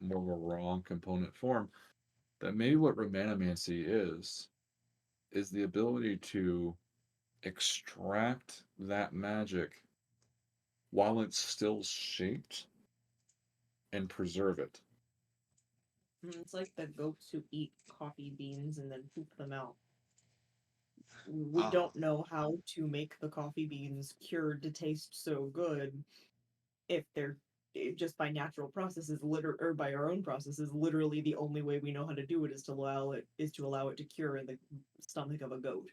more of a raw component form, that maybe what Romanomancy is the ability to extract that magic while it's still shaped and preserve it. It's like the goats who eat coffee beans and then poop them out. We Ah, don't know how to make the coffee beans cured to taste so good if they're just by natural processes, or by our own processes. Literally, the only way we know how to do it is to allow it to cure in the stomach of a goat.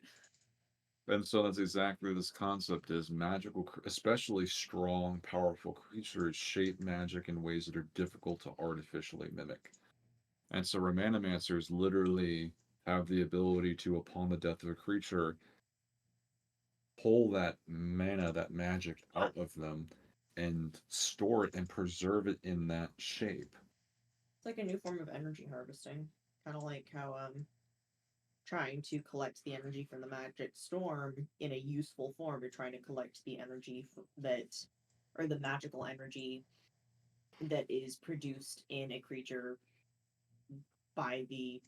And so that's exactly this concept is magical, especially strong, powerful creatures shape magic in ways that are difficult to artificially mimic. And so Romanomancers literally have the ability to, upon the death of a creature, pull that mana, that magic out of them and store it and preserve it in that shape. It's like a new form of energy harvesting, kind of like how trying to collect the energy from the magic storm in a useful form. You're trying to collect the energy that, or the magical energy that is produced in a creature by the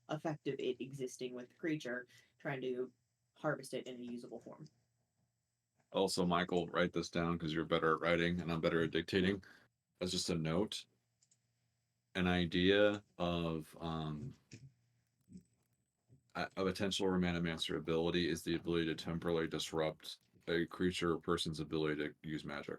effect of it existing with the creature, trying to harvest it in a usable form. Also, Michael, write this down because you're better at writing and I'm better at dictating. As just a note, an idea of a potential Romanomancer ability is the ability to temporarily disrupt a creature or person's ability to use magic.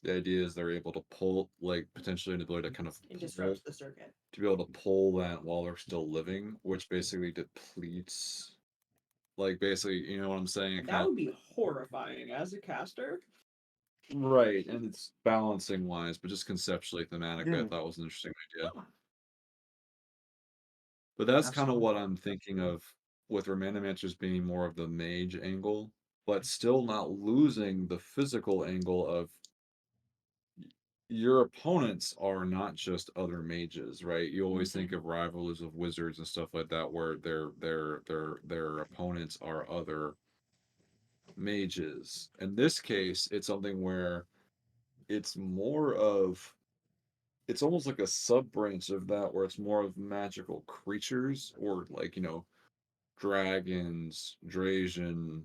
The idea is they're able to pull, like, potentially an ability to kind of It pull, disrupts the circuit. to be able to pull that while they're still living, which basically depletes, like, basically, you know what I'm saying? It That kind would be horrifying as a caster. of, right, and it's balancing wise, but just conceptually, thematically, I yeah, thought was an interesting idea. But that's kind of absolutely. what I'm thinking of with Romanomancers being more of the mage angle, but still not losing the physical angle of your opponents are not just other mages, right? You always think Mm-hmm. of rivalries of wizards and stuff like that, where their opponents are other mages. In this case, it's something where it's more of it's almost like a sub branch of that, where it's more of magical creatures or like dragons, Drazian,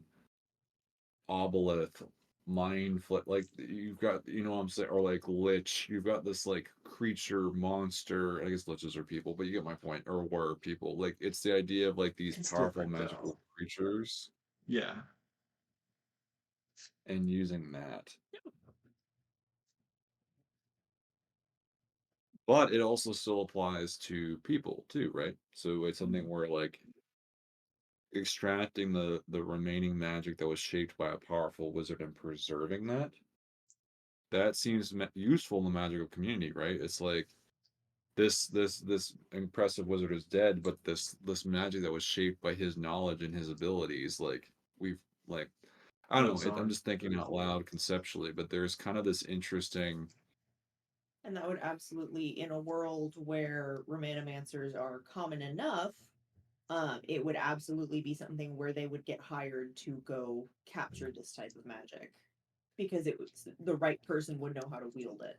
obelith, mind flip. Like you've got, you know what I'm saying, or like lich. You've got this like creature monster. I guess liches are people, but you get my point. Or were people. Like it's the idea of like these It's powerful different magical though. creatures Yeah. and using that. But it also still applies to people too, right? So it's something where like extracting the remaining magic that was shaped by a powerful wizard and preserving that seems useful in the magical community, right? It's like this impressive wizard is dead, but this magic that was shaped by his knowledge and his abilities, like we've like I don't Lives know. I'm on. just thinking out loud conceptually, but there's kind of this interesting. And that would absolutely, in a world where Romanomancers are common enough, it would absolutely be something where they would get hired to go capture this type of magic because it was the right person would know how to wield it.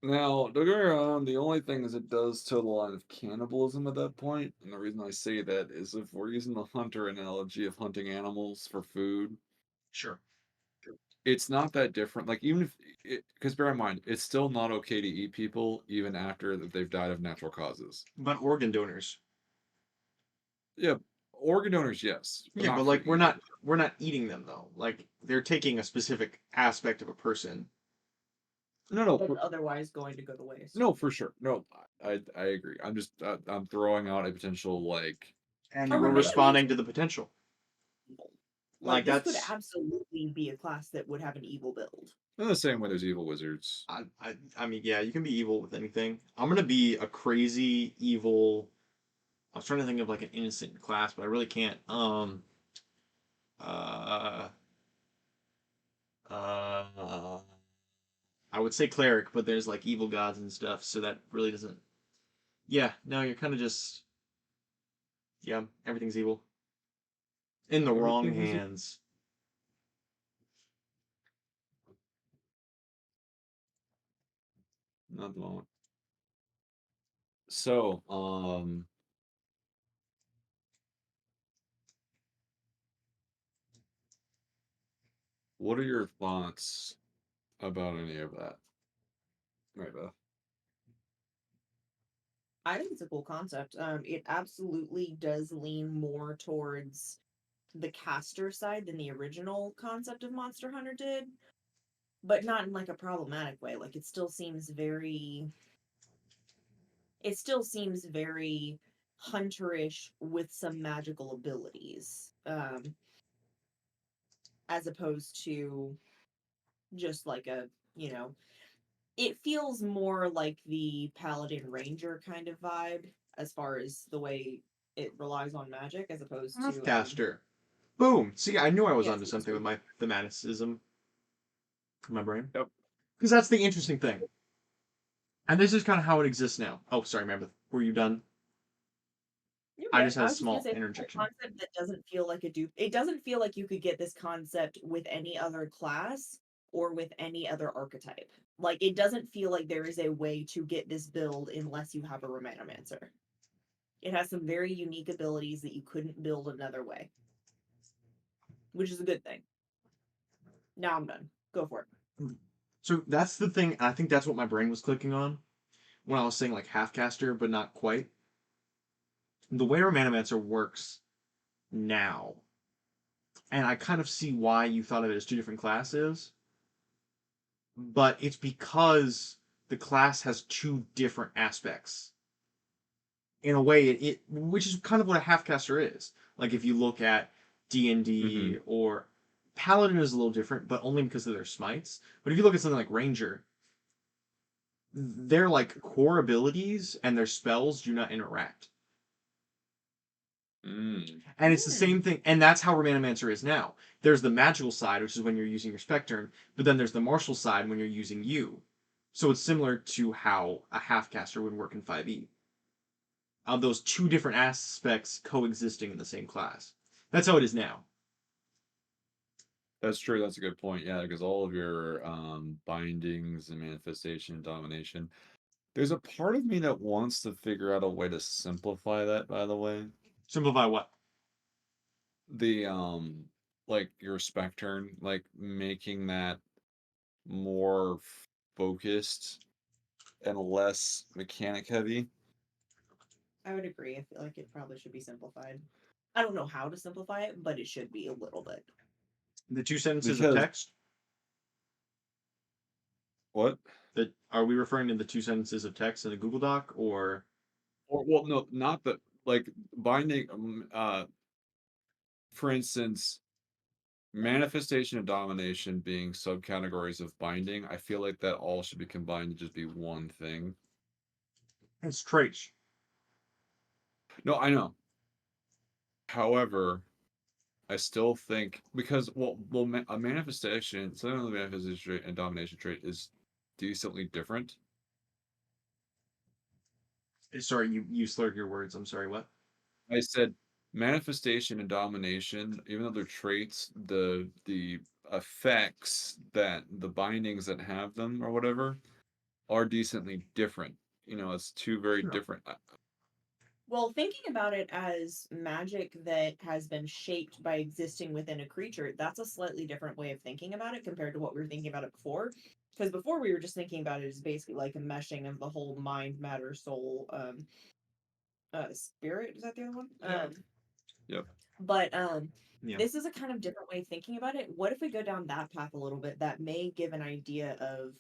Now, don't get me wrong, the only thing is it does toe the line of cannibalism at that point, and the reason I say that is if we're using the hunter analogy of hunting animals for food, Sure. it's not that different. Like even if, because bear in mind, it's still not okay to eat people even after that they've died of natural causes. But organ donors. Yeah, organ donors, yes, but Yeah, but not for like eating. we're not eating them though. Like they're taking a specific aspect of a person. No, no, That's otherwise going to go to waste. no, for sure. No, I agree. I'm just I'm throwing out a potential like A And we're Romanomancer, responding to the potential. like Like this could that's absolutely be a class that would have an evil build. in the same way there's evil wizards. I mean, yeah, you can be evil with anything. I'm gonna be a crazy evil. I was trying to think of like an innocent class, but I really can't. Uh, uh, I would say cleric, but there's like evil gods and stuff, so that really doesn't. Yeah, no, you're kind of just yeah, everything's evil in the wrong Everything is hands. Not at the moment. So, what are your thoughts about any of that? Right, Beth? I think it's a cool concept. It absolutely does lean more towards the caster side than the original concept of Monster Hunter did, but not in like a problematic way. Like it still seems very hunterish with some magical abilities, as opposed to just like a, you know, it feels more like the Paladin Ranger kind of vibe as far as the way it relies on magic as opposed to Pathcaster. Boom. See, I knew I was yes, onto something with my thematicism in my brain. Yep. Because that's the interesting thing. And this is kind of how it exists now. Oh, sorry, Mammoth. Were you done? I just had I a was just gonna small say it's a interjection. concept that doesn't feel like a dupe. It doesn't feel like you could get this concept with any other class or with any other archetype. Like it doesn't feel like there is a way to get this build unless you have a Romanomancer. It has some very unique abilities that you couldn't build another way, which is a good thing. Now I'm done. Go for it. So that's the thing. I think that's what my brain was clicking on when I was saying like half caster, but not quite. The way Romanomancer works now, and I kind of see why you thought of it as two different classes, but it's because the class has two different aspects. In a way, which is kind of what a half caster is. Like if you look at D&D or Paladin is a little different, but only because of their smites. But if you look at something like Ranger, their like core abilities and their spells do not interact. And it's the same thing, and that's how Romanomancer is now. There's the magical side, which is when you're using your Spectern, but then there's the martial side when you're using you. So it's similar to how a half caster would work in 5e. Of those two different aspects coexisting in the same class. That's how it is now. That's true. That's a good point. Yeah, because all of your bindings and manifestation and domination. There's a part of me that wants to figure out a way to simplify that, by the way. Simplify what? The like your Spectern, like making that more focused and less mechanic heavy. I would agree. I feel like it probably should be simplified. I don't know how to simplify it, but it should be a little bit. The two sentences of Because text? what? Are we referring to the two sentences of text in the Google Doc, or Or well, no, not the like binding. For instance, manifestation and domination being subcategories of binding. I feel like that all should be combined to just be one thing. it's traits? No, I know. However, I still think because a manifestation, something like a manifestation trait and domination trait is decently different. Sorry, you slurred your words. I'm sorry. What? I said manifestation and domination, even though they're traits, the effects that the bindings that have them or whatever are decently different. It's two very Sure. different. Well, thinking about it as magic that has been shaped by existing within a creature, that's a slightly different way of thinking about it compared to what we were thinking about it before. Because before we were just thinking about it as basically like a meshing of the whole mind, matter, soul, spirit. Is that the other one? Yep. But Yeah. this is a kind of different way of thinking about it. What if we go down that path a little bit? That may give an idea of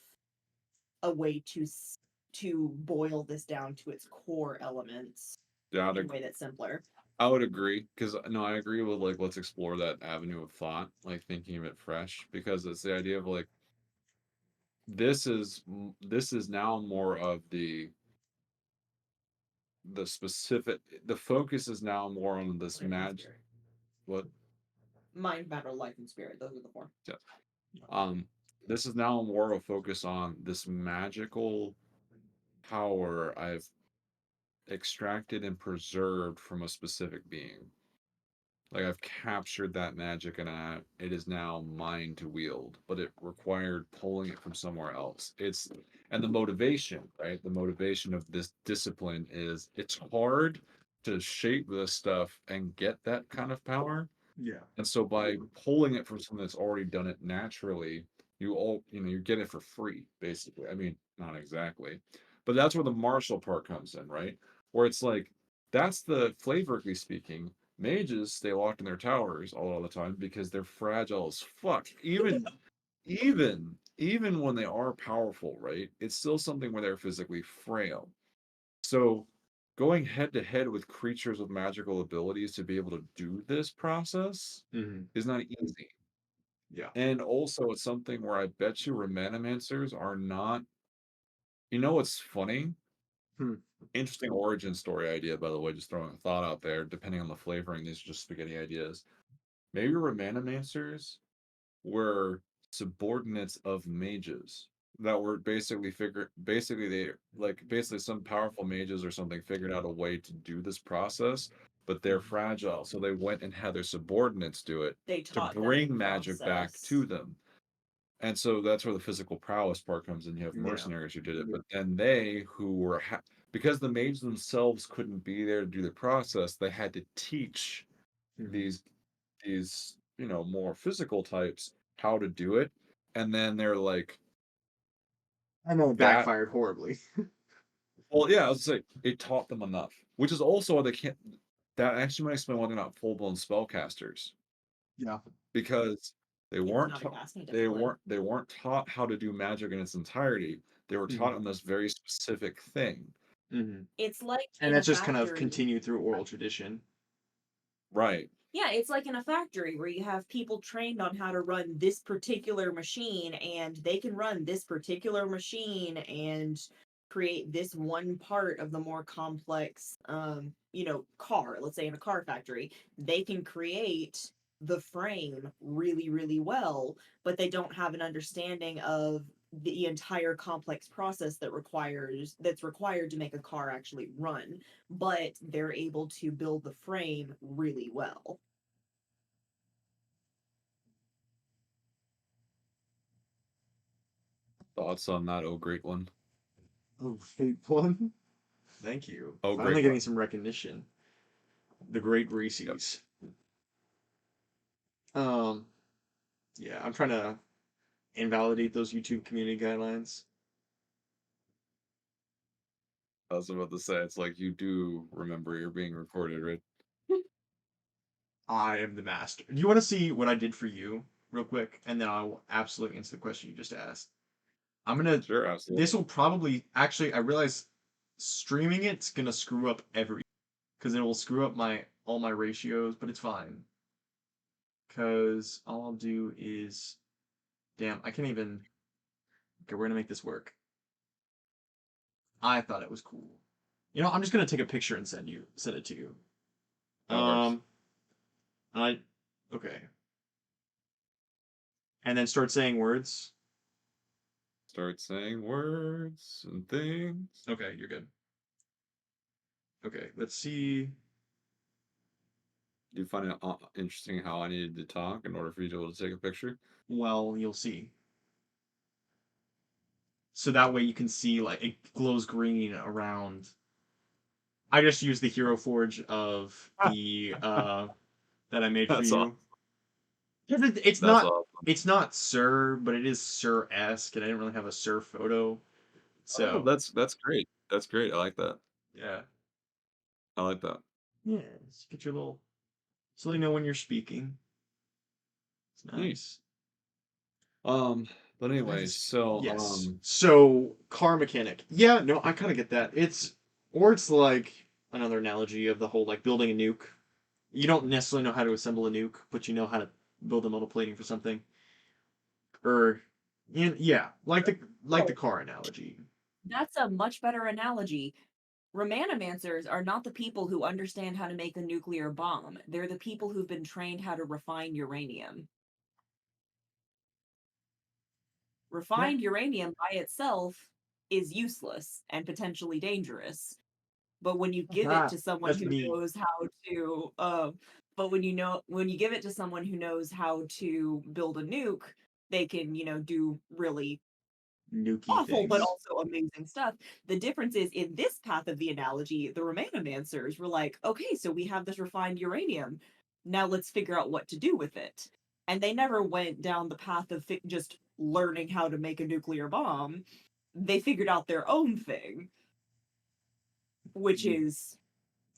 a way to boil this down to its core elements Yeah, in a way that's simpler. I would agree because no, I agree with like let's explore that avenue of thought, like thinking of it fresh, because it's the idea of like this is now more of the specific the focus is now more on this Life and magic. spirit. What? Mind, matter, life, and spirit. Those are the four. Yeah. Um, this is now more of a focus on this magical power I've extracted and preserved from a specific being. Like I've captured that magic and it is now mine to wield, but it required pulling it from somewhere else. And the motivation, right? The motivation of this discipline is it's hard to shape this stuff and get that kind of power. Yeah. And so by pulling it from someone that's already done it naturally, you get it for free, basically. I mean, not exactly. But that's where the martial part comes in, right? Where it's like that's the flavorically speaking, mages stay locked in their towers all the time because they're fragile as fuck. Even when they are powerful, right? It's still something where they're physically frail. So going head to head with creatures with magical abilities to be able to do this process Mm-hmm. is not easy. Yeah. And also it's something where I bet you Romanomancers are not, you know what's funny? Hmm. Interesting origin story idea, by the way, just throwing a thought out there, depending on the flavoring, these are just spaghetti ideas. Maybe Romanomancers were subordinates of mages that were basically they like basically some powerful mages or something figured out a way to do this process, but they're fragile, so they went and had their subordinates do it They to taught them the bring magic back to process. them. And so that's where the physical prowess part comes in. You have Yeah. mercenaries who did it, but then they who were because the mages themselves couldn't be there to do the process, they had to teach Mm-hmm. these more physical types how to do it, and then they're like I know it that. backfired horribly. Well, yeah, I was say it taught them enough, which is also why they can't. That actually might explain why they're not full blown spellcasters, Yeah. because they It's weren't not a taught. casting They discipline. weren't taught how to do magic in its entirety. They were taught Mm-hmm. on this very specific thing. Mm-hmm. It's like And in a that's just kind of factory. continued through oral tradition. Right. Yeah, it's like in a factory where you have people trained on how to run this particular machine, and they can run this particular machine and create this one part of the more complex car. Let's say in a car factory, they can create the frame really, really well, but they don't have an understanding of the entire complex process that's required to make a car actually run, but they're able to build the frame really well. Thoughts on that? Oh, great one. Oh, great one. Thank you. Oh, Finally great getting one. some recognition. The great Yep. Reese's. Um, yeah, I'm trying to invalidate those YouTube community guidelines. I was about to say it's like you do remember you're being recorded, right? I am the master. Do you want to see what I did for you, real quick? And then I'll absolutely answer the question you just asked. I'm gonna. Sure, absolutely. This will probably actually. I realize streaming it's gonna screw up because it will screw up all my ratios, but it's fine. Because all I'll do is, damn, I can't even. Okay, we're gonna make this work. I thought it was cool. I'm just gonna take a picture and send it to you. That works. Um, I, okay, and then start saying words. Start saying words and things. Okay, you're good. Okay, let's see. Do you find it interesting how I needed to talk in order for you to be able to take a picture? Well, you'll see. So that way you can see like it glows green around. I just used the Hero Forge of the that I made for That's awesome. you. It's That's not awesome. it's not Sir, but it is Sir-esque, and I didn't really have a Sir photo. Oh, So that's great. That's great. I like that. yeah. I like that. Yeah, just get your little so they know when you're speaking. It's Neat. nice. Um, but That anyways, is so yes. So car mechanic. Yeah, no, I kind of get that. It's like another analogy of the whole like building a nuke. You don't necessarily know how to assemble a nuke, but you know how to build a model plating for something. Or yeah, like the Oh, car analogy. that's a much better analogy. Romanomancers are not the people who understand how to make a nuclear bomb. They're the people who've been trained how to refine uranium. Yeah. Refined uranium by itself is useless and potentially dangerous. But when you give it Ah, to someone that's who me. knows how to, but when you give it to someone who knows how to build a nuke, they can, do really nukey awful but things. also amazing stuff. The difference is in this path of the analogy, the Romanomancers were like, okay, so we have this refined uranium. Now let's figure out what to do with it. And they never went down the path of just learning how to make a nuclear bomb. They figured out their own thing, which is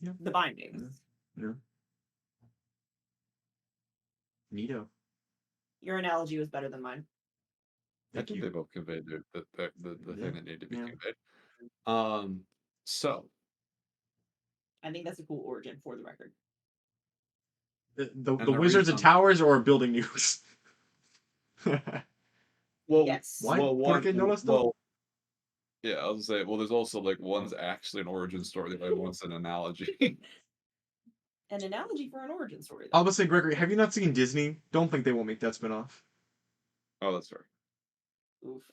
Yeah. the bindings. Yeah. Neato. Your analogy was better than mine. I Thank think you. they both conveyed the Yeah. thing that needed to be Yeah. conveyed. So I think that's a cool origin for the record. The And the wizards reason and towers or building nukes. well, Yes. Why? well, ¿Por one, qué no las dos? well, yeah, I was gonna say, well, there's also like one's actually an origin story, the other one's an analogy. An analogy for an origin story, I though. was say, Gregory, have you not seen Disney? Don't think they won't make that spinoff. Oh, that's right. Oof.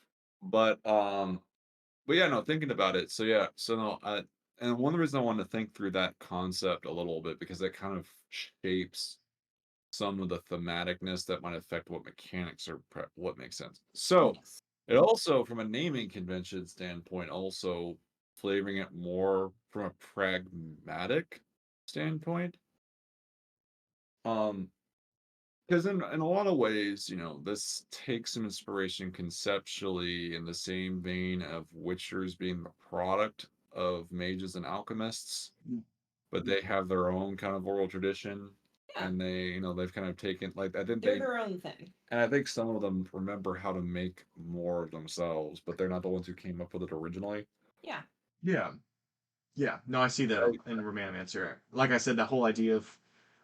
But yeah, no, thinking about it. So yeah, so no, and one of the reasons I wanted to think through that concept a little bit because it kind of shapes some of the thematicness that might affect what mechanics or what makes sense. So Yes. it also, from a naming convention standpoint, also flavoring it more from a pragmatic standpoint. Um, because in a lot of ways, this takes some inspiration conceptually in the same vein of witchers being the product of mages and alchemists, but they have their own kind of oral tradition, Yeah. and they've kind of taken, like, I think They're their own thing. and I think some of them remember how to make more of themselves, but they're not the ones who came up with it originally. Yeah. Yeah. Yeah. No, I see that Right. in Romanomancer. Like I said, that whole idea of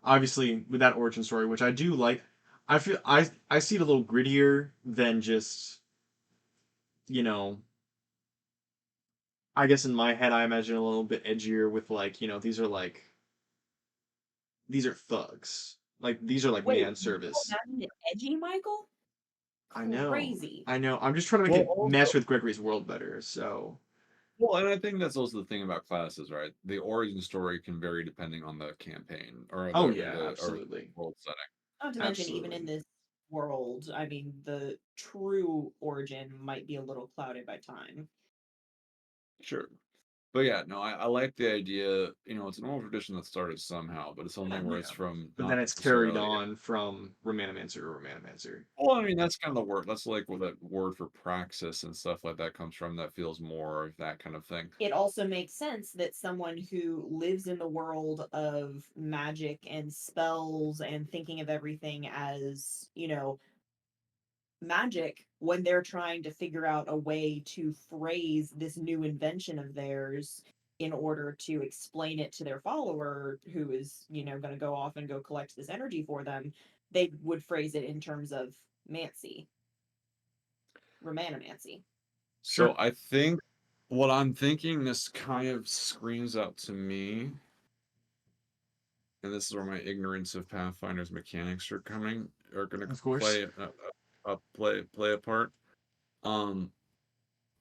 obviously with that origin story, which I do like. I feel I see it a little grittier than just you know. I guess in my head, I imagine a little bit edgier with like these are thugs. Like these are like Wait, man you service. imagine it edgy, Michael? I know. Crazy. I know. I'm just trying to make Well, it mesh also, with Gregory's world better. So and I think that's also the thing about classes, right? The origin story can vary depending on the campaign or oh the yeah, absolutely. world setting. Not to mention, even in Absolutely. this world, I mean, the true origin might be a little clouded by time. Sure. But yeah, no, I like the idea. It's an old tradition that started somehow, but it's something where it's Yeah. from But not then it's carried necessarily. on from Romanomancer to Romanomancer. Well, I mean, that's kind of the word. That's like where that word for praxis and stuff like that comes from. That feels more of that kind of thing. It also makes sense that someone who lives in the world of magic and spells and thinking of everything as, magic, when they're trying to figure out a way to phrase this new invention of theirs in order to explain it to their follower who is, going to go off and go collect this energy for them, they would phrase it in terms of mancy, romanomancy. So Sure. I think what I'm thinking this kind of screams out to me, and this is where my ignorance of Pathfinder's mechanics are going to Of course. play a part. Um,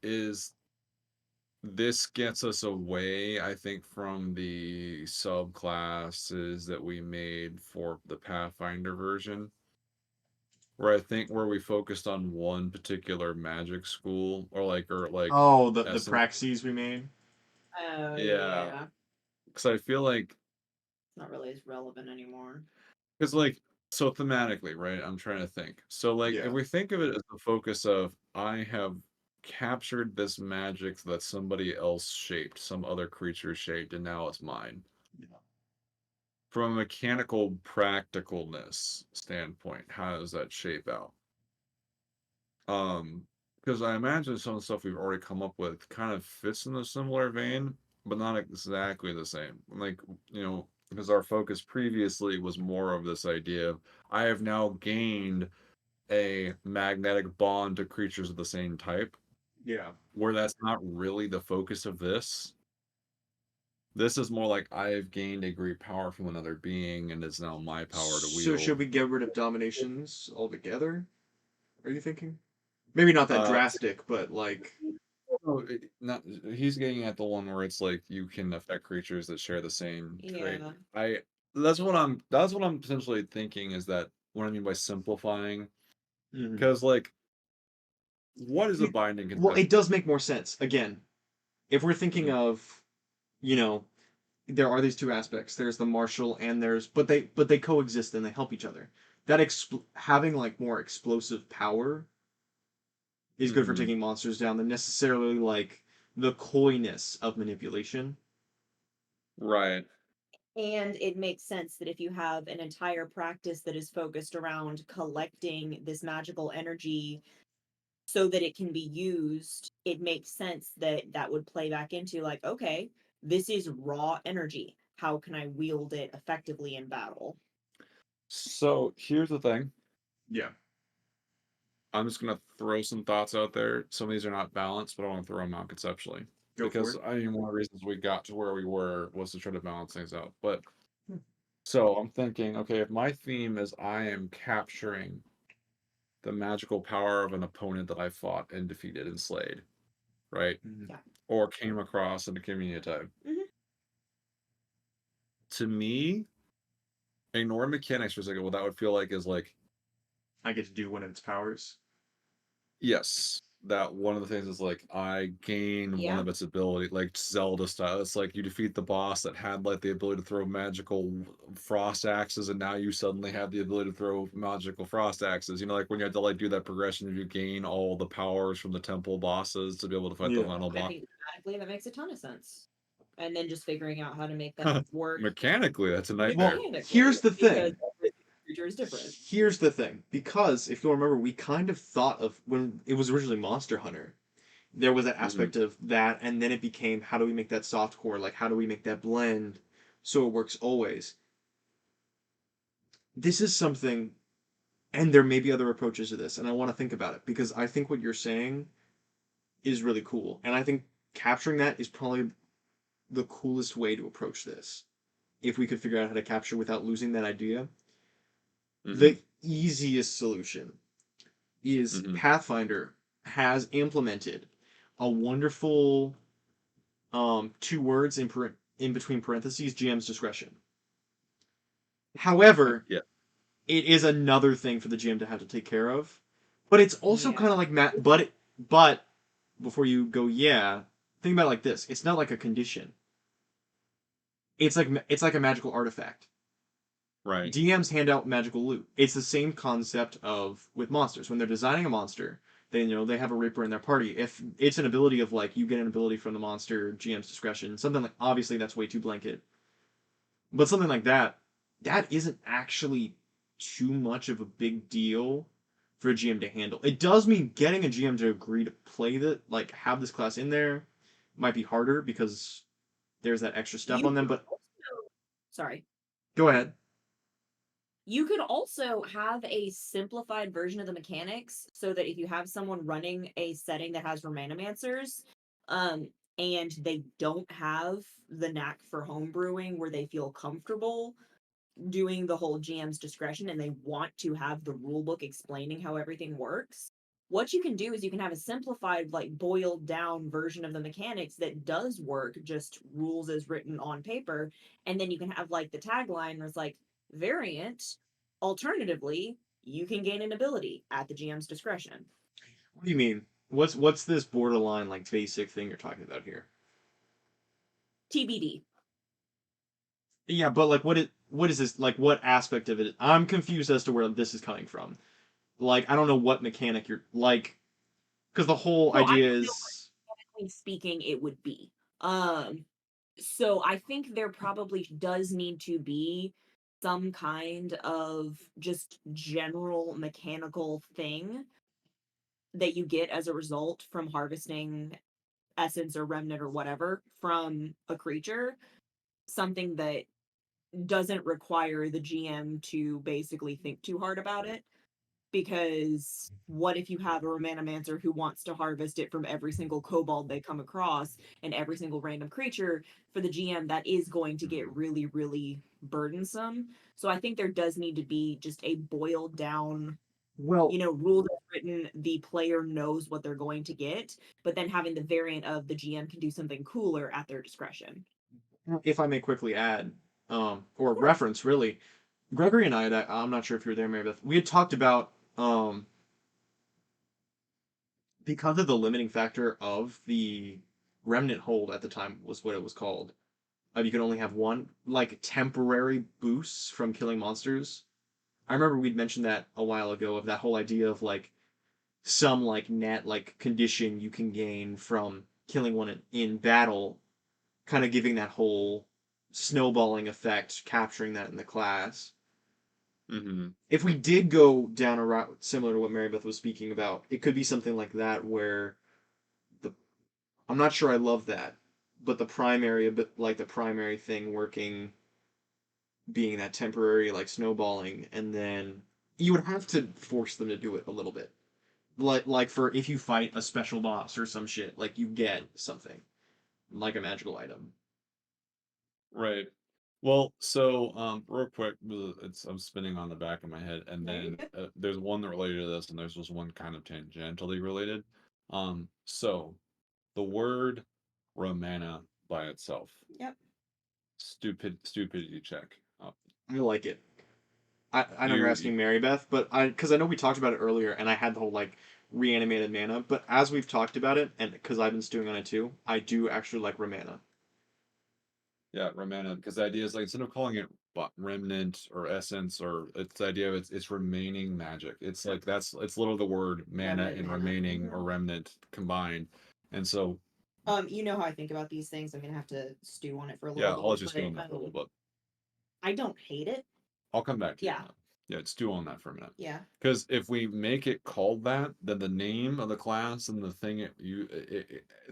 is this gets us away, I think, from the subclasses that we made for the Pathfinder version, where we focused on one particular magic school or like Oh, the essence. praxis we made. Oh, Yeah, yeah. because I feel like It's not really as relevant anymore. because like so thematically, right? I'm trying to think. So like if Yeah. we think of it as the focus of I have captured this magic that somebody else shaped, some other creature shaped, and now it's mine. Yeah. From a mechanical practicalness standpoint, how does that shape out? Um, because I imagine some of the stuff we've already come up with kind of fits in a similar vein, but not exactly the same. Like, because our focus previously was more of this idea of I have now gained a magnetic bond to creatures of the same type, Yeah. where that's not really the focus of this. This is more like I have gained a great power from another being, and it's now my power to So should wield. we get rid of dominations altogether? Are you thinking? Maybe not that Uh, drastic, but like no, not he's getting at the one where it's like you can affect creatures that share the same trait. Yeah. I that's what I'm potentially thinking is that what I mean by simplifying, mhm. because like what is a binding Well, confession? it does make more sense. Again, if we're thinking of, you know, there are these two aspects. There's the martial and but they coexist and they help each other. That having like more explosive power is good for Mhm. taking monsters down than necessarily like the coyness of manipulation. Right. And it makes sense that if you have an entire practice that is focused around collecting this magical energy so that it can be used, it makes sense that that would play back into like, okay, this is raw energy. How can I wield it effectively in battle? So here's the thing. Yeah. I'm just gonna throw some thoughts out there. Some of these are not balanced, but I want to throw them out conceptually. Go for Because it. I mean, one of the reasons we got to where we were was to try to balance things out. But Hmm. so I'm thinking, okay, if my theme is I am capturing the magical power of an opponent that I fought and defeated and slayed, right? Mhm. Yeah. Or came across in a community type. Mhm. To me, ignore mechanics for a second. What that would feel like is like, I get to do one of its powers. yes, that one of the things is like I gain one Yeah. of its ability, like Zelda style. It's like you defeat the boss that had like the ability to throw magical frost axes, and now you suddenly have the ability to throw magical frost axes. You know, like when you had to like do that progression, you gain all the powers from the temple bosses to be able to fight the Yeah. final I boss. think thematically that makes a ton of sense. And then just figuring out how to make that work Mechanically, that's a Well, nightmare. here's mechanically the because thing. every creature is different. Here's the thing. Because if you'll remember, we kind of thought of when it was originally Monster Hunter, there was that Hmm. aspect of that, and then it became how do we make that soft core? Like, how do we make that blend so it works always? This is something, and there may be other approaches to this, and I want to think about it because I think what you're saying is really cool. And I think capturing that is probably the coolest way to approach this. If we could figure out how to capture without losing that idea, Hmm. the easiest solution is Hmm. Pathfinder has implemented a wonderful two words in between parentheses GM's discretion. However, Yeah. it is another thing for the GM to have to take care of. But it's also Yeah. kind of like but before you go, yeah, think about it like this. It's not like a condition. It's like a magical artifact. Right. DMs hand out magical loot. It's the same concept of with monsters. When they're designing a monster, they have a Reaper in their party. If it's an ability of like you get an ability from the monster, GM's discretion, something like obviously that's way too blanket. But something like that isn't actually too much of a big deal for a GM to handle. It does mean getting a GM to agree to play like have this class in there might be harder because there's that extra step You on them, could but also, sorry, go ahead. you could also have a simplified version of the mechanics so that if you have someone running a setting that has Romanomancers, um, and they don't have the knack for homebrewing where they feel comfortable doing the whole GM's discretion and they want to have the rule book explaining how everything works, what you can do is you can have a simplified, like boiled down version of the mechanics that does work, just rules as written on paper. And then you can have like the tagline was like variant. Alternatively, you can gain an ability at the GM's discretion. What do you mean? What's this borderline like basic thing you're talking about here? TBD. Yeah, but like what is this like what aspect of it? I'm confused as to where this is coming from. Like I don't know what mechanic you're like because the whole So I idea don't know is what technically speaking it would be. Um, so I think there probably does need to be some kind of just general mechanical thing that you get as a result from harvesting essence or remnant or whatever from a creature, something that doesn't require the GM to basically think too hard about it. Because what if you have a Romanomancer who wants to harvest it from every single kobold they come across and every single random creature? For the GM, that is going to get really, really burdensome. So I think there does need to be just a boiled down, well, rule that's written, the player knows what they're going to get, but then having the variant of the GM can do something cooler at their discretion. if I may quickly add, Of or course. reference really, Gregory and I'm not sure if you were there, Mary Beth. We had talked about because of the limiting factor of the remnant hold at the time was what it was called. You could only have one, like, temporary boosts from killing monsters. I remember we'd mentioned that a while ago, of that whole idea of, like, some, like, net, like, condition you can gain from killing one in battle, kind of giving that whole snowballing effect, capturing that in the class. Mm-hmm. If we did go down a route similar to what Marybeth was speaking about, it could be something like that where the I'm not sure I love that, but the primary, a bit like the primary thing working, being that temporary like snowballing, and then you would have to force them to do it a little bit. Like for if you fight a special boss or some shit, like you get something like a magical item. Right. Well, so real quick, I'm spinning on the back of my head, and No, you're then good. there's one that related to this, and there's just one kind of tangentially related. So the word Romana by itself, Yep. stupidity check. I like it. I know you're You asking Mary Beth, but because I know we talked about it earlier, and I had the whole like reanimated mana. But as we've talked about it, and because I've been stewing on it too, I do actually like Romana. Yeah, Romana, because the idea is like instead of calling it remnant or essence, or it's the idea of it's remaining magic. It's like it's literally the word mana Remnant and mana. remaining or Mhm. remnant combined. And so You know how I think about these things. I'm gonna have to stew on it for a yeah, little I'll let bit, you but stew on that for a little bit. I don't hate it. I'll come back to you on Yeah. that. Yeah, stew on that for a minute. Yeah. Because if we make it called that, then the name of the class and the thing It's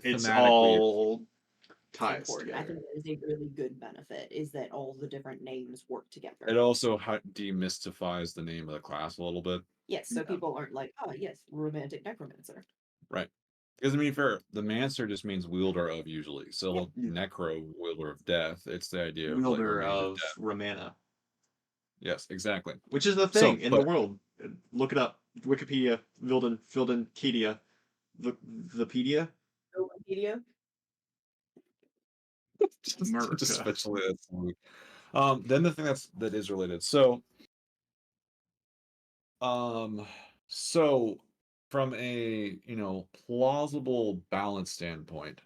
thematically, all It's ties important. I together. think that is a really good benefit is that all the different names work it together. also demystifies the name of the class a little bit. Yes, so Yeah. people aren't like, oh yes, romantic necromancer. Right. Because I mean, fair, the Mancer just means wielder of usually. So Yeah. like Yeah. necro, wielder of death. It's the idea of like Wielder remains of of death. Romana, Yes, exactly. which is the So, thing in the but world. Look it up. Wikipedia, Vildenpedia, the pedia. Wikipedia. just America. especially that's then the thing that is related. Um, so from a plausible balance standpoint,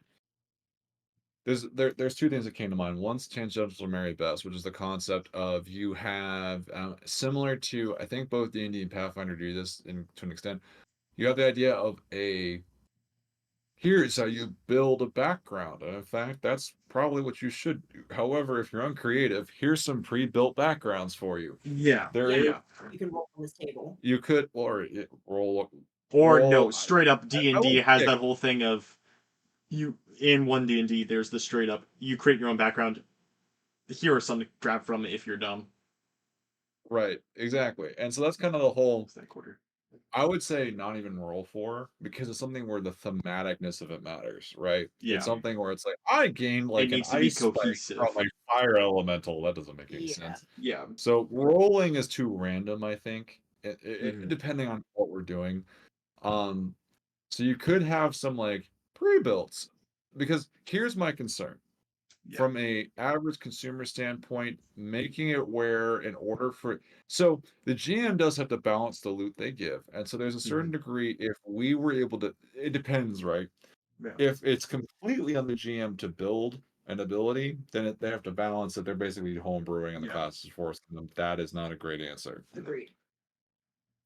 there's two things that came to mind. One's tangential to Mary Best, which is the concept of you have similar to I think both D&D and Pathfinder do this to an extent. You have the idea of here's how you build a background. And in fact, that's probably what you should do. However, if you're uncreative, here's some pre-built backgrounds for you. Yeah. There Yeah. is Yeah. You can roll on this table. you could or roll Or no, roll. straight up D I and D would has pick that whole thing of you in one D&D. There's the straight up you create your own background. Here are some to grab from if you're dumb. right, exactly. And so that's kind of the whole What's that quarter? I would say not even roll for because it's something where the thematicness of it matters, right? It's Yeah. something where it's like I gained It like an needs to be ice spike from cohesive. my fire elemental. That doesn't make any Yeah. sense. Yeah. So rolling is too random, I think, Hmm. depending on what we're doing. Um, so you could have some like pre-builts because here's my concern Yeah. from a average consumer standpoint, making it where in order for so the GM does have to balance the loot they give. And so there's a certain Hmm. degree if we were able to it depends, right? Yeah. If it's completely on the GM to build an ability, then they have to balance that they're basically homebrewing and the Yeah. class is forcing them. That is not a great answer. Agreed.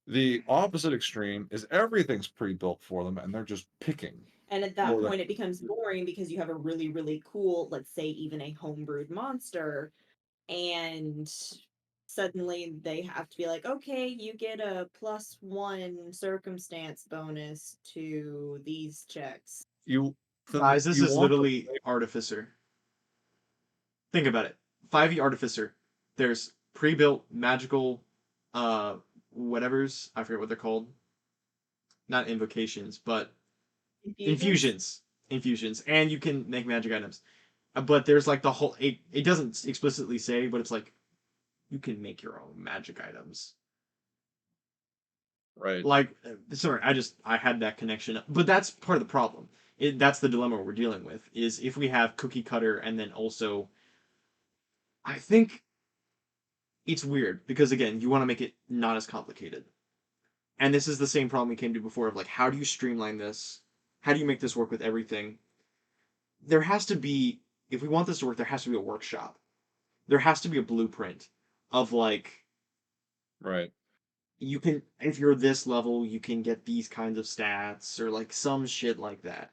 The opposite extreme is everything's pre-built for them and they're just picking. And at that Or point, it becomes boring because you have a really, really cool, let's say, even a homebrewed monster, and suddenly they have to be like, okay, you get a +1 circumstance bonus to these checks. you Guys, this you is want the literally Artificer. Think about it. 5e Artificer. There's pre-built magical whatevers. I forget what they're called. Not invocations, but Infusions? infusions, and you can make magic items. But there's like the whole it doesn't explicitly say, but it's like you can make your own magic items. right. Like sorry, I had that connection, but that's part of the problem. That's the dilemma we're dealing with is if we have cookie cutter and then also I think it's weird because again you want to make it not as complicated. And this is the same problem we came to before of like, how do you streamline this? How do you make this work with everything? There has to be, if we want this to work, there has to be a workshop. There has to be a blueprint of like, Right. you can, if you're this level, you can get these kinds of stats or like some shit like that.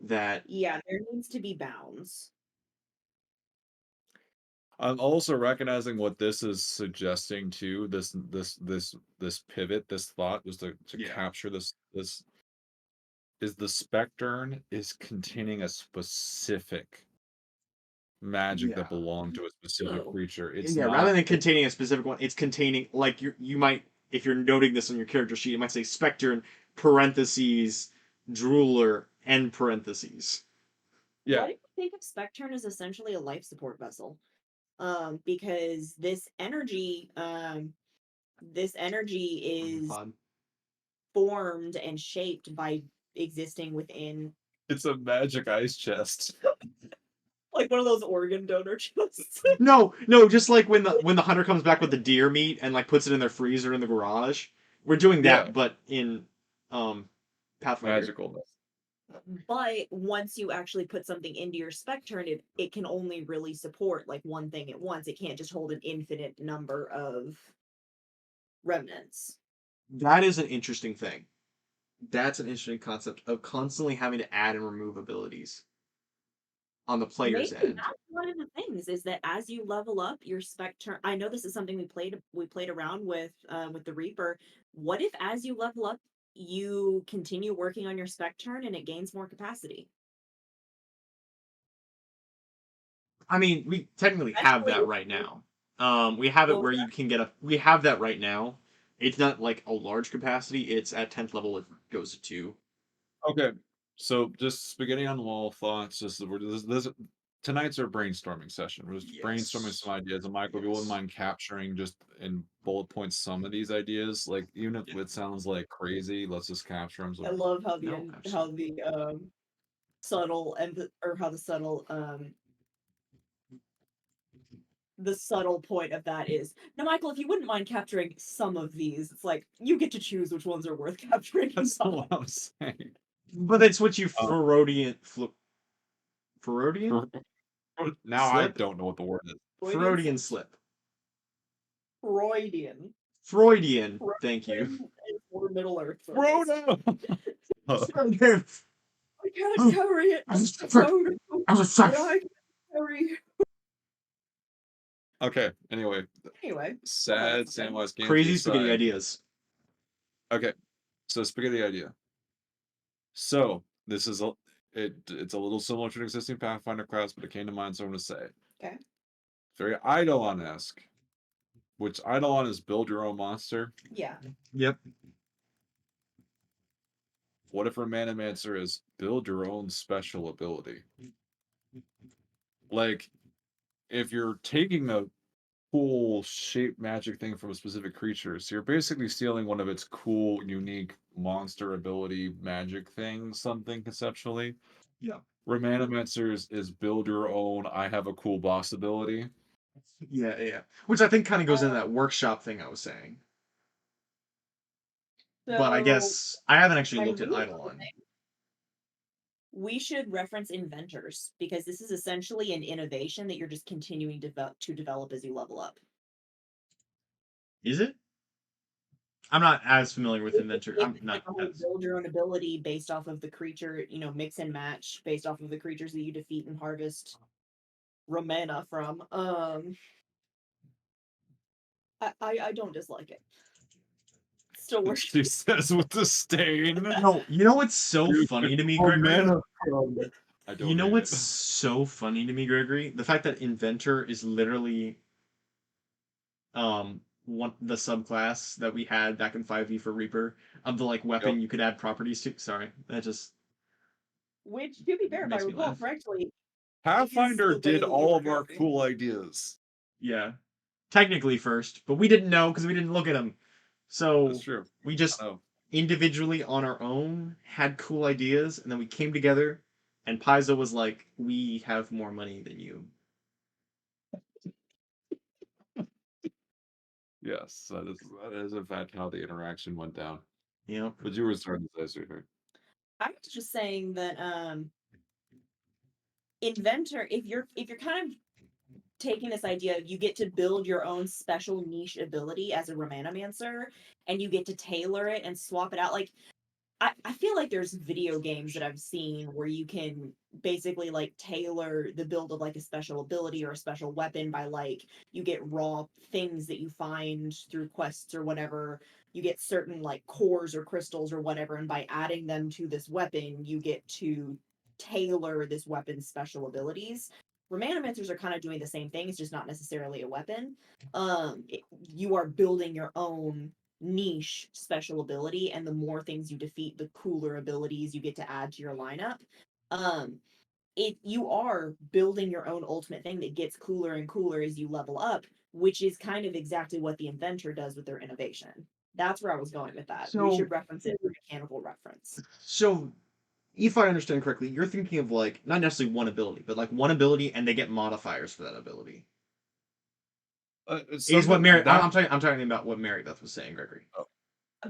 That, Yeah, there needs to be bounds. I'm also recognizing what this is suggesting too. This pivot, this thought was to yeah. capture this is the spectern is containing a specific magic that Yeah. belonged to a specific Oh. creature. It's Yeah, rather not than containing a specific one, it's containing like you might, if you're noting this on your character sheet, it might say Spectre in parentheses, Drooler end parentheses. yeah. What if you think of Spectern as essentially a life support vessel? Because this energy is Pod. formed and shaped by existing within It's a magic ice chest. like one of those organ donor chests. No, just like when the hunter comes back with the deer meat and like puts it in their freezer in the garage. We're doing that, Yeah. but in Pathfinder. Magicalness. But once you actually put something into your Spectern, it can only really support like one thing at once. It can't just hold an infinite number of remnants. That is an interesting thing. That's an interesting concept of constantly having to add and remove abilities on the player's Maybe end. that's one of the things is that as you level up your Spectern, I know this is something we played around with the Reaper. What if as you level up, you continue working on your Spectern and it gains more capacity? I mean, we technically have that right now. We have it where you can get a. We have that right now. It's not like a large capacity. It's at 10th level. It goes to 2. Okay. So just spaghetti on the wall thoughts. Tonight's our brainstorming session. We're just brainstorming Yes. some ideas. And Michael, if you wouldn't Yes. mind capturing just in bullet points some of these ideas, like even if Yeah. it sounds like crazy, let's just capture them. I So love how No, how absolutely. the subtle and or how the subtle point of that is now, Michael, if you wouldn't mind capturing some of these, it's like you get to choose which ones are worth capturing. that's what I'm saying. But it's what you Um, Ferodian now I slip. don't know what the word is. Freudian slip. Freudian. Freudian. Thank you. Freudian is for Middle Earth. Frodo. I can't carry it. Frodo, but I can carry it. Okay. Anyway, Anyway, sad Samwise Gamgee Crazy spaghetti aside. ideas. Okay. So spaghetti idea. So this is it's a little similar to an existing Pathfinder class, but it came to mind, so I'm going to say it. okay. Very Eidolon-esque, which Eidolon is build your own monster. Yeah. Yep. What if Romanomancer is build your own special ability? Like, if you're taking a cool shape magic thing from a specific creature, so you're basically stealing one of its cool, unique monster ability magic things, something conceptually. Yeah. Romanomancer's is build your own, I have a cool boss ability. Yeah. Which I think kind of goes into Uh, that workshop thing I was saying. But I so guess I haven't actually I looked at really Eidolon. we should reference inventors because this is essentially an innovation that you're just continuing to develop as you level up. Is it? I'm not as familiar with Inventor. It's I'm like not a whole as. build your own ability based off of the creature, mix and match based off of the creatures that you defeat and harvest Romana from. I don't dislike it. Still works. She says with disdain. No, you know what's so funny to me, Gregory? I You don't know hate what's it. so funny to me, Gregory? The fact that Inventor is literally one the subclass that we had back in 5e for Reaper of the like Yep. weapon you could add properties to. Sorry, that just Which, to be fair, if I makes me recall laugh. correctly, is Pathfinder the way did that you all were of our going. cool ideas. Yeah, technically first, but we didn't know because we didn't look at them. That's So true. we I just know. individually on our own had cool ideas, and then we came together, and Paizo was like, "We have more money than you." Yes, that is in fact how the interaction went down. Yeah. But you were starting to say, sweetheart. I was just saying that Inventor, if you're kind of taking this idea, you get to build your own special niche ability as a Romanomancer, and you get to tailor it and swap it out. Like I feel like there's video games that I've seen where you can basically like tailor the build of like a special ability or a special weapon by like you get raw things that you find through quests or whatever. You get certain like cores or crystals or whatever, and by adding them to this weapon, you get to tailor this weapon's special abilities. Romanomancers are kind of doing the same thing, it's just not necessarily a weapon. You are building your own niche special ability, and the more things you defeat, the cooler abilities you get to add to your lineup. um you are building your own ultimate thing that gets cooler and cooler as you level up, which is kind of exactly what the Inventor does with their innovation. That's where I was going with that. We So should reference it for mechanical reference. so if I understand correctly, you're thinking of like not necessarily one ability, but like one ability and they get modifiers for that ability. Is what Mary That I'm talking about what Mary Beth was saying, Gregory.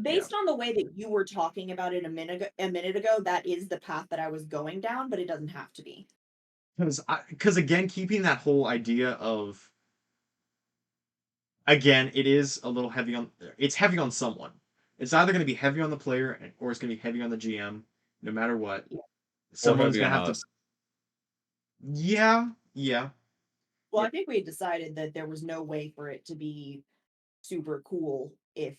Based on the way that you were talking about it a minute ago, that is the path that I was going down, but it doesn't have to be. Because again, keeping that whole idea of again, it is a little heavy on it's heavy on someone. It's either going to be heavy on the player or it's going to be heavy on the GM, no matter what. Yeah. or Someone's heavy going on to have to. us. Yeah, yeah. Well, I think we had decided that there was no way for it to be super cool if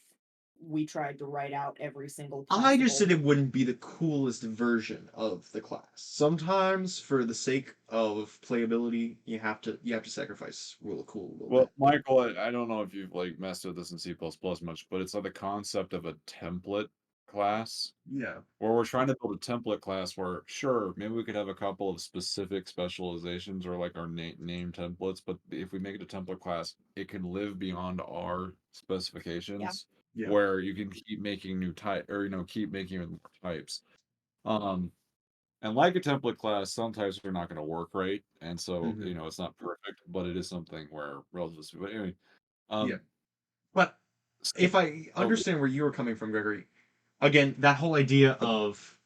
we tried to write out every single I just possible. said it wouldn't be the coolest version of the class. Sometimes, for the sake of playability, you have to sacrifice real cool a little Well, bit. Michael, I don't know if you've like messed with this in C++ much, but it's like the concept of a template class Yeah. where we're trying to build a template class where, sure, maybe we could have a couple of specific specializations or like our name templates, but if we make it a template class, it can live beyond our Yeah. specifications Yeah. where you can keep making new type or keep making more types. Um, and like a template class, some types are not going to work right, and so Hmm. it's not perfect, but it is something where relatively. But anyway, Yeah. um, But so, if I oh, understand where you were coming from, Gregory, again, that whole idea of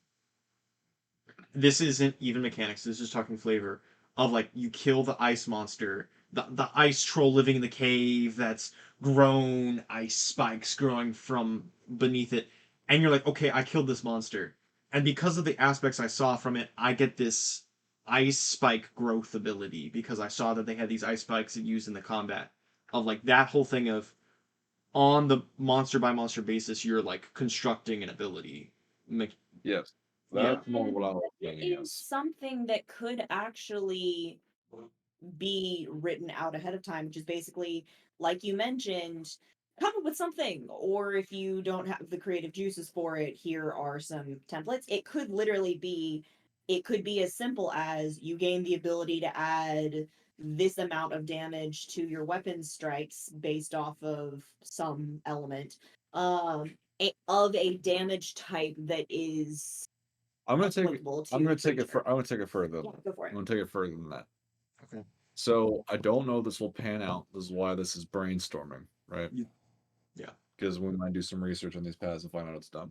this isn't even mechanics, this is talking flavor of like you kill the ice monster, the ice troll living in the cave that's grown ice spikes growing from beneath it, and you're like, okay, I killed this monster. And because of the aspects I saw from it, I get this ice spike growth ability because I saw that they had these ice spikes used in the combat. Of like that whole thing of on the monster by monster basis, you're like constructing an ability. yes, Yeah. that's more what I was That thinking is is. something that could actually be written out ahead of time, which is basically, like you mentioned, come up with something. Or if you don't have the creative juices for it, here are some templates. It could be as simple as you gain the ability to add this amount of damage to your weapon strikes based off of some element of a damage type that is I'm gonna take it. applicable I'm to gonna the take it creature. for. I'm gonna take it further. Yeah, go for I'm it. gonna take it further than that. Okay. So I don't know this will pan out. This is why this is brainstorming, right? Yeah. Yeah. Because we might do some research on these paths and find out it's done.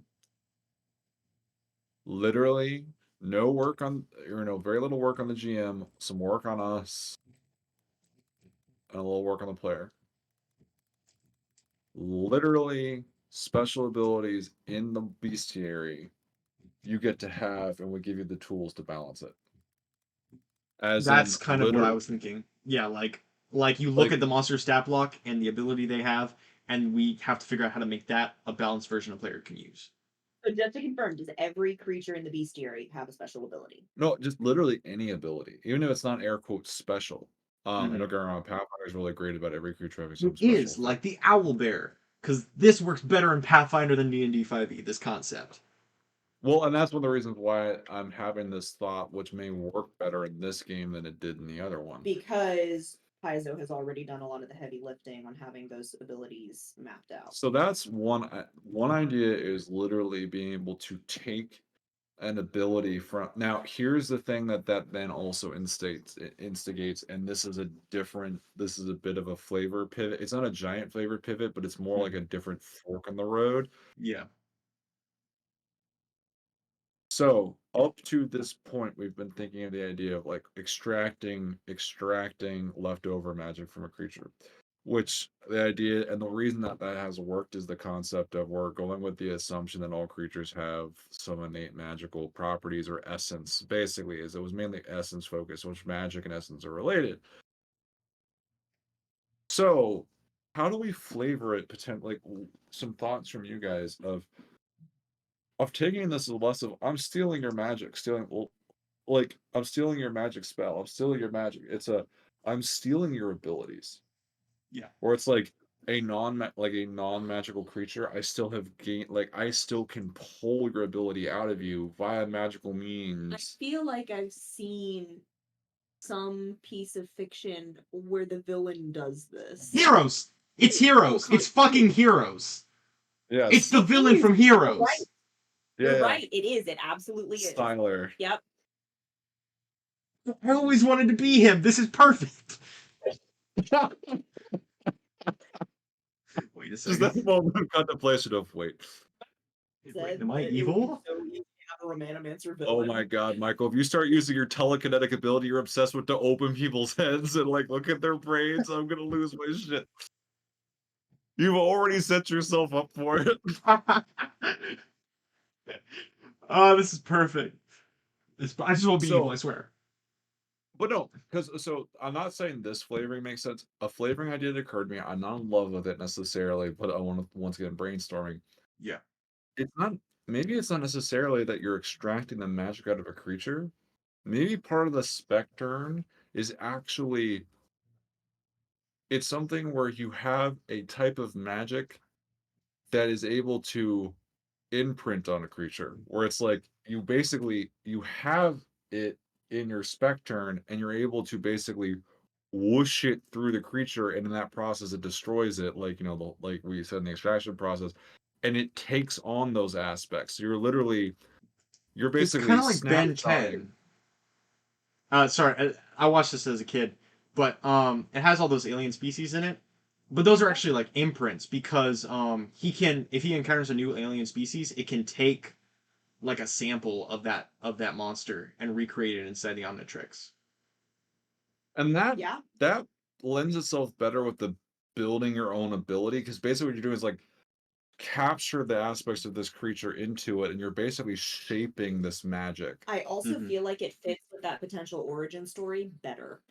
Literally, no work on, very little work on the GM, some work on us, and a little work on the player. Literally, special abilities in the bestiary you get to have, and we give you the tools to balance it. As in, That's kind of what I literally, was thinking. Yeah, like you look like at the monster stat block and the ability they have, and we have to figure out how to make that a balanced version a player can use. So just to confirm, does every creature in the bestiary have a special ability? no, just literally any ability, even if it's not air quotes special. And Mm-hmm. don't get me wrong, Pathfinder is really great about every creature having It some special is thing. like the owl bear, because this works better in Pathfinder than D&D 5e. This concept. Well, and that's one of the reasons why I'm having this thought, which may work better in this game than it did in the other one. Because Paizo has already done a lot of the heavy lifting on having those abilities mapped out. So that's one idea is literally being able to take an ability from now. Here's the thing that then also instigates, and this is a bit of a flavor pivot. It's not a giant flavor pivot, but it's more like a different fork in the road. Yeah. So up to this point, we've been thinking of the idea of like extracting leftover magic from a creature. Which the idea and the reason that that has worked is the concept of we're going with the assumption that all creatures have some innate magical properties or essence. Basically, is it was mainly essence focused, which magic and essence are related. So, how do we flavor it? Potentially, like some thoughts from you guys of taking this as less of I'm stealing your magic, like I'm stealing your magic spell, I'm stealing your magic. I'm stealing your abilities. Yeah. Or it's like a non-magical creature, I still have gained like I still can pull your ability out of you via magical I means. feel like I've seen some piece of fiction where the villain does this. Heroes. It's Heroes. It's fucking Heroes. Yes. It's the villain from You're right. Heroes. You're Yeah. right. It is. It absolutely is. Styler. Yep. I always wanted to be him. This is perfect. Wait a Just second. that moment of contemplation of wait. Wait, am I That it would be evil? so easy to have a Romanomancer Oh villain. my god, Michael, if you start using your telekinetic ability, you're obsessed with to open people's heads and like look at their brains, I'm gonna lose my shit. You've already set yourself up for it. Oh, this is perfect. I just won't be evil, I swear. But no, because so I'm not saying this flavoring makes sense. A flavoring idea that occurred to me, I'm not in love with it necessarily, but I want to once again brainstorming. Yeah. It's not maybe it's not necessarily that you're extracting the magic out of a creature. Maybe part of the spectrum is actually it's something where you have a type of magic that is able to imprint on a creature, where it's like you have it in your spec turn and you're able to basically whoosh it through the creature, and in that process it destroys it, like like we said in the extraction process, and it takes on those aspects. So you're It's kind basically of like Ben snapshotting. 10. Sorry, I watched this as a kid, but it has all those alien species in it. But those are actually like imprints because he can if he encounters a new alien species, it can take like a sample of that monster and recreate it inside the Omnitrix. And Yeah. that lends itself better with the building your own ability, because basically what you're doing is like capture the aspects of this creature into it, and you're basically shaping this magic. I also Mhm. feel like it fits with that potential origin story better.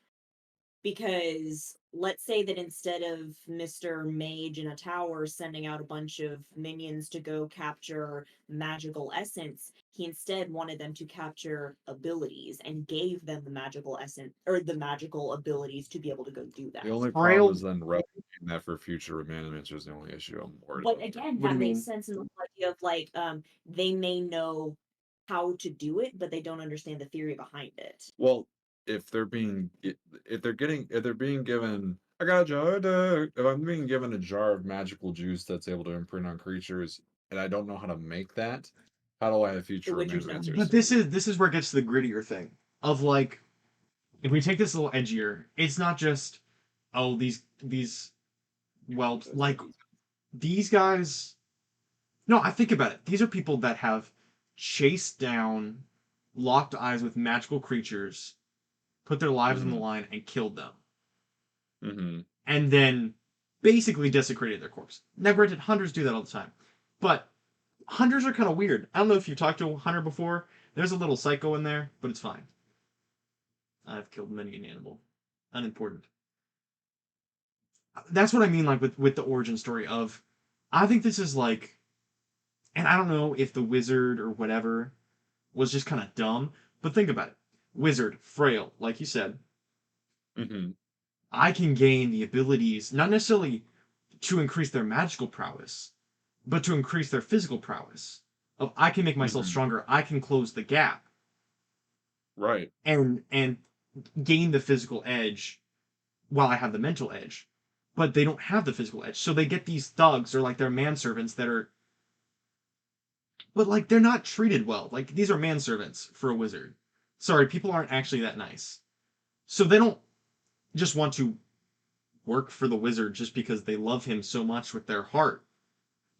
Because let's say that instead of Mr. Mage in a tower sending out a bunch of minions to go capture magical essence, he instead wanted them to capture abilities and gave them the magical essence or the magical abilities to be able to go do that. The only problem Frail. is then replicating that for future Romanomancer is the only issue I'm worried But about there. again, What do that you makes mean? sense in the whole idea of like they may know how to do it, but they don't understand the theory behind it. Well, if they're being if they're being given I got a jar if I'm being given a jar of magical juice that's able to imprint on creatures and I don't know how to make that, how do I have The future Witcher's Stone. But Romanomancers? this is where it gets to the grittier thing of like if we take this a little edgier, it's not just oh these well like these guys. No, I think about it. These are people that have chased down, locked eyes with magical creatures, put their lives on the Mhm. line, and killed them. Mhm. And then basically desecrated their corpse. Now, granted, hunters do that all the time. But hunters are kind of weird. I don't know if you've talked to a hunter before. There's a little psycho in there, but it's fine. I've killed many an animal. Unimportant. That's what I mean, like with the origin story of. I think this is like, and I don't know if the wizard or whatever was just kind of dumb, but think about it. Wizard, frail, like you said. Mhm. I can gain the abilities, not necessarily to increase their magical prowess, but to increase their physical prowess. Of I can make myself Mhm. stronger. I can close the gap Right. and gain the physical edge while I have the mental edge. But they don't have the physical edge, so they get these thugs or like their manservants that are but like they're not treated well. Like these are manservants for a wizard. Sorry, people aren't actually that nice. So they don't just want to work for the wizard just because they love him so much with their heart.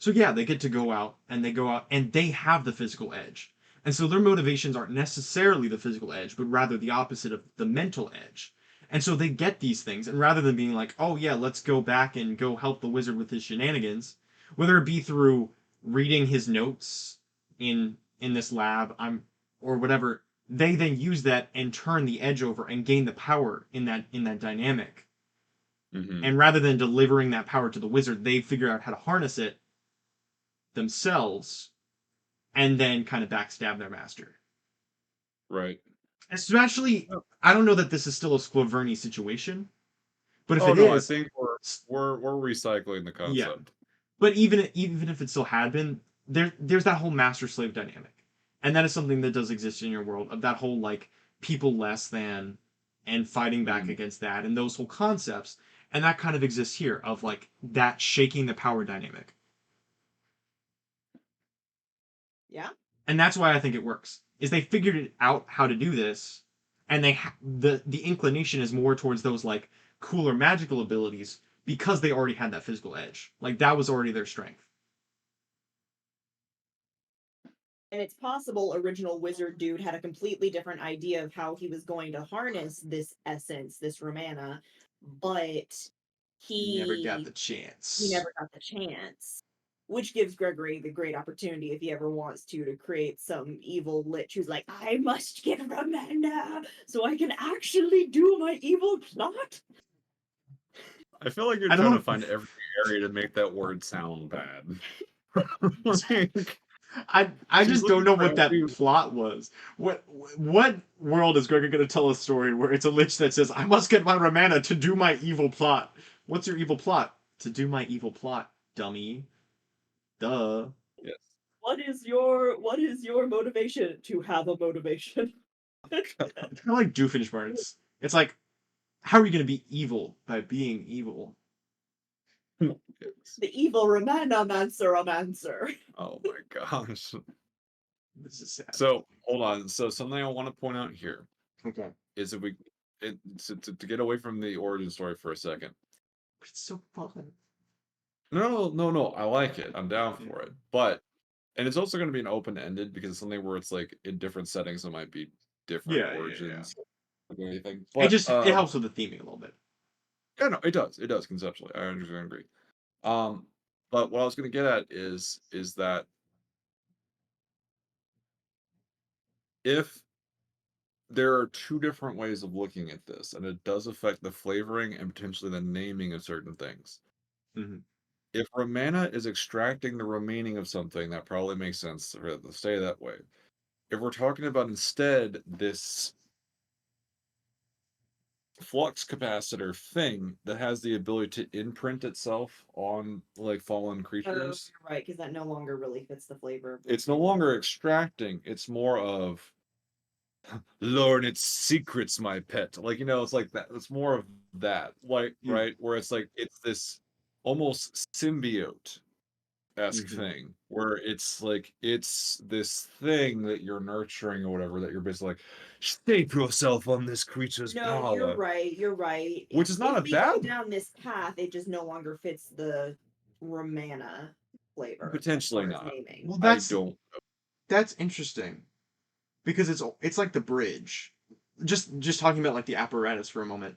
So yeah, they get to go out and they go out and they have the physical edge. And so their motivations aren't necessarily the physical edge, but rather the opposite of the mental edge. And so they get these things, and rather than being like, oh yeah, let's go back and go help the wizard with his shenanigans, whether it be through reading his notes in this lab, or whatever, they then use that and turn the edge over and gain the power in that dynamic. Mm-hmm. And rather than delivering that power to the wizard, they figure out how to harness it themselves and then kind of backstab their master. Right. Especially, Oh. I don't know that this is still a Squaverny situation, but if Oh it no, I is, think we're recycling the yeah. concept. But even if it still had been, there's that whole master slave dynamic, and that is something that does exist in your world, of that whole like people less than and fighting back Mm. against that and those whole concepts, and that kind of exists here of like that shaking the power dynamic. Yeah. And that's why I think it works. Is they figured it out how to do this, and the inclination is more towards those like cooler magical abilities because they already had that physical edge. Like that was already their strength. And it's possible original wizard dude had a completely different idea of how he was going to harness this essence, this Romana, but Never got he the chance. he never got the chance. Which gives Gregory the great opportunity, if he ever wants to create some evil lich who's like, I must get Romana so I can actually do my evil plot. I feel like you're I trying to don't. find every area to make that word sound bad. Like, I she's just don't looking know for what that every. plot was. What world is Gregor going to tell a story where it's a lich that says, "I must get my Romana to do my evil plot"? What's your evil plot? To do my evil plot, dummy. Duh. Yes. What is your motivation to have a motivation? It's kind of like Doofenshmirtz. It's like, how are you going to be evil by being evil? Yes. The evil romancer. Oh my gosh. This is sad. So hold on. So something I want to point out here Okay. is if we to get away from the origin story for a second. But it's so fun. No. I like it. I'm down for it. But and it's also going to be an open ended because it's something where it's like in different settings it might be different Yeah. origins or anything. It But just it helps with the theming a little bit. yeah, no, it does. It does conceptually. I understand, agree. Um, but what I was going to get at is that if there are two different ways of looking at this, and it does affect the flavoring and potentially the naming of certain things. Mm-hmm. If Romana is extracting the remaining of something, that probably makes sense for it to stay that way. If we're talking about instead this flux capacitor thing that has the ability to imprint itself on like fallen Oh, creatures, you're right, because that no longer really fits the flavor of it's no longer extracting, it's more of learn its secrets, my pet. Like, it's like that. It's more of that, like, Yeah. right? Where it's like it's this almost symbiote esque Mm-hmm. thing where it's like it's this thing that you're nurturing or whatever that you're basically like shape yourself on this creature's No, you're power, right. You're right. which is not If a we go bad down this path, it just no longer fits the Romana flavor as potentially far as not. naming. Well, I that's don't. that's interesting because it's like the bridge. Just talking about like the apparatus for a moment.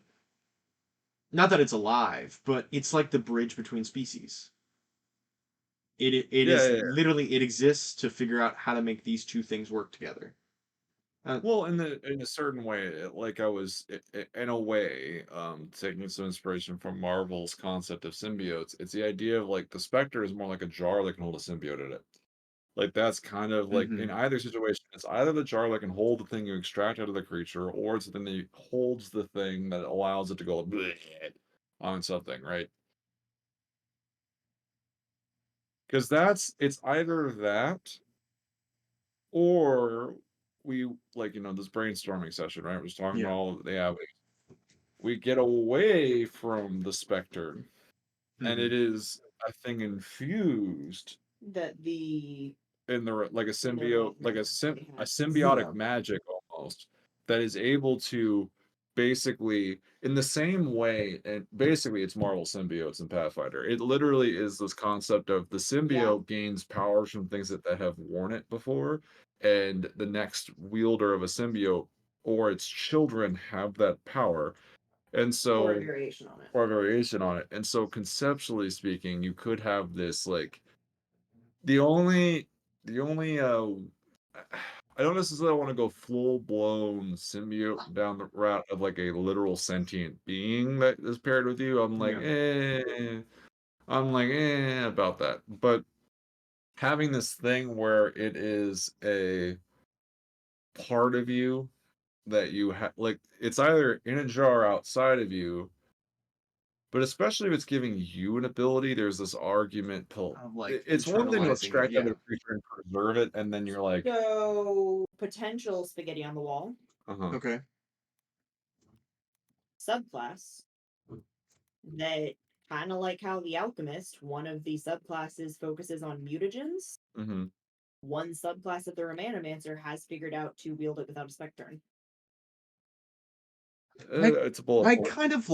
Not that it's alive, but it's like the bridge between species. It Yeah, is yeah, yeah. literally it exists to figure out how to make these two things work together. Well, in a certain way, like I was in a way, taking some inspiration from Marvel's concept of symbiotes. It's the idea of like the Spectre is more like a jar that can hold a symbiote in it. Like that's kind of like in Mm-hmm. either situation, it's either the jar that can hold the thing you extract out of the creature, or it's the thing that holds the thing that allows it to go bleh on something, right? Because it's either that or we like this brainstorming session, right? We're just talking about Yeah. all the avenues. We get away from the specter, and Mm-hmm. it is a thing infused, That the in the like a In their symbiote, like offering, they a had symbiotic Yeah. magic almost that is able to basically in the same way, and basically it's Marvel symbiotes in Pathfinder. It literally is this concept of the symbiote gains powers from things that have worn it before, and the next wielder of a symbiote or its children have that power. And or a so variation on it. or a variation on it. And so conceptually speaking, you could have this like the only I don't necessarily want to go full blown symbiote down the route of like a literal sentient being that is paired with you. Yeah. I'm like about that. But having this thing where it is a part of you that you have like it's either in a jar outside of you, but especially if it's giving you an ability, there's this argument Of like it's one thing to internalizing it. extract out Yeah. of a creature and preserve it, and then you're like, So potential spaghetti on the wall uh-huh. Okay. subclass that kind of like how the alchemist, one of the subclasses focuses on mutagens. Mm-hmm. One subclass of the Romanomancer has figured out to wield it without a spec turn. It's a bullet I point. kind of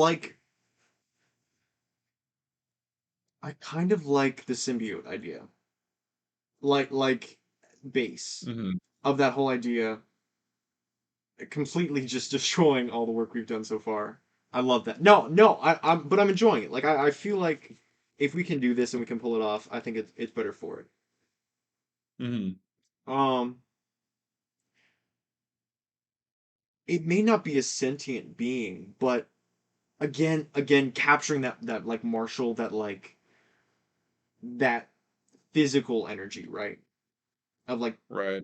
like the symbiote idea. Like base Mm-hmm. of that whole idea, completely just destroying all the work we've done so far. I love that. No, but I'm enjoying it. Like I feel like if we can do this and we can pull it off, I think it's better for it. Mm-hmm. Um, it may not be a sentient being, but again, capturing that like martial, that physical energy, right? Of like Right.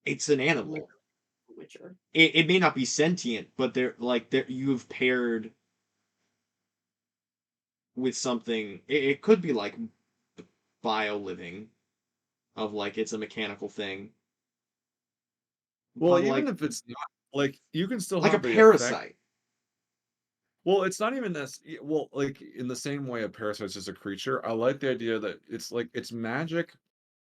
it's an Like animal. Witcher. It may not be sentient, but they're you've paired with something. It could be like bio living, of like it's a mechanical thing, Well, but even if it's not, like you can still like a have the effect. parasite. Well, it's not even this. Well, like in the same way a parasite's just a creature. I like the idea that it's like it's magic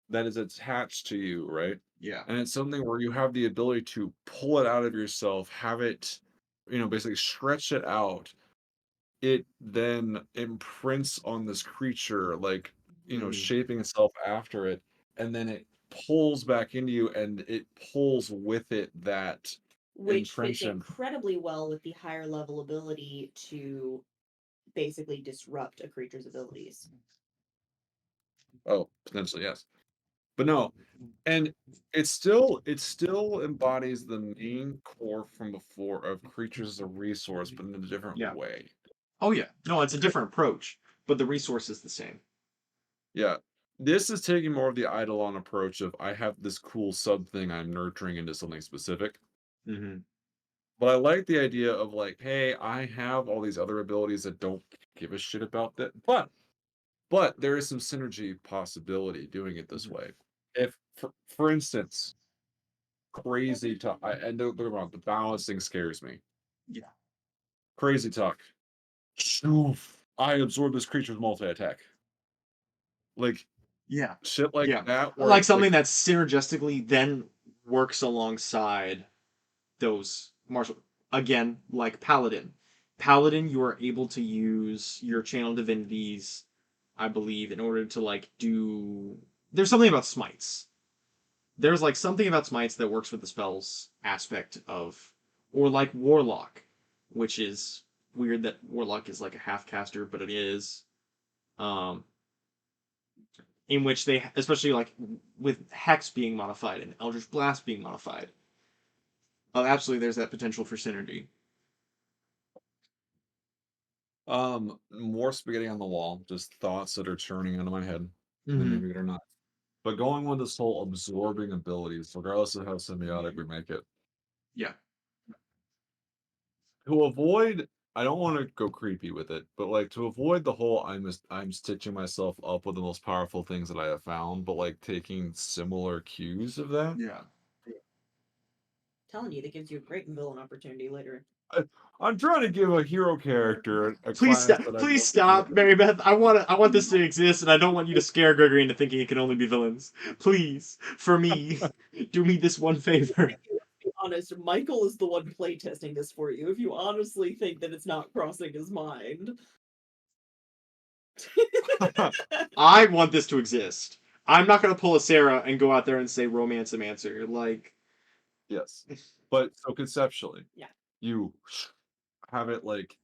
that is attached to you, right? Yeah. And it's something where you have the ability to pull it out of yourself, have it, basically stretch it out. It then imprints on this creature, like, Mm. shaping itself after it, and then it pulls back into you and it pulls with it that Which fits impression. incredibly well with the higher level ability to basically disrupt a creature's abilities. Oh, potentially, yes. But no, and it still embodies the main core from before of creatures as a resource, but in a different Yeah. way. Oh yeah. No, it's a different approach, but the resource is the same. Yeah. This is taking more of the Eidolon approach of I have this cool sub thing I'm nurturing into something specific. Mm-hmm. But I like the idea of like, hey, I have all these other abilities that don't give a shit about that. But there is some synergy possibility doing it this Mm-hmm. way. If for instance, crazy talk and don't get me wrong, the balancing scares me. Yeah. Crazy talk. Shoof. I absorb this creature's multi-attack. Like Yeah. shit like Yeah. that where Like it's like something that synergistically then works alongside those martial, again, like paladin. Paladin, you are able to use your channel divinities, I believe, in order to like do. There's something about smites. There's like something about smites that works with the spells aspect of, or like warlock, which is weird that warlock is like a half caster, but it is. Um, in which they, especially like with hex being modified and eldritch blast being modified, absolutely, there's that potential for synergy. more spaghetti on the wall, just thoughts that are churning into my head, and Mm-hmm. maybe they're not. But going with this whole absorbing abilities, regardless of how symbiotic we make it, Yeah. to avoid, I don't want to go creepy with it, but like to avoid the whole I'm stitching myself up with the most powerful things that I have found, but like taking similar cues of that. Yeah. Telling you, that gives you a great villain opportunity later. I'm trying to give a hero character a Please class stop! that I Please want stop, Mary Beth. I want this to exist, and I don't want you to scare Gregory into thinking it can only be villains. Please, for me, do me this one favor. Be honest, Michael is the one playtesting this for you. If you honestly think that it's not crossing his mind. I want this to exist. I'm not gonna pull a Sarah and go out there and say romance answer. Like, Yes, but so conceptually, Yeah. you have it like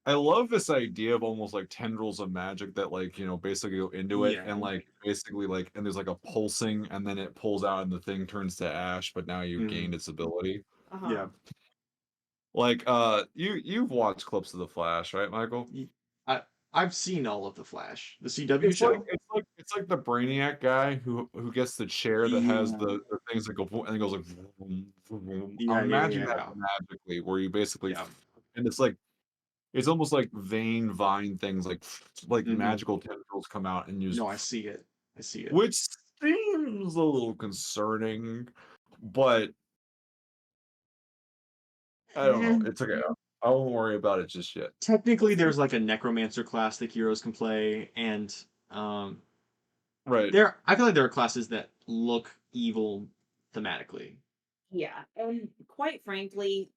I love this idea of almost like tendrils of magic that like basically go into it yeah, and like basically like and there's like a pulsing and then it pulls out and the thing turns to ash, but now you've gained its ability. Uh-huh. yeah. Like you've watched clips of the Flash, right, Michael? I I've seen all of the Flash, the CW show. It's like the Brainiac guy who gets the chair that has the things that go and it goes like vroom, vroom. Yeah, yeah, Imagine yeah, that yeah. magically where you basically Yeah. and it's like it's almost like vein vine things like Mhm. magical tendrils come out and use No, I see it. I see it. which seems a little concerning, but I don't know. It's okay. I won't worry about it just yet. Technically, there's like a necromancer class that heroes can play, and um, Right. I feel like there are classes that look evil thematically. Yeah, and quite frankly,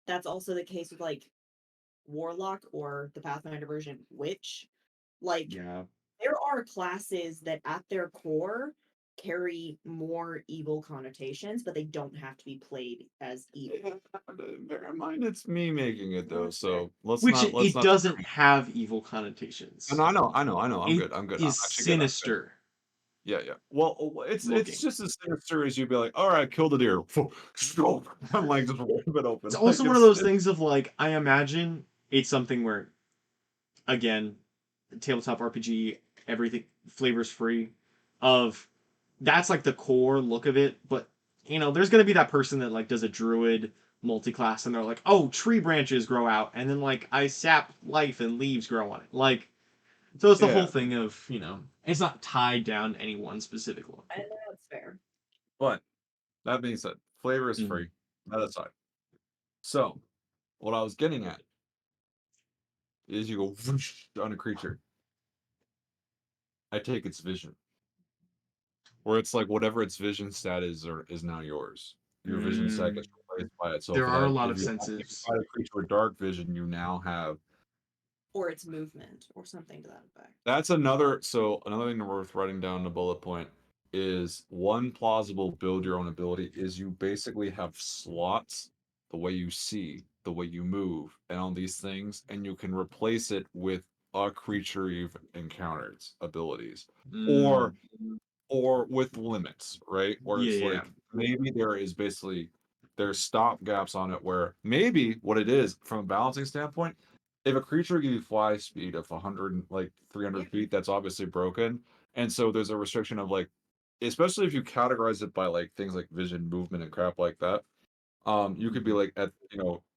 that's also the case with like Warlock or the Pathfinder version, Witch. Like, Yeah. there are classes that at their core carry more evil connotations, but they don't have to be played as evil. Bear in mind, it's me making it though, so Which let's it not. doesn't have evil connotations. And I know. I'm It good. I'm good. I'm is actually good. I'm good. sinister Yeah, yeah. Well, it's looking. just as sinister as you'd be like, all right, kill the deer. I'm like just rip it open. It's Like also one of those things of like, I imagine it's something where, again, tabletop RPG, everything flavors free. Of that's like the core look of it, but there's gonna be that person that like does a druid multi-class and they're like, oh, tree branches grow out, and then like I sap life and leaves grow on it. Like, so it's the whole Yeah, thing of it's not tied down to any one specific one. And that's fair. but that being said, flavor is Mhm. free. That aside. So, what I was getting at is you go whoosh on a creature. I take its vision. Where it's like whatever its vision stat is or is now yours. Your vision stat Mm. gets replaced by it. So There for are a that, lot if of you senses. fight a creature with dark vision, you now have Or its movement, or something to that effect. that's another thing worth writing down in a bullet point is one plausible build your own ability is you basically have slots the way you see, the way you move, and all these things, and you can replace it with a creature you've encountered abilities. Mm. Or or with limits, right? Where Yeah, it's yeah. like maybe there is basically there's stop gaps on it where maybe what it is from a balancing standpoint, if a creature gives you fly speed of 100 like 300 Yeah. feet, that's obviously broken. And so there's a restriction of like, especially if you categorize it by like things like vision, movement, and crap like that. You could be Mhm. like at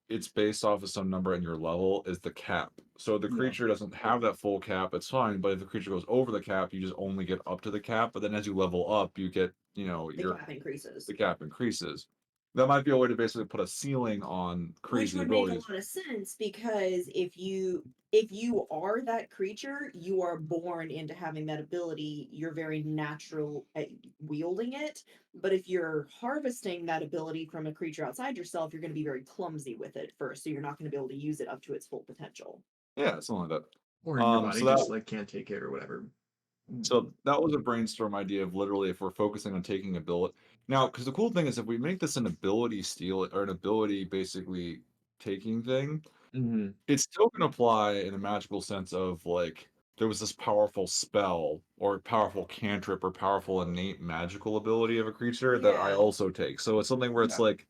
it's based off of some number and your level is the cap. So the Yeah. creature doesn't have that full cap, it's fine. But if the creature goes over the cap, you just only get up to the cap. But then as you level up, you get, The your cap increases. the cap increases. That might be a way to basically put a ceiling on Which crazy would make a abilities. lot of sense because if you are that creature, you are born into having that ability. You're very natural at wielding it. But if you're harvesting that ability from a creature outside yourself, you're going to be very clumsy with it first. So you're not going to be able to use it up to its full potential. Yeah, something like Or that. your Um, body so that just like can't take it or whatever. So that was a brainstorm idea of literally if we're focusing on taking ability. Now, because the cool thing is if we make this an ability steal or an ability basically taking thing, Mm-hmm. it's still going to apply in a magical sense of like there was this powerful spell or powerful cantrip or powerful innate magical ability of a creature that I Yeah. also take. So it's something where it's Yeah. like,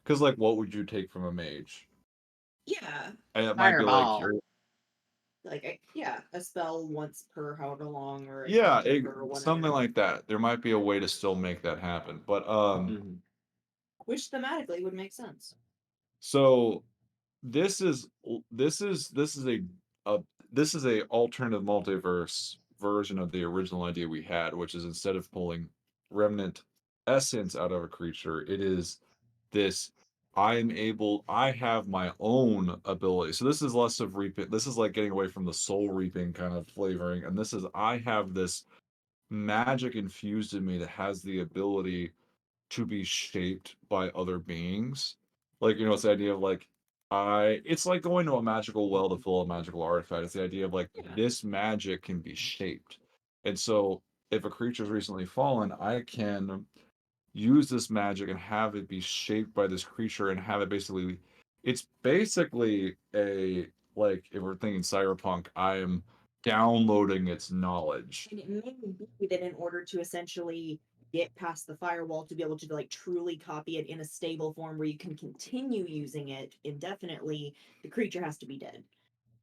because like what would you take from a mage? Yeah. And it might be like Fireball. you're Like, yeah, a spell once per however long or a yeah, cantrip or something whatever. like that. There might be a way to still make that happen. But Mm-hmm. Which thematically would make sense. so this is a this is a alternative multiverse version of the original idea we had, which is instead of pulling remnant essence out of a creature, it is this I have my own ability. So this is less of reaping. This is like getting away from the soul reaping kind of flavoring. And this is I have this magic infused in me that has the ability to be shaped by other beings. Like, it's the idea of like it's like going to a magical well to fill a magical artifact. It's the idea of like this magic can be shaped. And so if a creature's recently fallen, I can use this magic and have it be shaped by this creature and have it basically it's basically a like if we're thinking cyberpunk, I am downloading its knowledge. And it may be that in order to essentially get past the firewall to be able to like truly copy it in a stable form where you can continue using it indefinitely, the creature has to be dead.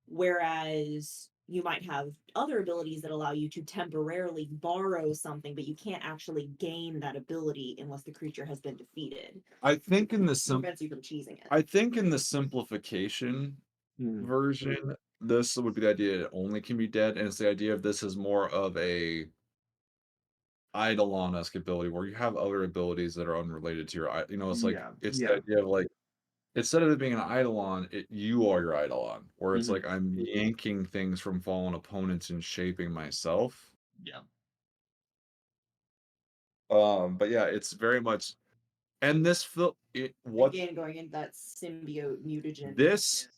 Whereas you might have other abilities that allow you to temporarily borrow something, but you can't actually gain that ability unless the creature has been defeated. I think in the Prevents you from cheesing it. I think in the simplification Hmm. version, this would be the idea it only can be dead, and it's the idea of this is more of a Eidolon-esque ability where you have other abilities that are unrelated to your it's like Yeah. it's the Yeah. idea of like instead of it being an Eidolon, you are your Eidolon, where it's Mhm. like I'm yanking things from fallen opponents and shaping myself. Yeah. But yeah, it's very much and this feel it what Again, going into that symbiote mutagen. this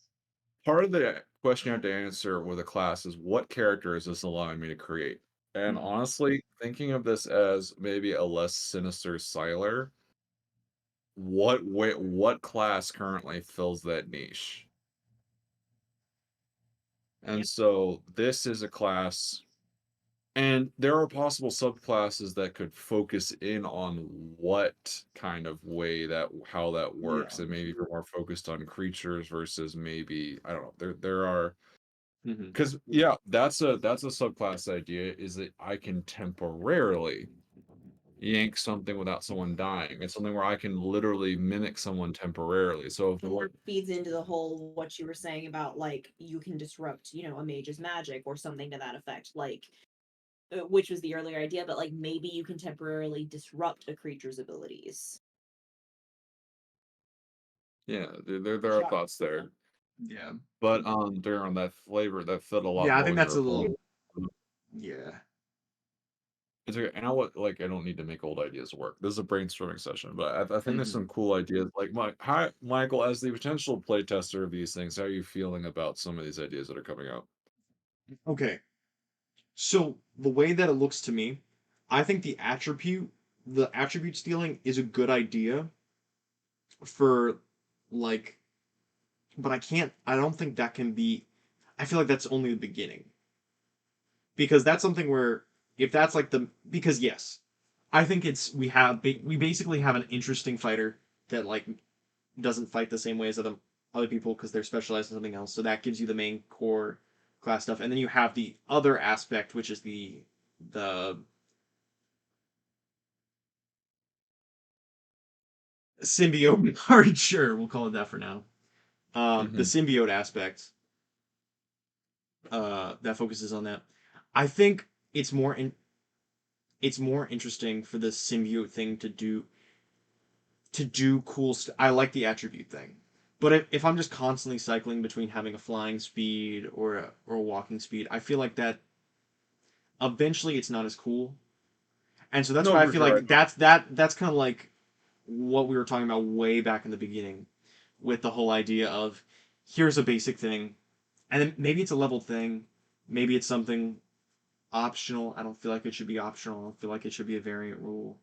part of the question you have to answer with a class is what character is this allowing me to create? And Mhm. honestly, thinking of this as maybe a less sinister Siler, what class currently fills that niche? And so this is a class, and there are possible subclasses that could focus in on what kind of way that how that works, Yeah. and maybe you're more focused on creatures versus maybe I don't know. There are Mhm. because yeah, that's a subclass idea is that I can temporarily yank something without someone dying. It's something where I can literally mimic someone temporarily. So if That feeds into the whole what you were saying about like you can disrupt, a mage's magic or something to that effect. Like which was the earlier idea, but like maybe you can temporarily disrupt a creature's abilities. yeah, there are thoughts there. Yeah. But they're on that flavor that fit a lot Yeah. I more think with your that's a opponent. little. Yeah. It's okay. And I don't need to make old ideas work. This is a brainstorming session, but I think there's Mhm. some cool ideas. Like hi Michael, as the potential playtester of these things, how are you feeling about some of these ideas that are coming out? Okay. So the way that it looks to me, I think the attribute stealing is a good idea for like, but I don't think that can be. I feel like that's only the beginning because that's something where if that's like because yes, I think we basically have an interesting fighter that like doesn't fight the same way as other people because they're specialized in something else. So that gives you the main core class stuff, and then you have the other aspect, which is the symbiote. All right, sure, we'll call it that for now. The Hmm. symbiote aspect that focuses on that. I think it's more interesting for the symbiote thing to do cool stuff. I like the attribute thing. But if I'm just constantly cycling between having a flying speed or a walking speed, I feel like that eventually it's not as cool. And so that's No, why I for feel sure. like that's kind of like what we were talking about way back in the beginning with the whole idea of here's a basic thing and then maybe it's a level thing, maybe it's something optional. I don't feel like it should be optional. I don't feel like it should be a variant rule.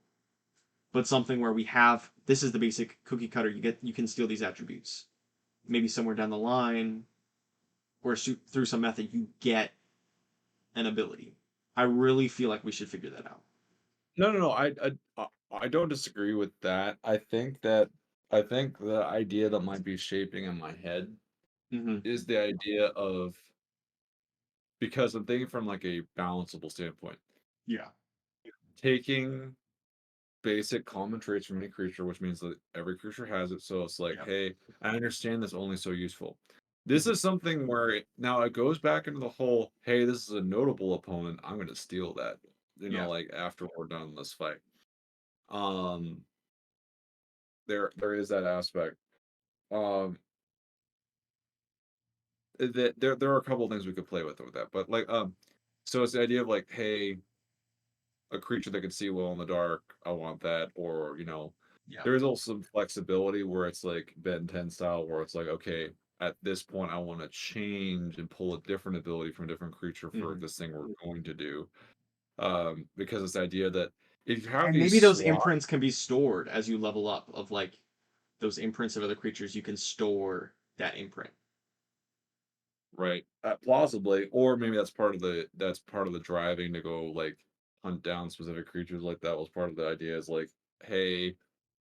But something where we have this is the basic cookie cutter. You can steal these attributes. Maybe somewhere down the line or through some method you get an ability. I really feel like we should figure that out. No. I don't disagree with that. I think the idea that might be shaping in my head Mm-hmm. is the idea of because I'm thinking from like a balanceable standpoint, Yeah. taking basic common traits from any creature, which means that every creature has it. So it's like, Yeah. hey, I understand that's only so useful. This Mm-hmm. is something where now it goes back into the whole, hey, this is a notable opponent. I'm going to steal that, Yeah. like after we're done this fight. Um, there is that aspect. Um, that there are a couple of things we could play with that, but like so it's the idea of like, hey, a creature that can see well in the dark, I want that, or Yeah. there is also some flexibility where it's like Ben 10 style, where it's like, okay, at this point, I want to change and pull a different ability from a different creature for Mhm. this thing we're going to do. Because it's the idea that if you have And these maybe those slots, imprints can be stored as you level up. Of like those imprints of other creatures, you can store that imprint. right? Plausibly, or maybe that's part of the driving to go like hunt down specific creatures like that was part of the idea is like, hey,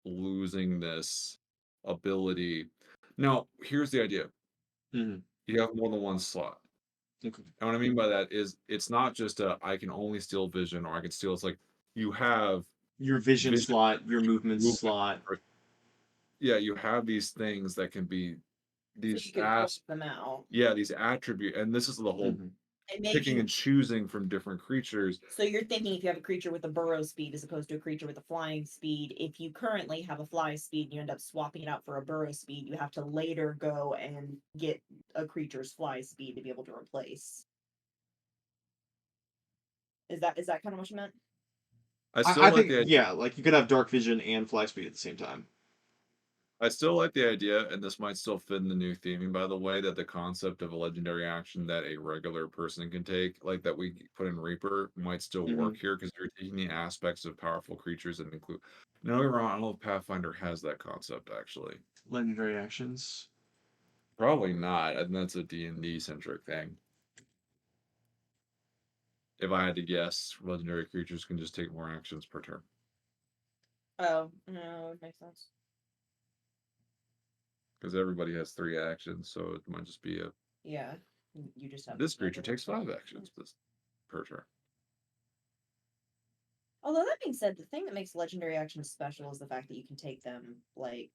losing this ability. Now, here's the idea. Mhm. You have more than one slot. Okay. And what I mean by that is it's not just a I can only steal vision or I can steal. It's like you have Your vision vision, slot, your movement movement. slot. Yeah, you have these things that can be So these you can pull them out. yeah, these attribute, and this is the whole Mhm. And picking maybe and choosing from different creatures. so you're thinking if you have a creature with a burrow speed as opposed to a creature with a flying speed, if you currently have a fly speed and you end up swapping it out for a burrow speed, you have to later go and get a creature's fly speed to be able to replace. Is that kind of what you meant? I still I like think the idea. yeah, like you could have dark vision and fly speed at the same time. I still like the idea, and this might still fit in the new theming, by the way, that the concept of a legendary action that a regular person can take, like that we put in Reaper, might still Mhm. work here because you're taking the aspects of powerful creatures and include. No, you're wrong. I don't know if Pathfinder has that concept actually. Legendary actions. Probably not, and that's a D&D centric thing. If I had to guess, legendary creatures can just take more actions per turn Oh, no, it makes sense. because everybody has 3 actions, so it might just be a. Yeah, you just have This creature regular takes 5 stuff. actions per turn. Although that being said, the thing that makes legendary actions special is the fact that you can take them like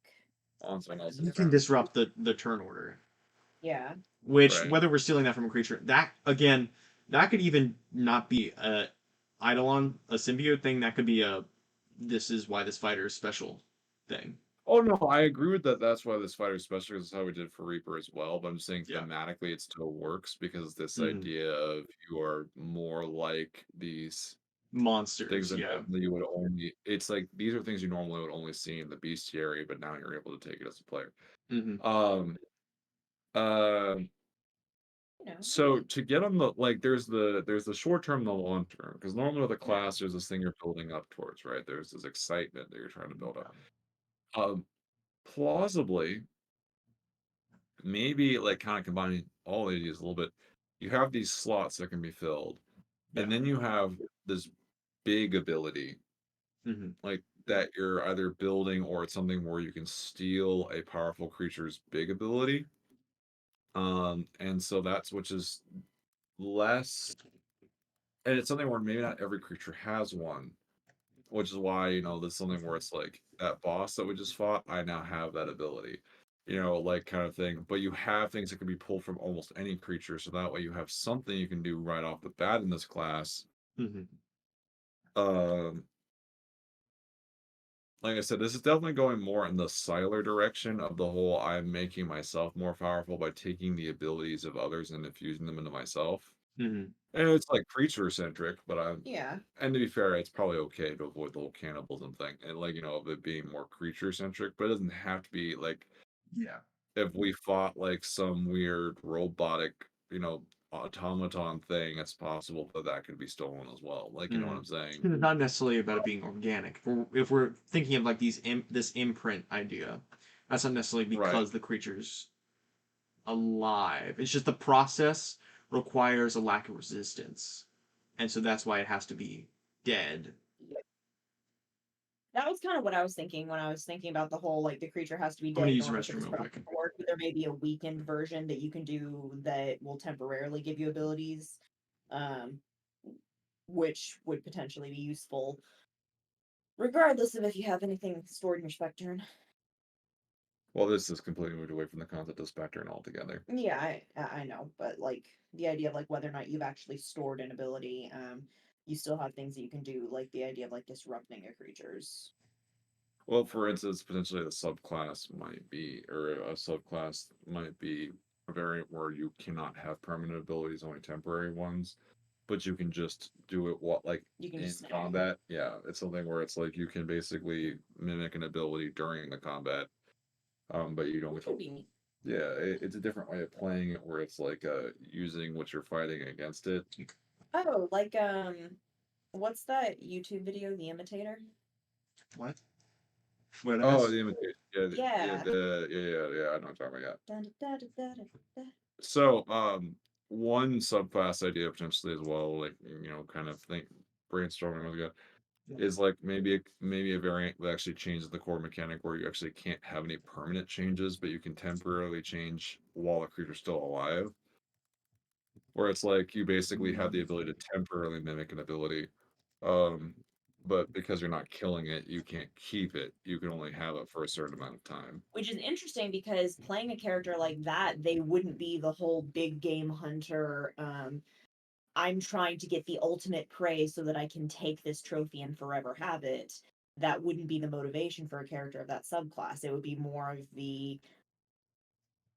On someone You else's can turn. disrupt the turn order. yeah. Which Right. whether we're stealing that from a creature, that again, that could even not be a Eidolon, a symbiote thing. That could be a this is why this fighter is special thing. Oh no, I agree with that. That's why this fighter is special. Because it's how we did for Reaper as well. But I'm just saying Yeah. thematically, it still works because this Mhm. idea of you are more like these things Monsters. that Yeah. normally you would only. It's like these are things you normally would only see in the bestiary, but now you're able to take it as a player. Hmm. Um. Um. You know, So to get on the like, there's the short term, and the long term. Because normally with a yeah. class, there's this thing you're building up towards, right? There's this excitement that you're trying to build up. Um. Plausibly, maybe like kind of combining all of these a little bit. You have these slots that can be filled, Yeah. and then you have this big ability, Hmm. like that you're either building or it's something where you can steal a powerful creature's big ability. And so that's which is less, and it's something where maybe not every creature has one, which is why, there's something where it's like that boss that we just fought, I now have that ability, like kind of thing. But you have things that can be pulled from almost any creature, so that way you have something you can do right off the bat in this class. Hmm. Um, like I said, this is definitely going more in the Siler direction of the whole I'm making myself more powerful by taking the abilities of others and infusing them into myself. Hmm. And it's like creature centric, but Yeah. and to be fair, it's probably okay to avoid the whole cannibalism thing and like, of it being more creature centric, but it doesn't have to be like Yeah. if we fought like some weird robotic, automaton thing, it's possible that that could be stolen as well. Like, you know what Hmm. I'm saying? It's not necessarily about it being organic. If we're thinking of like this imprint idea, that's not necessarily Right. because the creature's alive. It's just the process requires a lack of resistance. And so that's why it has to be dead. That was kind of what I was thinking when I was thinking about the whole like the creature has to be I'm gonna dead in use the order for restroom this real process quick. to work. But there may be a weakened version that you can do that will temporarily give you abilities, um, which would potentially be useful, regardless of if you have anything stored in your spec turn. Well, this is completely moved away from the concept of Spectre altogether. Yeah, I know, but like the idea of like whether or not you've actually stored an ability, you still have things that you can do, like the idea of like disrupting your creatures. Well, for instance, potentially the subclass might be, or a subclass might be a variant where you cannot have permanent abilities, only temporary ones, but you can just do it what like You can in just snap. combat. Yeah, it's something where it's like you can basically mimic an ability during the combat, but you don't Which get would to. be neat. Yeah, it's a different way of playing it where it's like using what you're fighting against it. Oh, like what's that YouTube video, The Imitator? What? What did I Oh, miss? the imitation. Yeah, Yeah. yeah. I know what I'm talking about. Yeah. Dun, dun, dun, dun, dun, dun. So, one subclass idea potentially as well, like kind of think brainstorming with you is like maybe a variant that actually changes the core mechanic where you actually can't have any permanent changes, but you can temporarily change while the creature's still alive. Where it's like you basically have the ability to temporarily mimic an ability, um, but because you're not killing it, you can't keep it. You can only have it for a certain amount of time. Which is interesting because playing a character like that, they wouldn't be the whole big game hunter. I'm trying to get the ultimate prey so that I can take this trophy and forever have it. That wouldn't be the motivation for a character of that subclass. It would be more of the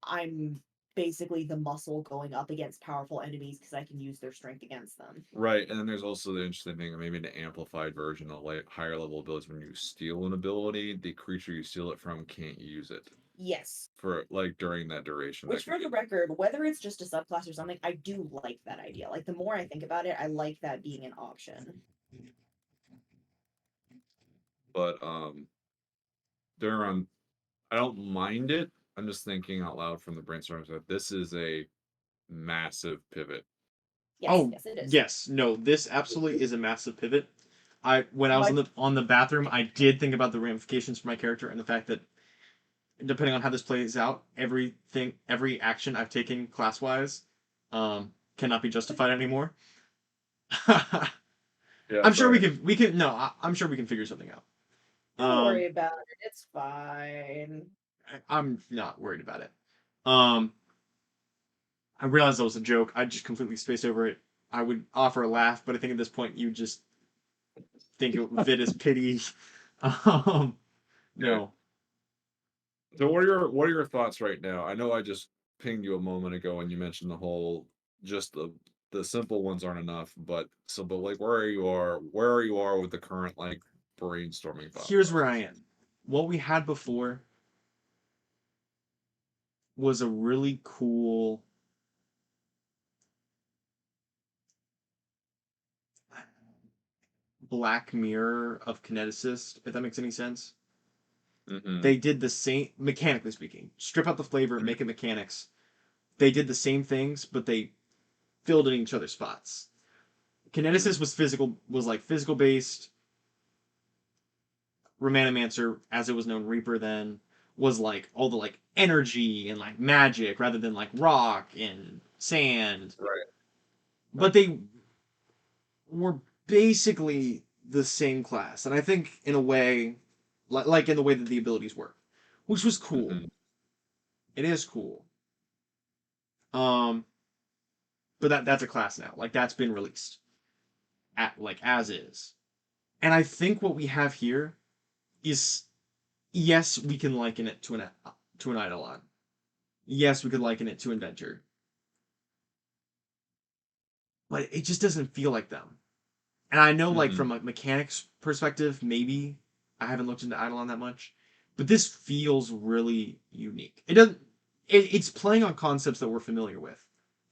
I'm basically the muscle going up against powerful enemies because I can use their strength against them. Right, and then there's also the interesting thing, maybe an amplified version of like higher level abilities. When you steal an ability, the creature you steal it from can't use it Yes. for like during that duration. Which, That could for the be, record, whether it's just a subclass or something, I do like that idea. Like, the more I think about it, I like that being an option. but there on. I don't mind it. I'm just thinking out loud from the brainstorm that this is a massive pivot. Yes, Oh yes, it is. yes, no, this absolutely is a massive pivot. When I was My on the bathroom, I did think about the ramifications for my character and the fact that depending on how this plays out, every action I've taken class wise, cannot be justified anymore. Yeah, I'm sure sorry. we can no, I'm sure we can figure something out. Don't Um, worry about it. It's fine. I'm not worried about it. Um, I realized that was a joke. I just completely spaced over it. I would offer a laugh, but I think at this point you just think of it as pity. Um, Yeah. no. So what are your thoughts right now? I know I just pinged you a moment ago and you mentioned the whole just the simple ones aren't enough, but like where are you are with the current like brainstorming thought Here's where I process. am. What we had before was a really cool Black Mirror of kineticist, if that makes any sense. Mm-hmm. They did the same, mechanically speaking. Strip out the flavor, make it mechanics. They did the same things, but they filled in each other's spots. Mm-hmm. Kineticist was like physical based. Romanomancer, as it was known, Reaper then was like all the like energy and like magic rather than like rock and sand. Right. But they were basically the same class, and I think in a way, like in the way that the abilities work, which was cool. Mm-hmm. It is cool. Um, but that's a class now. Like that's been released at like as is. And I think what we have here is yes, we can liken it to an Eidolon. Yes, we could liken it to Inventor, but it just doesn't feel like them. And I know, like Mm-hmm. from a mechanics perspective, maybe I haven't looked into Eidolon that much, but this feels really unique. It doesn't. It's playing on concepts that we're familiar with,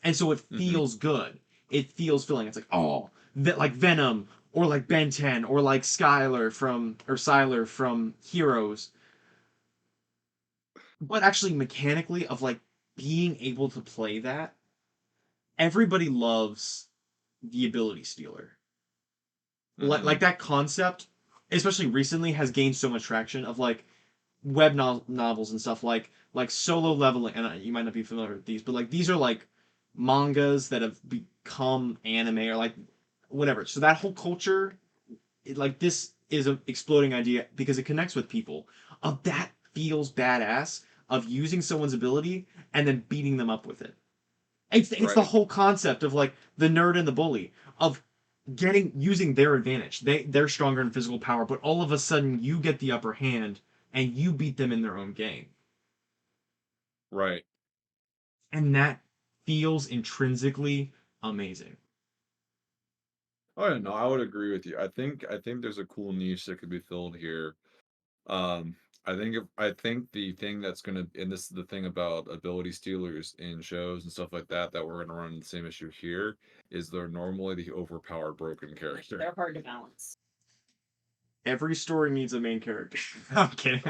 and so it Mm-hmm. feels good. It feels filling. It's like that like Venom or like Ben 10 or like Sylar from Heroes, but actually mechanically of like being able to play that. Everybody loves the ability stealer. Like Mm-hmm. that concept, especially recently, has gained so much traction of like novels and stuff like Solo Leveling. And you might not be familiar with these, but like these are like mangas that have become anime or like whatever. So that whole culture, like this is an exploding idea because it connects with people. Of that feels badass of using someone's ability and then beating them up with it. It's the Right. whole concept of like the nerd and the bully of using their advantage. They're stronger in physical power, but all of a sudden you get the upper hand and you beat them in their own game. Right. And that feels intrinsically amazing. Oh yeah, no, I would agree with you. I think there's a cool niche that could be filled here. Um, I think the thing that's gonna, and this is the thing about ability stealers in shows and stuff like that, that we're gonna run the same issue here, is they're normally the overpowered broken character. They're hard to balance. Every story needs a main character. I'm kidding.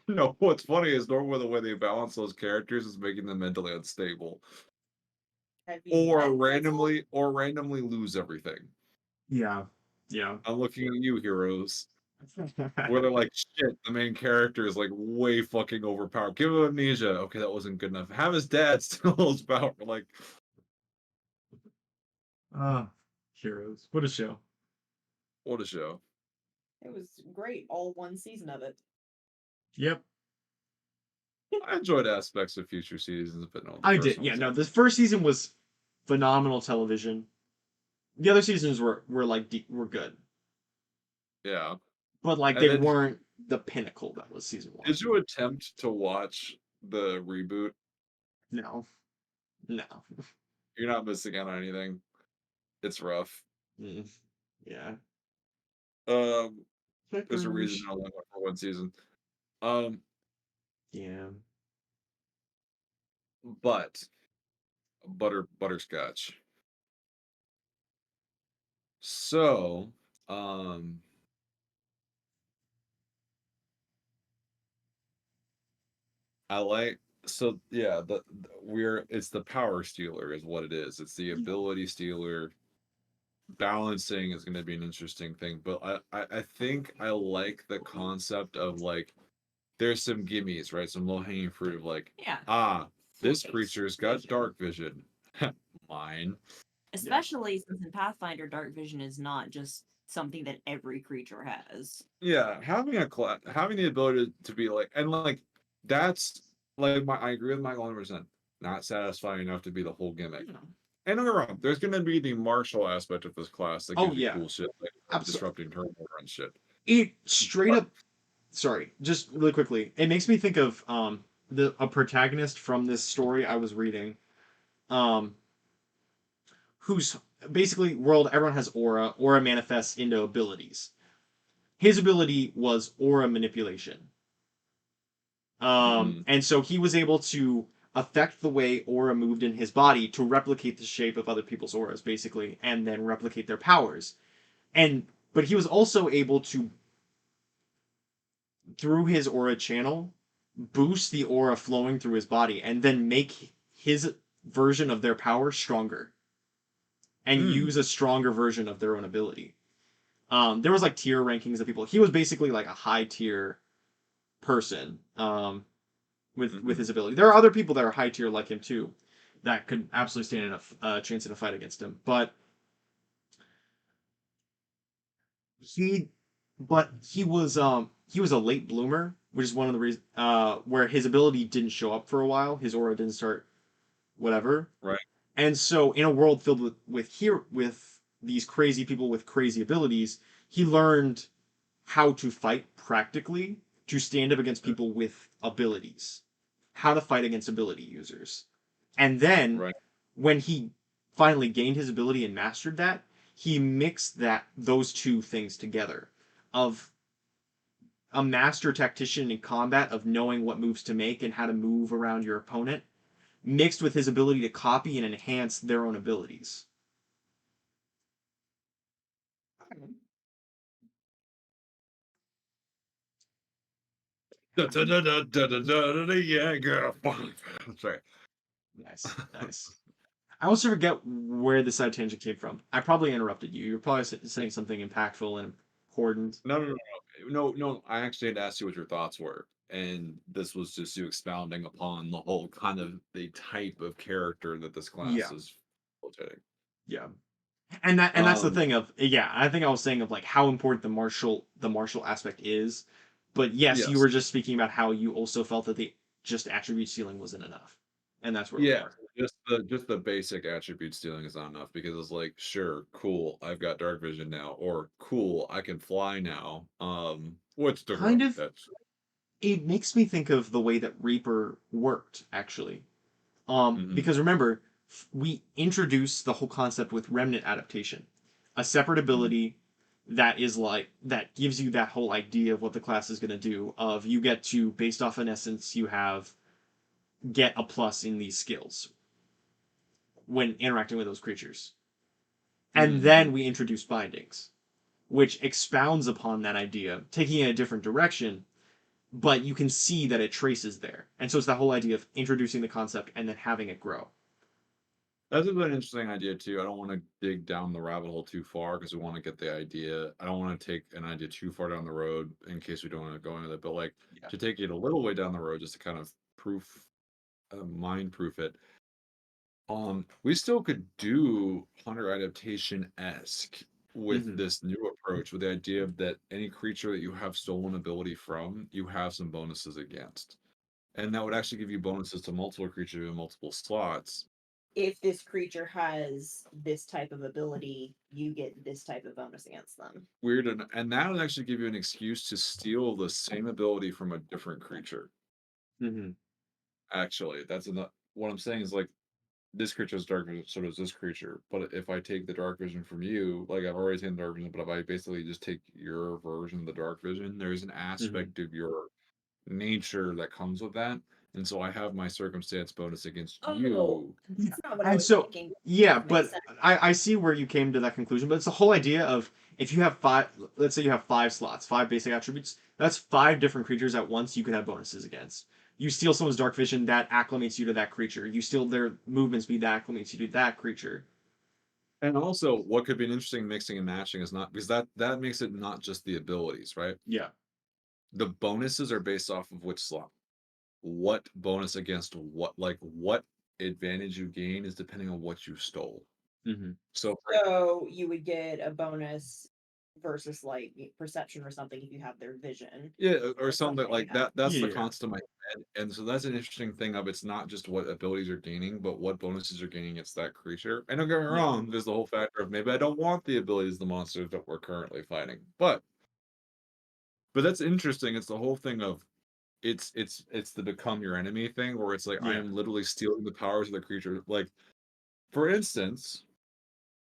No, what's funny is normally the way they balance those characters is making them mentally unstable. Heavy Or randomly lose everything. Yeah. Yeah. I'm looking at you, heroes. Where they're like, shit, the main character is like way fucking overpowered. Give him amnesia. Okay, that wasn't good enough. Have his dad steal his power. Like, Ah, Heroes. What a show. what a show. It was great, all one season of it. Yep. I enjoyed aspects of future seasons, but no, the I first did. one Yeah, was no, this first season was phenomenal television. The other seasons were like were good, yeah. but like And they then, weren't the pinnacle that was season 1. did you attempt to watch the reboot? No. No. You're not missing out on anything. It's rough. Mm. Yeah. Um, there's a reason Checkers. I only went for one season. Um, Yeah. but butterscotch. So, um, I like so yeah, it's the power stealer is what it is. It's the ability stealer. Balancing is going to be an interesting thing, but I think I like the concept of like there's some gimmies, right? Some low hanging fruit of like, Yeah. this creature's got dark vision. Mine. Especially since in Pathfinder, dark vision is not just something that every creature has. Yeah, having the ability to be like, and like that's like I agree with Michael 100%. Not satisfying enough to be the whole gimmick. And don't get me wrong, there's going to be the martial aspect of this class that Oh gives you yeah. cool shit like Absolutely. disrupting turn order and shit. It straight But up. Sorry, just really quickly. It makes me think of a protagonist from this story I was reading, um, who's basically world. Everyone has aura. Aura manifests into abilities. His ability was aura manipulation. mhm, And so he was able to affect the way aura moved in his body to replicate the shape of other people's auras, basically, and then replicate their powers. But he was also able to, through his aura channel, boost the aura flowing through his body and then make his version of their power stronger and mm, use a stronger version of their own ability. There was like tier rankings of people. He was basically like a high tier person. With mhm. his ability. There are other people that are high tier like him too, that could absolutely stand a chance in a fight against him. He, he was a late bloomer, which is one of the reasons where his ability didn't show up for a while. His aura didn't start, whatever. Right. And so, in a world filled with these crazy people with crazy abilities, he learned how to fight practically to stand up against people with abilities, how to fight against ability users. And then Right. when he finally gained his ability and mastered that, he mixed those two things together of a master tactician in combat of knowing what moves to make and how to move around your opponent mixed with his ability to copy and enhance their own abilities. Yeah, girl. Sorry. Nice, nice. I also forget where the side tangent came from. I probably interrupted you. You're probably saying something impactful and important. No, no, no, no, no, no. I actually had asked you what your thoughts were, and this was just you expounding upon the whole kind of the type of character that this class Yeah, is facilitating. yeah. And that's the Um, thing of yeah. I think I was saying of like how important the martial aspect is, but yes, you yes, were just speaking about how you also felt that the just attribute ceiling wasn't enough. and that's where we Yeah, are. just the basic attribute stealing is not enough because it's like, sure, cool, I've got dark vision now, or cool, I can fly now. What's the Kind road? of, That's it makes me think of the way that Reaper worked, actually. mhm, Because remember, we introduced the whole concept with remnant adaptation, a separate mhm, ability that is like that gives you that whole idea of what the class is going to do. Of you get to, based off an essence you have, get a plus in these skills when interacting with those creatures. And then mhm. we introduce bindings, which expounds upon that idea, taking it a different direction, but you can see that it traces there. And so it's that whole idea of introducing the concept and then having it grow. That's an interesting idea too. I don't want to dig down the rabbit hole too far because we want to get the idea. I don't want to take an idea too far down the road in case we don't want to go into it. But like Yeah. to take it a little way down the road, just to kind of mind proof it. We still could do hunter adaptation esque with Mm-hmm. this new approach, with the idea that any creature that you have stolen ability from, you have some bonuses against, and that would actually give you bonuses to multiple creatures in multiple slots. If this creature has this type of ability, you get this type of bonus against them. Weird, and that would actually give you an excuse to steal the same ability from a different creature. Mm-hmm. Actually, that's enough. What I'm saying is like this creature has dark vision, so does this creature. But if I take the dark vision from you, like I've already taken the dark vision, but if I basically just take your version of the dark vision, there's an Mm-hmm. aspect of your nature that comes with that. And so I have my circumstance bonus against Oh, you. that's not what I And was so, thinking. yeah, Makes but sense. I see where you came to that conclusion, but it's the whole idea of if you have five, let's say you have five slots, five basic attributes, that's five different creatures at once you can have bonuses against. You steal someone's dark vision, that acclimates you to that creature. You steal their movement speed, that acclimates you to that creature. And also, what could be an interesting mixing and matching is not because that makes it not just the abilities, right? Yeah. The bonuses are based off of which slot. What bonus against what, like what advantage you gain is depending on what you stole. Mm-hmm. So So you would get a bonus versus like perception or something if you have their vision yeah, or or something something like like that. that. That's the Yeah. concept in my head, and so that's an interesting thing of it's not just what abilities you're gaining, but what bonuses you're gaining against that creature. And don't get me Yeah. wrong, there's the whole factor of maybe I don't want the abilities of the monsters that we're currently fighting, but that's interesting. It's the whole thing of it's the become your enemy thing, where it's like I Yeah. am literally stealing the powers of the creature. Like for instance,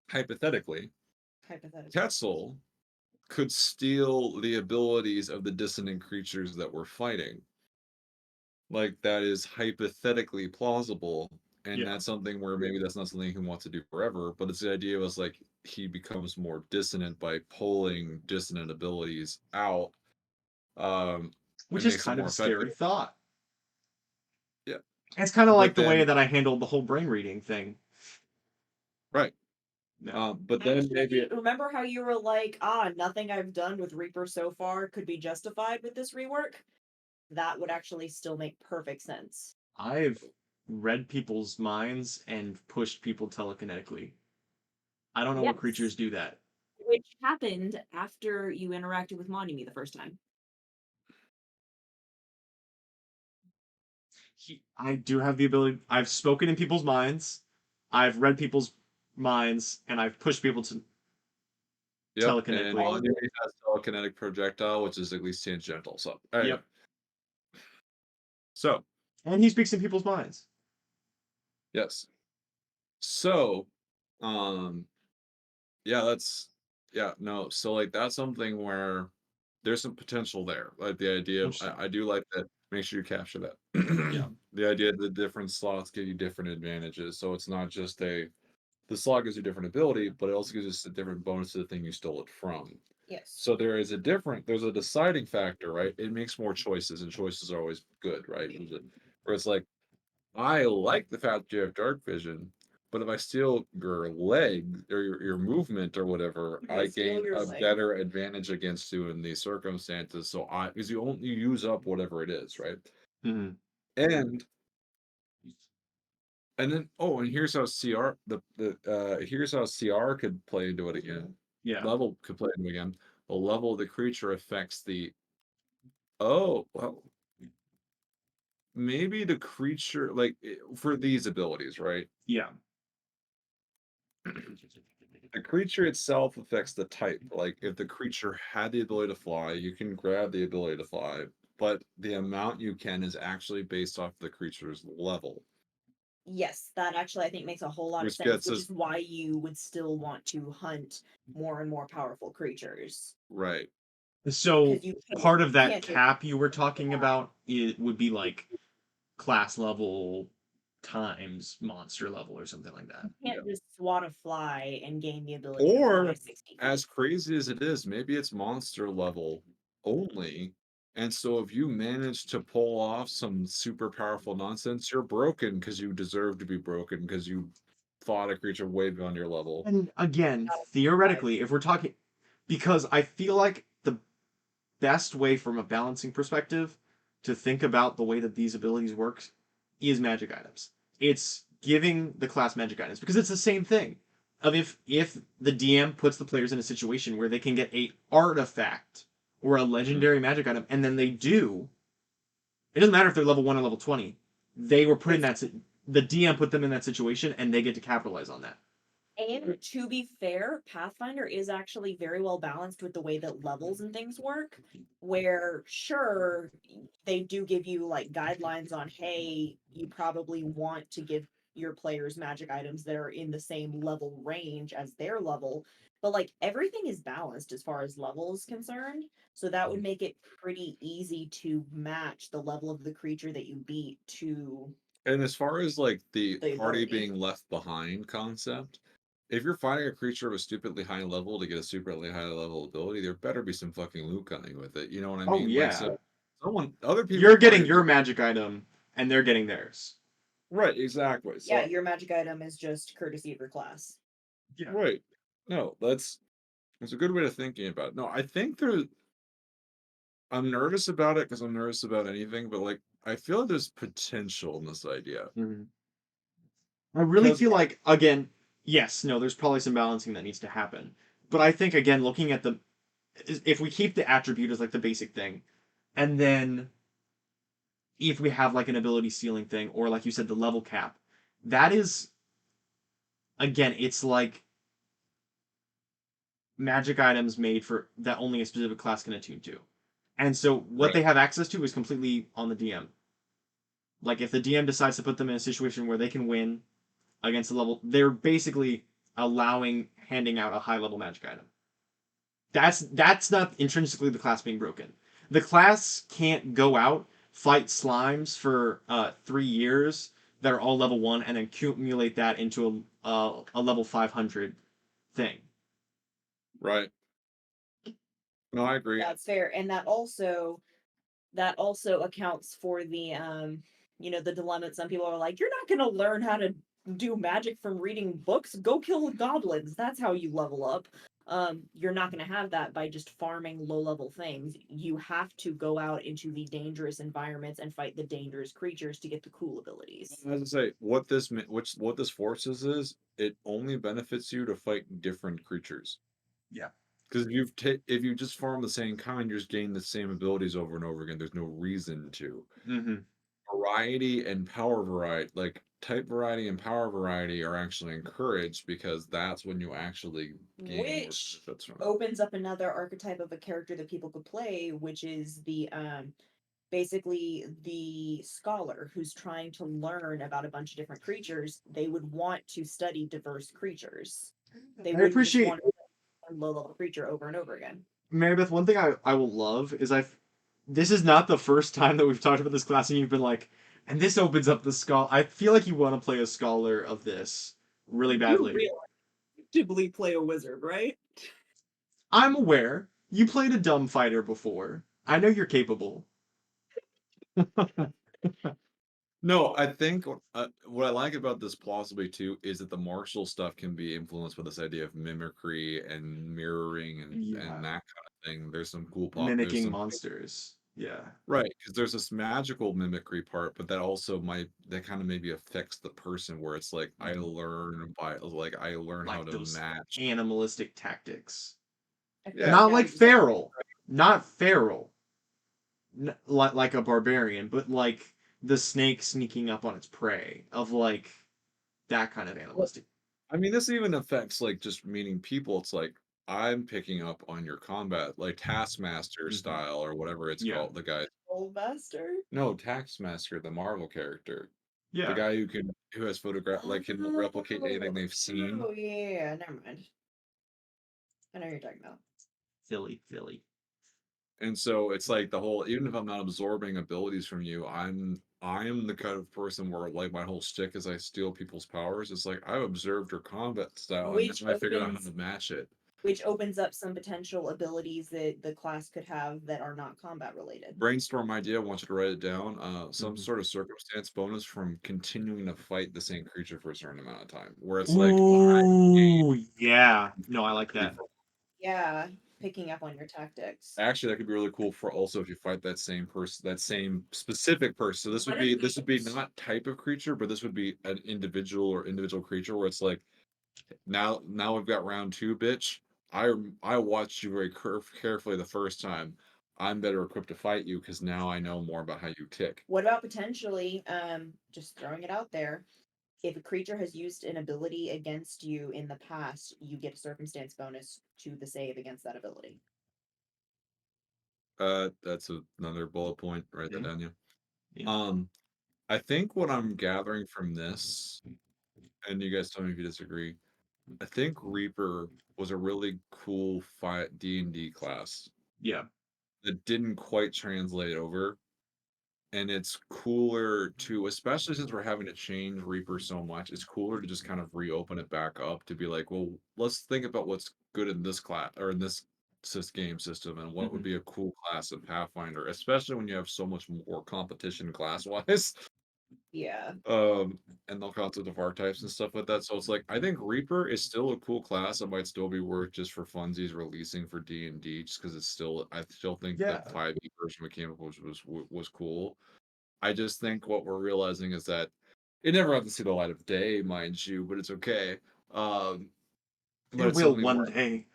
hypothetically, Hypothetically. Tetzel could steal the abilities of the dissonant creatures that we're fighting. Like that is hypothetically plausible, and Yeah. that's something where maybe that's not something he wants to do forever, but it's the idea was like he becomes more dissonant by pulling dissonant abilities out, Which and is makes it kind of more a effective. scary thought. Yeah, It's kind of but like the way then that I handled the whole brain reading thing. right, Yeah. but then maybe Actually, remember how you were like, nothing I've done with Reaper so far could be justified with this rework? That would actually still make perfect sense. I've read people's minds and pushed people telekinetically. I don't know what Yes. creatures do that. Which happened after you interacted with Monimi the first time. I do have the ability. I've spoken in people's minds, I've read people's minds, and I've pushed people to yep, and telekinetically. Monday has telekinetic projectile, which is at least tangential. So anyway, Yep. so And he speaks in people's minds. yes, so um yeah, yeah, no. So like that's something where there's some potential there. Like the idea of Interesting. I do like that. Make sure you capture that. Yeah. The idea that the different slots give you different advantages. So it's not just the slot gives you different ability, but it also gives us a different bonus to the thing you stole it from. Yes. So there's a deciding factor, right? It makes more choices, and choices are always good, right? Where it's like I like the fact that you have dark vision, but if I steal your leg or your movement or whatever, If I I steal gain your a leg. better advantage against you in these circumstances. So because you only use up whatever it is, right? Hmm. And and then and here's how here's how CR could play into it again. Yeah. Level could play into it again. The level of the creature affects the oh well maybe the creature, like for these abilities, right? Yeah. The creature itself affects the type. Like if the creature had the ability to fly, you can grab the ability to fly, but the amount you can is actually based off the creature's level, Yes, that actually I think makes a whole lot of which sense, gets which us is why you would still want to hunt more and more powerful creatures. right. So Because part of you that can't just cap you were talking about it would be like class level times monster level or something like that. you can't just swat a fly and gain the ability to fly Or 60 feet. as crazy as it is, maybe it's monster level only. And so if you manage to pull off some super powerful nonsense, you're broken because you deserve to be broken because you fought a creature way beyond your level. And again, theoretically, if we're talking, because I feel like the best way from a balancing perspective to think about the way that these abilities work is magic items. It's giving the class magic items because it's the same thing. Of if the DM puts the players in a situation where they can get a artifact or a legendary magic item, and then they do, it doesn't matter if they're level 1 or level 20. They were put in that. The DM put them in that situation, and they get to capitalize on that. And to be fair, Pathfinder is actually very well balanced with the way that levels and things work. Where, sure, they do give you like guidelines on, hey, you probably want to give your players magic items that are in the same level range as their level. But like everything is balanced as far as level is concerned. So that would make it pretty easy to match the level of the creature that you beat to And as far as like the the party ability. being left behind concept, if you're fighting a creature of a stupidly high level to get a stupidly high level ability, there better be some fucking loot coming with it. You know what I Oh mean? Like, yeah, so other people you're getting party, your magic item, and they're getting theirs. right? Exactly. Yeah, So, your magic item is just courtesy of your class. Yeah. right. No, that's a good way of thinking about it. No, I think I'm nervous about it because I'm nervous about anything, but like, I feel there's potential in this idea Mhm. I really because feel like, again, yes, no, there's probably some balancing that needs to happen. But I think, again, looking at the, if we keep the attribute as like the basic thing, and then if we have like an ability ceiling thing, or like you said, the level cap, that is, again, it's like magic items made for that only a specific class can attune to. And so what right, they have access to is completely on the DM. Like if the DM decides to put them in a situation where they can win against the level, they're basically allowing handing out a high level magic item. That's not intrinsically the class being broken. The class can't go out, fight slimes for 3 years that are all level 1 and then accumulate that into a level 500 thing. right. No, I agree. That's fair. And that also accounts for the the dilemma that some people are like, you're not gonna learn how to do magic from reading books. Go kill goblins. That's how you level up. You're not gonna have that by just farming low level things. You have to go out into the dangerous environments and fight the dangerous creatures to get the cool abilities. As I say, what this forces is it only benefits you to fight different creatures. Yeah. Because if you just farm the same kind, you're just getting the same abilities over and over again. There's no reason to. Mm-hmm. Variety and power variety, like type variety and power variety, are actually encouraged because that's when you actually gain more Which benefits from it. opens up another archetype of a character that people could play, which is the basically the scholar who's trying to learn about a bunch of different creatures. They would want to study diverse creatures. They I wouldn't just appreciate want to a low level creature over and over again. Marybeth. One thing I will love is this is not the first time that we've talked about this class and you've been like, and this opens up the scholar. I feel like you want to play a scholar of this really badly. You realistically play a wizard, right? I'm aware you played a dumb fighter before. I know you're capable. No, I think what I like about this plausibly too is that the martial stuff can be influenced with this idea of mimicry and mirroring and Yeah. that kind of thing. There's some cool there's Mimicking some monsters. Yeah. right because there's this magical mimicry part, but that kind of maybe affects the person where it's like I learn how Like to those match. animalistic tactics. I feel Yeah, Not now like you're just like, feral. Not feral. Like a barbarian, but like the snake sneaking up on its prey, of like that kind of animalistic. I mean, this even affects like just meeting people. It's like I'm picking up on your combat, like Taskmaster style or whatever it's Yeah. called. The guy, Old master. no, Taskmaster, the Marvel character, the Yeah. guy who has photograph like can replicate anything they've seen. Oh yeah, never mind. I know what you're talking about. Philly. And so it's like the whole, even if I'm not absorbing abilities from you, I'm the kind of person where like my whole shtick is I steal people's powers. It's like I've observed your combat style Which and I figured out how opens- to match it. Which opens up some potential abilities that the class could have that are not combat related. Brainstorm idea, I want you to write it down. Some Mhm. sort of circumstance bonus from continuing to fight the same creature for a certain amount of time. Where it's like Ooh, yeah. No, I like that. Yeah, picking up on your tactics. actually that could be really cool for also if you fight that same person, that same specific person. So this would be not type of creature, but this would be an individual or individual creature where it's like now we've got round two, bitch. I watched you very carefully the first time. I'm better equipped to fight you because now I know more about how you tick. What about potentially, just throwing it out there, if a creature has used an ability against you in the past, you get a circumstance bonus to the save against that ability. That's another bullet point. Write that Yeah. down, yeah. Yeah. I think what I'm gathering from this, and you guys tell me if you disagree. I think Reaper was a really cool D&D class Yeah. that didn't quite translate over. And it's cooler to, especially since we're having to change Reaper so much, it's cooler to just kind of reopen it back up to be like, well, let's think about what's good in this class or in this game system and what would Mhm. be a cool class of Pathfinder, especially when you have so much more competition class wise. Yeah. And the concept of archetypes and stuff like that. So it's like I think Reaper is still a cool class. It might still be worth just for funsies releasing for D&D, just because it's still I still think Yeah. the 5e version we came up with was cool. I just think what we're realizing is that it never got to see the light of day, mind you, but it's okay. But It it's will something one where day.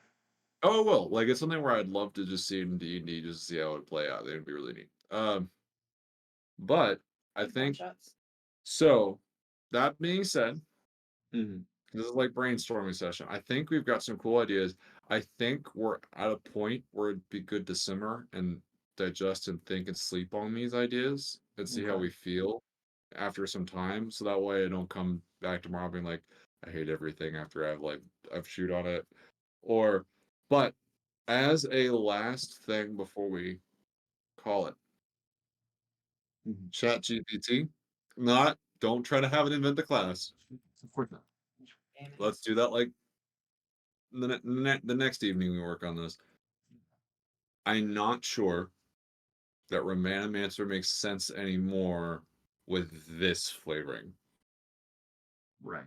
oh it will. Like it's something where I'd love to just see it in D&D just to see how it would play out. It would be really neat. But I One think shots. so. That being said, Mhm. this is like brainstorming session. I think we've got some cool ideas. I think we're at a point where it'd be good to simmer and digest and think and sleep on these ideas and see how Okay. we feel after some time. So that way I don't come back tomorrow being like, I hate everything after I've chewed on it. Or but as a last thing before we call it, Mhm. ChatGPT, not don't try to have it invent the class. Of course not. Damn it. Let's do that like the next evening we work on this. I'm not sure that Romanomancer makes sense anymore with this flavoring. Right.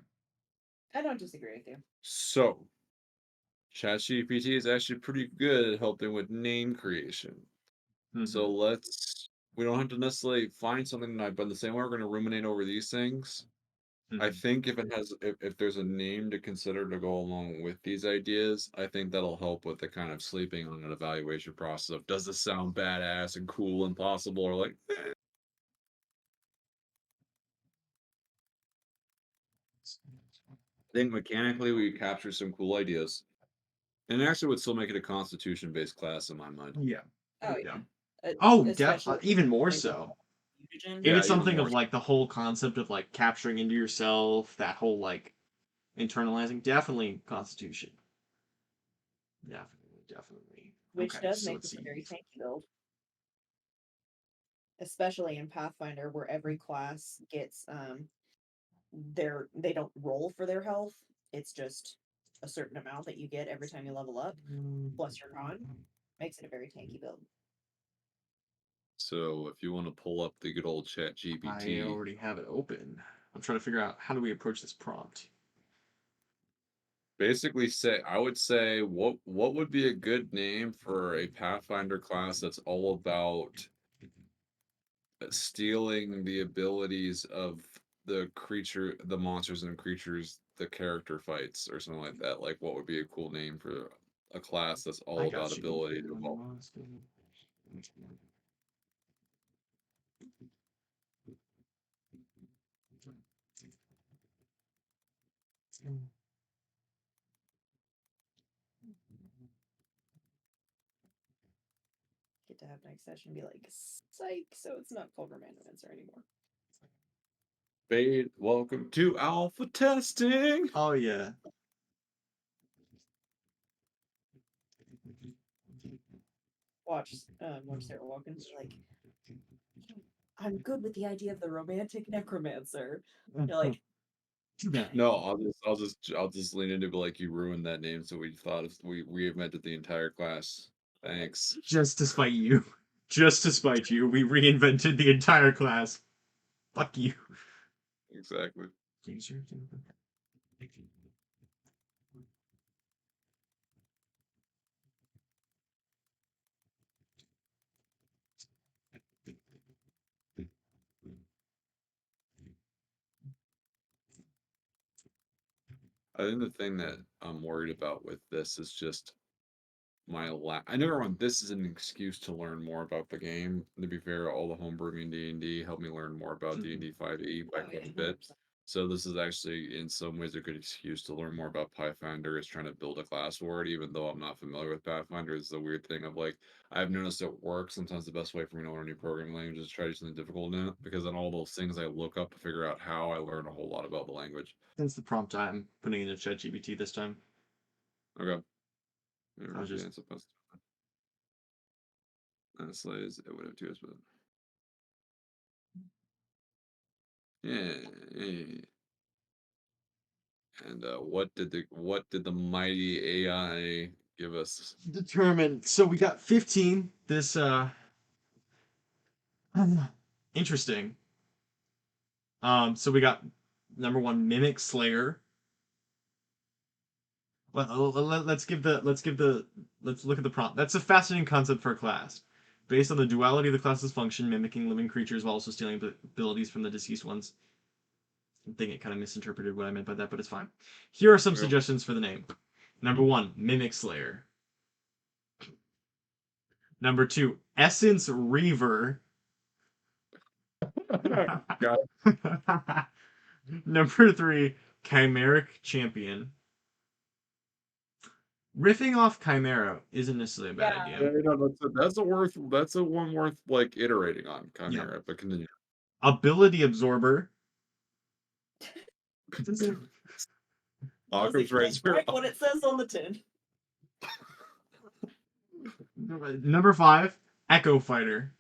I don't disagree with you. So, ChatGPT is actually pretty good at helping with name creation. So Mhm. we don't have to necessarily find something tonight, but in the same way we're going to ruminate over these things. I Mhm. think if there's a name to consider to go along with these ideas, I think that'll help with the kind of sleeping on an evaluation process of does this sound badass and cool and possible or like I think mechanically we capture some cool ideas. And actually would still make it a constitution based class in my mind. Yeah. Oh Yeah. yeah. Oh, Especially even more like so. mutagen. If Yeah, it's even something more of like the whole concept of like capturing into yourself, that whole like internalizing, definitely Constitution. Definitely. Which Okay, does so make let's this a see. very tanky build. Especially in Pathfinder where every class gets they don't roll for their health. It's just a certain amount that you get every time you level up, plus your con. Makes it a very tanky build. So if you want to pull up the good old chat I GPT, already have it open. I'm trying to figure out how do we approach this prompt. basically say I would say what would be a good name for a Pathfinder class that's all about stealing the abilities of the monsters and creatures the character fights or something like that. Like what would be a cool name for a class that's I all about got you. ability to evolve? Get to have next session be like, psych, so it's not called Romanomancer anymore. Fade, welcome to alpha testing. Oh yeah. Watch Sarah walk in and be like, I'm good with the idea of the romantic necromancer. You're like, No, I'll just lean into be like, you ruined that name, so we thought of, we reinvented the entire class. Thanks. Just to spite you. Just to spite you, we reinvented the entire class. Fuck you. Exactly. I think the thing that I'm worried about with this is just my I never want this is an excuse to learn more about the game. To be fair, all the homebrewing D&D helped me learn more about D&D 5e by oh, quite yeah, a bit. 100%. So this is actually in some ways a good excuse to learn more about Pathfinder. Is trying to build a class for it, even though I'm not familiar with Pathfinder. Is the weird thing of like I've noticed at work sometimes the best way for me to learn a new programming language is try to do something difficult in it, because then all those things I look up to figure out how I learn a whole lot about the language. That's the prompt I'm putting into ChatGPT this time. Okay. I was just- It's supposed to. Honestly, it would have too, but yeah. And what did the mighty AI give us? Determined. So we got 15. This interesting. So we got number 1, Mimic Slayer. Let's look at the prompt. That's a fascinating concept for a class. Based on the duality of the class's function, mimicking living creatures while also stealing abilities from the deceased ones. I think it kind of misinterpreted what I meant by that, but it's fine. Here are some Yep. suggestions for the name. Number 1, Mimic Slayer. Number 2, Essence Reaver. Got Number 3, Chimeric Champion. Riffing off Chimera isn't necessarily a bad Yeah. idea. Yeah, no, that's a one worth like iterating on Chimera, but continue. Ability Absorber. Occam's razor. Right what it says on the tin. Number 5, Echo Fighter.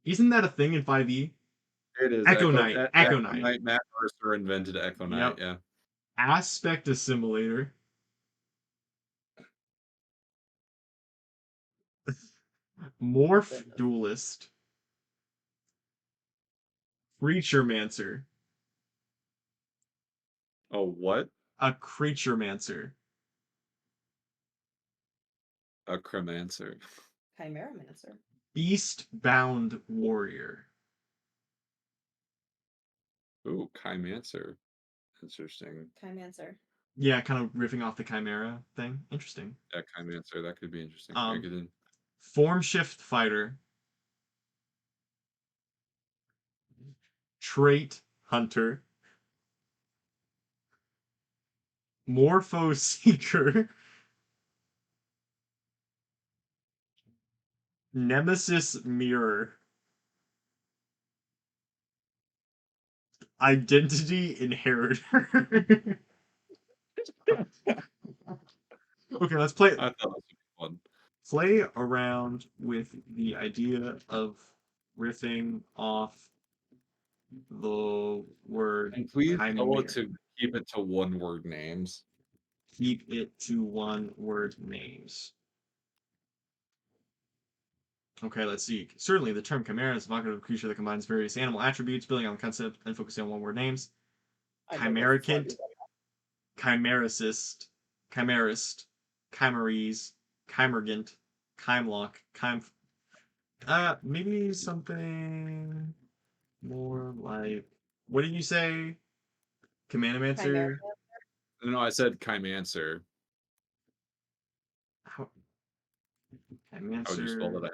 Isn't that a thing in 5e? It is Echo Knight. Echo Echo Knight. Knight. Matt Mercer invented Echo Knight. Yep. Yeah. Aspect Assimilator. Morph Duelist. Creaturemancer. Oh, what? A Creaturemancer. A Chromancer. Chimeramancer. Beast-bound Warrior. Ooh, Chimancer. Interesting. Chimancer. Yeah, kind of riffing off the Chimera thing. Interesting. Yeah, Chimancer. That could be interesting. Form Shift Fighter. Trait Hunter. Morpho Seeker. Nemesis Mirror. Identity Inheritor. Okay, let's play. I thought that was fun. Play around with the idea of riffing off the word. And please tell Chimera. it to keep it to one-word names. Keep it to one-word names. Okay, let's see. Certainly, the term chimera is evocative creature that combines various animal attributes, building on the concept and focusing on one-word names. Chimericant, Chimericist, Chimerist, Chimerese, Chimergant, Chimelock, maybe something more like, what did you say? Commandomancer? No, I said Chimancer. How How would you spell that?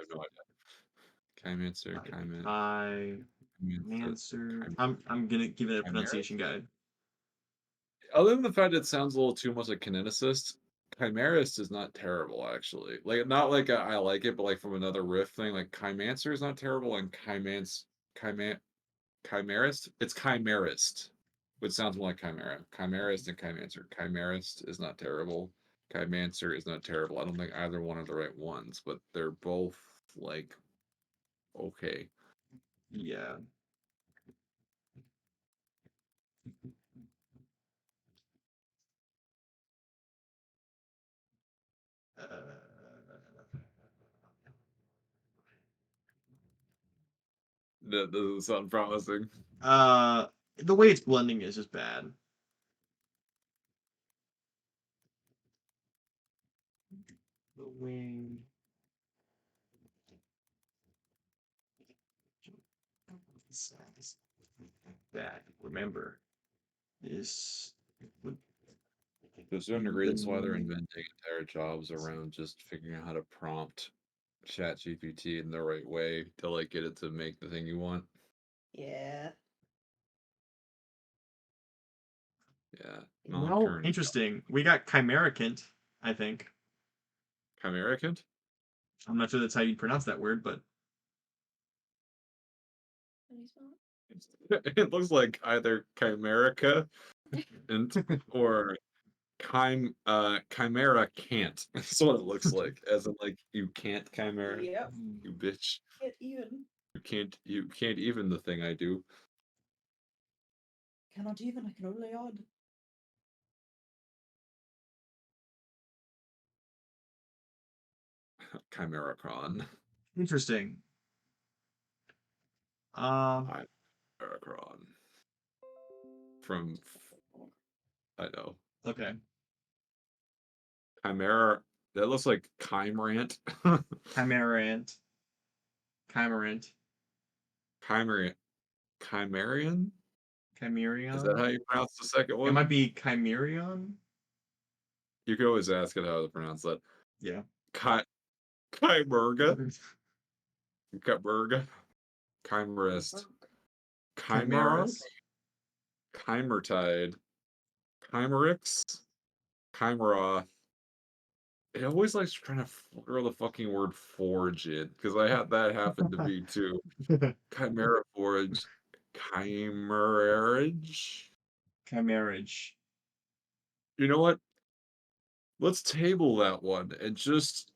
Chimancer, I have no idea. Chimancer, Chimancer. I'm gonna give it a pronunciation guide. Other than the fact it sounds a little too much like kineticist, chimerist is not terrible actually. Like not like I like it, but like from another riff thing, like chimancer is not terrible, and chimerist, it's chimerist, which sounds more like chimera. Chimerist and chimancer. Chimerist is not terrible. Chimancer is not terrible. I don't think either one are the right ones, but they're both like okay. Yeah. That doesn't sound promising. The way it's blending is just bad. The wing. That remember is To a certain degree, that's why they're inventing entire jobs around just figuring out how to prompt ChatGPT in the right way to like get it to make the thing you want. Yeah. Yeah. well Nocturne. interesting. We got Chimericant, I think. Chimericant? I'm not sure that's how you'd pronounce that word, but How do you spell it? It looks like either Chimerica or Chimera can't. That's what it looks like. As in like you can't chimera. Yep. You bitch. Get even. You can't even the thing I do. Cannot even, I can only odd. Chimeracron. interesting. Chimeracron. From I know. Okay. Chimera, that looks like Chimerant. Chimerant. Chimerant. Chimerian. Chimerian? Is that Chimerion. how you pronounce the second It one? might be Chimerion. You can always ask it how to pronounce that. Yeah. Chimerga. Chimerga. Chimerist. Chimera. Chimeras. Chimertide. Chimerix. Chimera. It always likes trying to throw the fucking word forge in, because I had that happen to me too. Chimera forge. Chimerage. Chimerage. You know what? Let's table that one and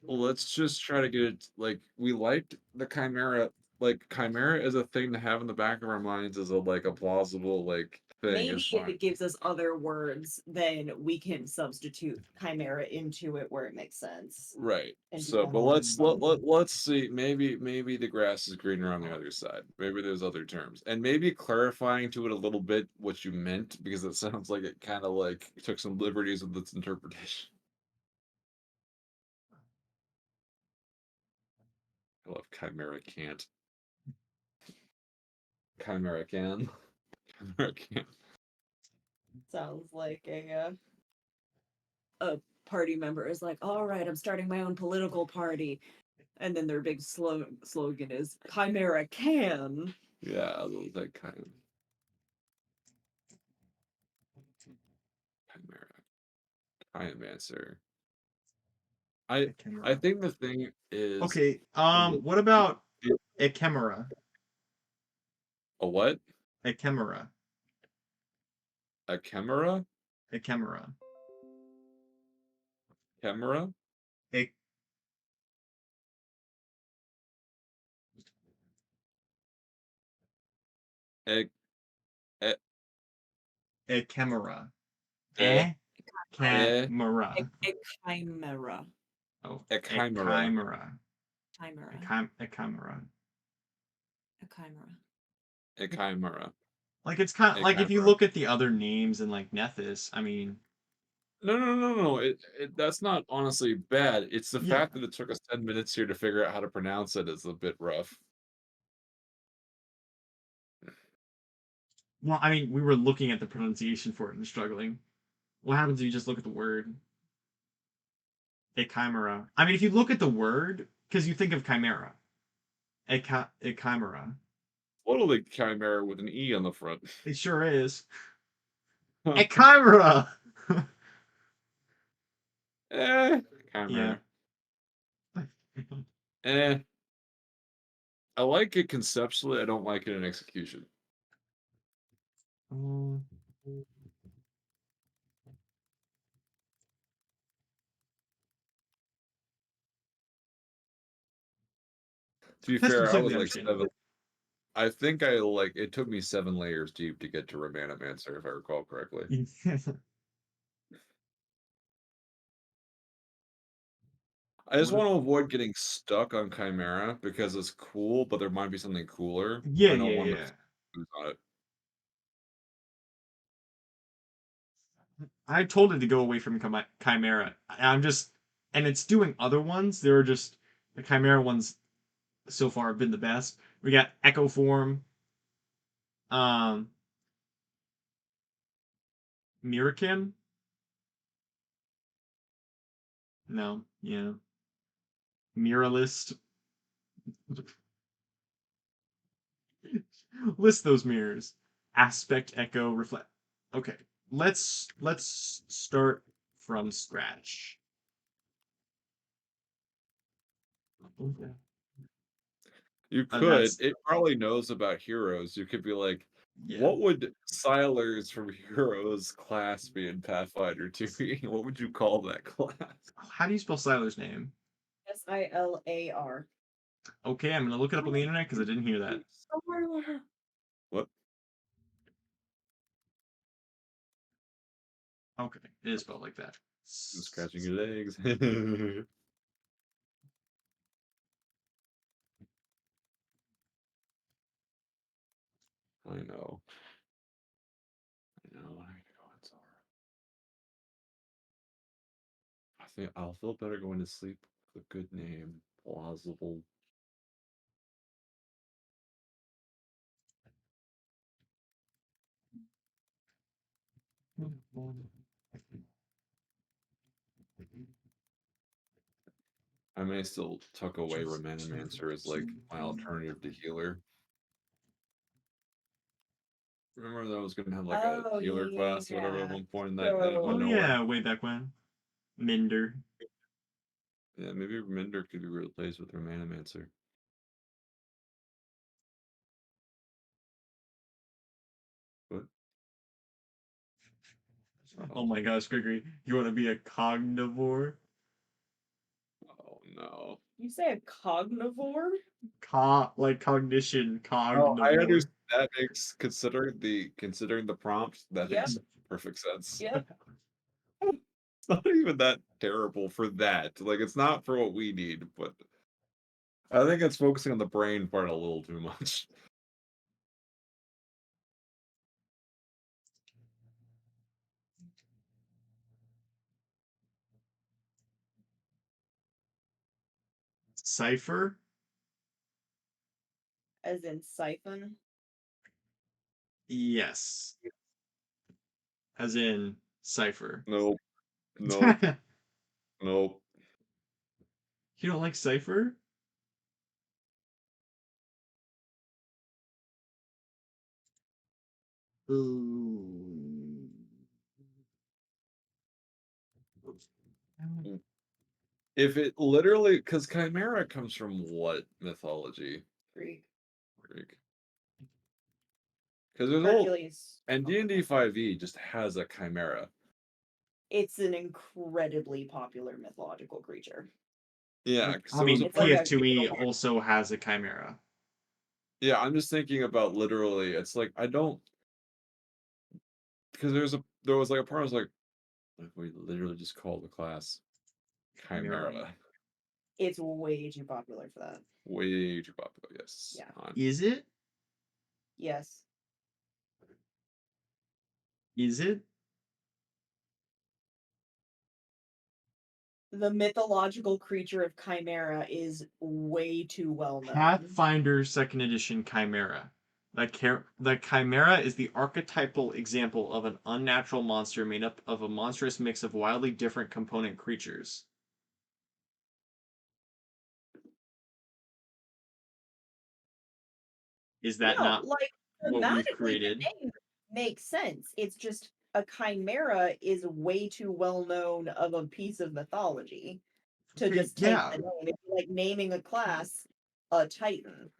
let's just try to get it like we liked the chimera. Like chimera is a thing to have in the back of our minds as a like a plausible like thing Maybe is if fine. it gives us other words, then we can substitute chimera into it where it makes sense. Right. And So, do but that. let's see. Maybe the grass is greener on the other side. Maybe there's other terms, and maybe clarifying to it a little bit what you meant, because it sounds like it kind of like took some liberties with its interpretation. I love chimera can't. Chimera can. Chimera can. Sounds like A party member is like, all right, I'm starting my own political party. And then their big slogan is Chimera can. Yeah, I love that kind of chimera. Chimancer. I think the thing is Okay. What about a chimera? a what? A chimera. A chimera? A chimera. Chimera? A A, a, a chimera. a, A chimera. A chimera. Oh, a a chimera. chimera. Chimera. A chimera. A chimera. A chimera. Like it's kind of A like if you chimera. look at the other names in like Nethys, I mean, No. That's not honestly bad. It's the yeah. fact that it took us 10 minutes here to figure out how to pronounce it is a bit rough. Well, I mean, we were looking at the pronunciation for it and struggling. What happens if you just look at the word? A chimera. I mean, if you look at the word, because you think of chimera. A chimera. Literally chimera with an E on the front. It sure is. A chimera. Chimera. Yeah. I like it conceptually. I don't like it in execution. Um, To be That's fair, I was completely like understandable. 7. I think I like it took me 7 layers deep to get to Romanomancer, if I recall correctly. I just want to avoid getting stuck on Chimera because it's cool, but there might be something cooler. Yeah, I don't yeah, want yeah. to lose on it. I told it to go away from Chimera. And it's doing other ones. There are just the Chimera ones so far have been the best. We got Echo Form, um, Mirakim. No, yeah, Miralist. List those mirrors. Aspect, Echo, Reflect. Okay, let's start from scratch. Okay. You could. That's It probably knows about heroes. You could be like, yeah. what would Silers from Heroes class be in Pathfinder 2e? What would you call that class? How do you spell Siler's name? Silar. Okay, I'm gonna look it up on the internet because I didn't hear that. What? Okay, it is spelled like that. I'm scratching your legs. I know. I know. I need to go inside. I think I'll feel better going to sleep with a good name. Plausible. I may still tuck away Romanomancer as like my alternative to healer. Remember that I was gonna have like a Oh healer class or whatever at yeah. one point, and that went Oh nowhere. yeah, way back when. Minder. Yeah, maybe Minder could be replaced with Romanomancer. What? Oh my gosh, Gregory, you want to be a cognivore? Oh no. You say a cognivore? Like cognition, Oh, I cognivore. understand. That makes considering the prompt, that Yep. makes perfect sense. Yep. It's not even that terrible for that. Like it's not for what we need, but I think it's focusing on the brain part a little too much. Cipher? As in siphon. Yes. As in cipher. Nope. You Nope. Nope. don't like cipher? Ooh. If it literally, because Chimera comes from what mythology? Greek. Greek. Because there's all Hercules. and D&D 5e just has a Chimera. It's an incredibly popular mythological creature. Yeah, I so it was a mean, It's like point. a Pf2e also has a chimera. Yeah, I'm just thinking about literally. It's like I don't because there was like a part I was like we literally just call the class Chimera. Chimera. it's way too popular for that. Way too popular. Yes. Yeah. Is it? Yes. Is it? The mythological creature of Chimera is way too well known. Pathfinder 2nd Edition Chimera. The Chimera is the archetypal example of an unnatural monster made up of a monstrous mix of wildly different component creatures. Is that No, not like what we've thematically, the created? name makes sense. It's just a chimera is way too well known of a piece of mythology to Okay, just take yeah. the name. It's like naming a class a Titan.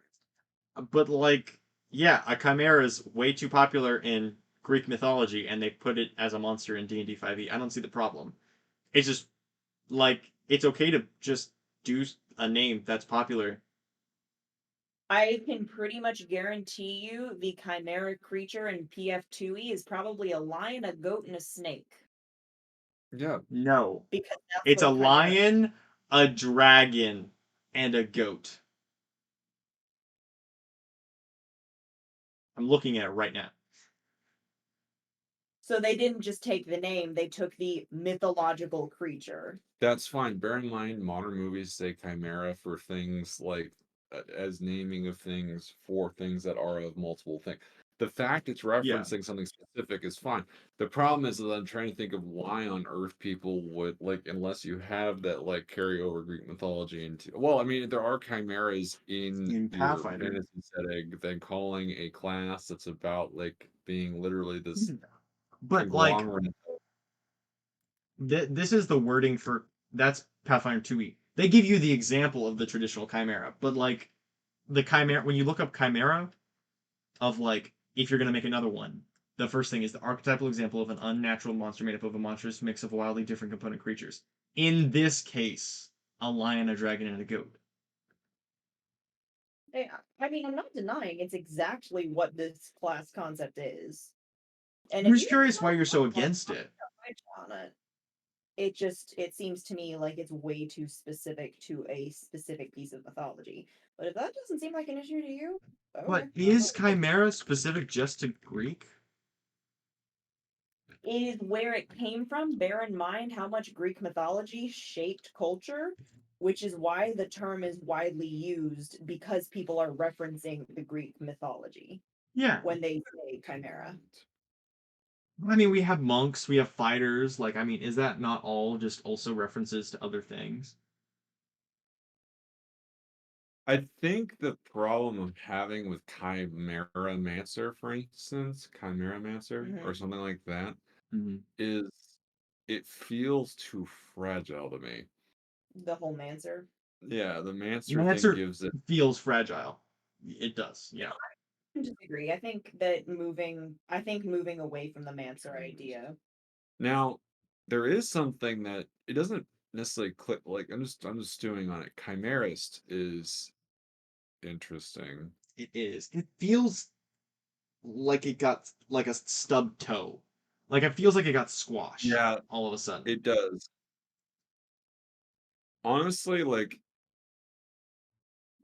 But like, yeah, a chimera is way too popular in Greek mythology, and they put it as a monster in D&D 5e. I don't see the problem. It's just like it's okay to just do a name that's popular. I can pretty much guarantee you the chimera creature in Pf2e is probably a lion, a goat, and a snake. Yeah, No, Because that's it's what a a chimera is. lion, a dragon, and a goat. I'm looking at it right now. So they didn't just take the name, they took the mythological creature. that's fine. Bear in mind, modern movies say chimera for things like as naming of things for things that are of multiple things. The fact it's Yeah. referencing something specific is fine. The problem is that I'm trying to think of why on earth people would like, unless you have that like carry over Greek mythology into. Well, I mean, there are chimeras in In your Pathfinder. fantasy setting. Then calling a class that's about like being literally this But like conglomerate. this is the wording for that's Pathfinder 2e. They give you the example of the traditional chimera, but like the chimera when you look up chimera of like if you're gonna make another one, the first thing is the archetypal example of an unnatural monster made up of a monstrous mix of wildly different component creatures. In this case, a lion, a dragon, and a goat. I mean, I'm not denying it's exactly what this class concept is. And I'm if just you have curious why you're so against a it. on it, it seems to me like it's way too specific to a specific piece of mythology. But if that doesn't seem like an issue to you, But okay. is chimera specific just to Greek? Is where it came from. Bear in mind how much Greek mythology shaped culture, which is why the term is widely used because people are referencing the Greek mythology Yeah. when they say chimera. I mean, we have monks, we have fighters. Like, I mean, is that not all just also references to other things? I think the problem I'm having with Chimeramancer, for instance, Chimeramancer or Mhm. something like that, Mhm. is it feels too fragile to me. The whole Mancer. Yeah, the Mancer thing Mancer gives it. feels fragile. It does, yeah. I disagree. I think moving away from the Mancer idea. Now, there is something that it doesn't necessarily click. Like I'm just stewing on it. Chimerist is interesting. It is. It feels like it got like a stubbed toe. Like it feels like it got squashed Yeah, all of a sudden. it does. Honestly, like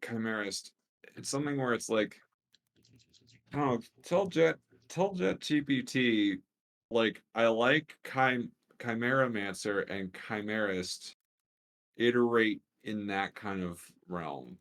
Chimerist, it's something where it's like I don't know, tell Jet GPT like I like Chimeramancer and Chimerist iterate in that kind of realm.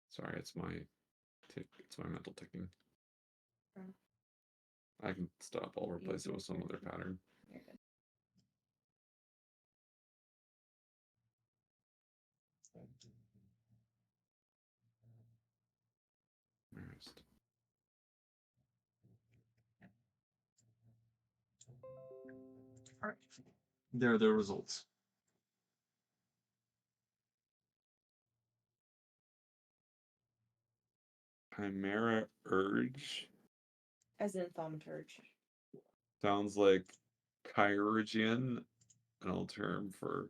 Sorry, it's my mental ticking. I can stop, I'll replace it with some other pattern. Chimerist. All right. There are the results. Chimera Urge As in thaumaturge. sounds like chirurgeon, an old term for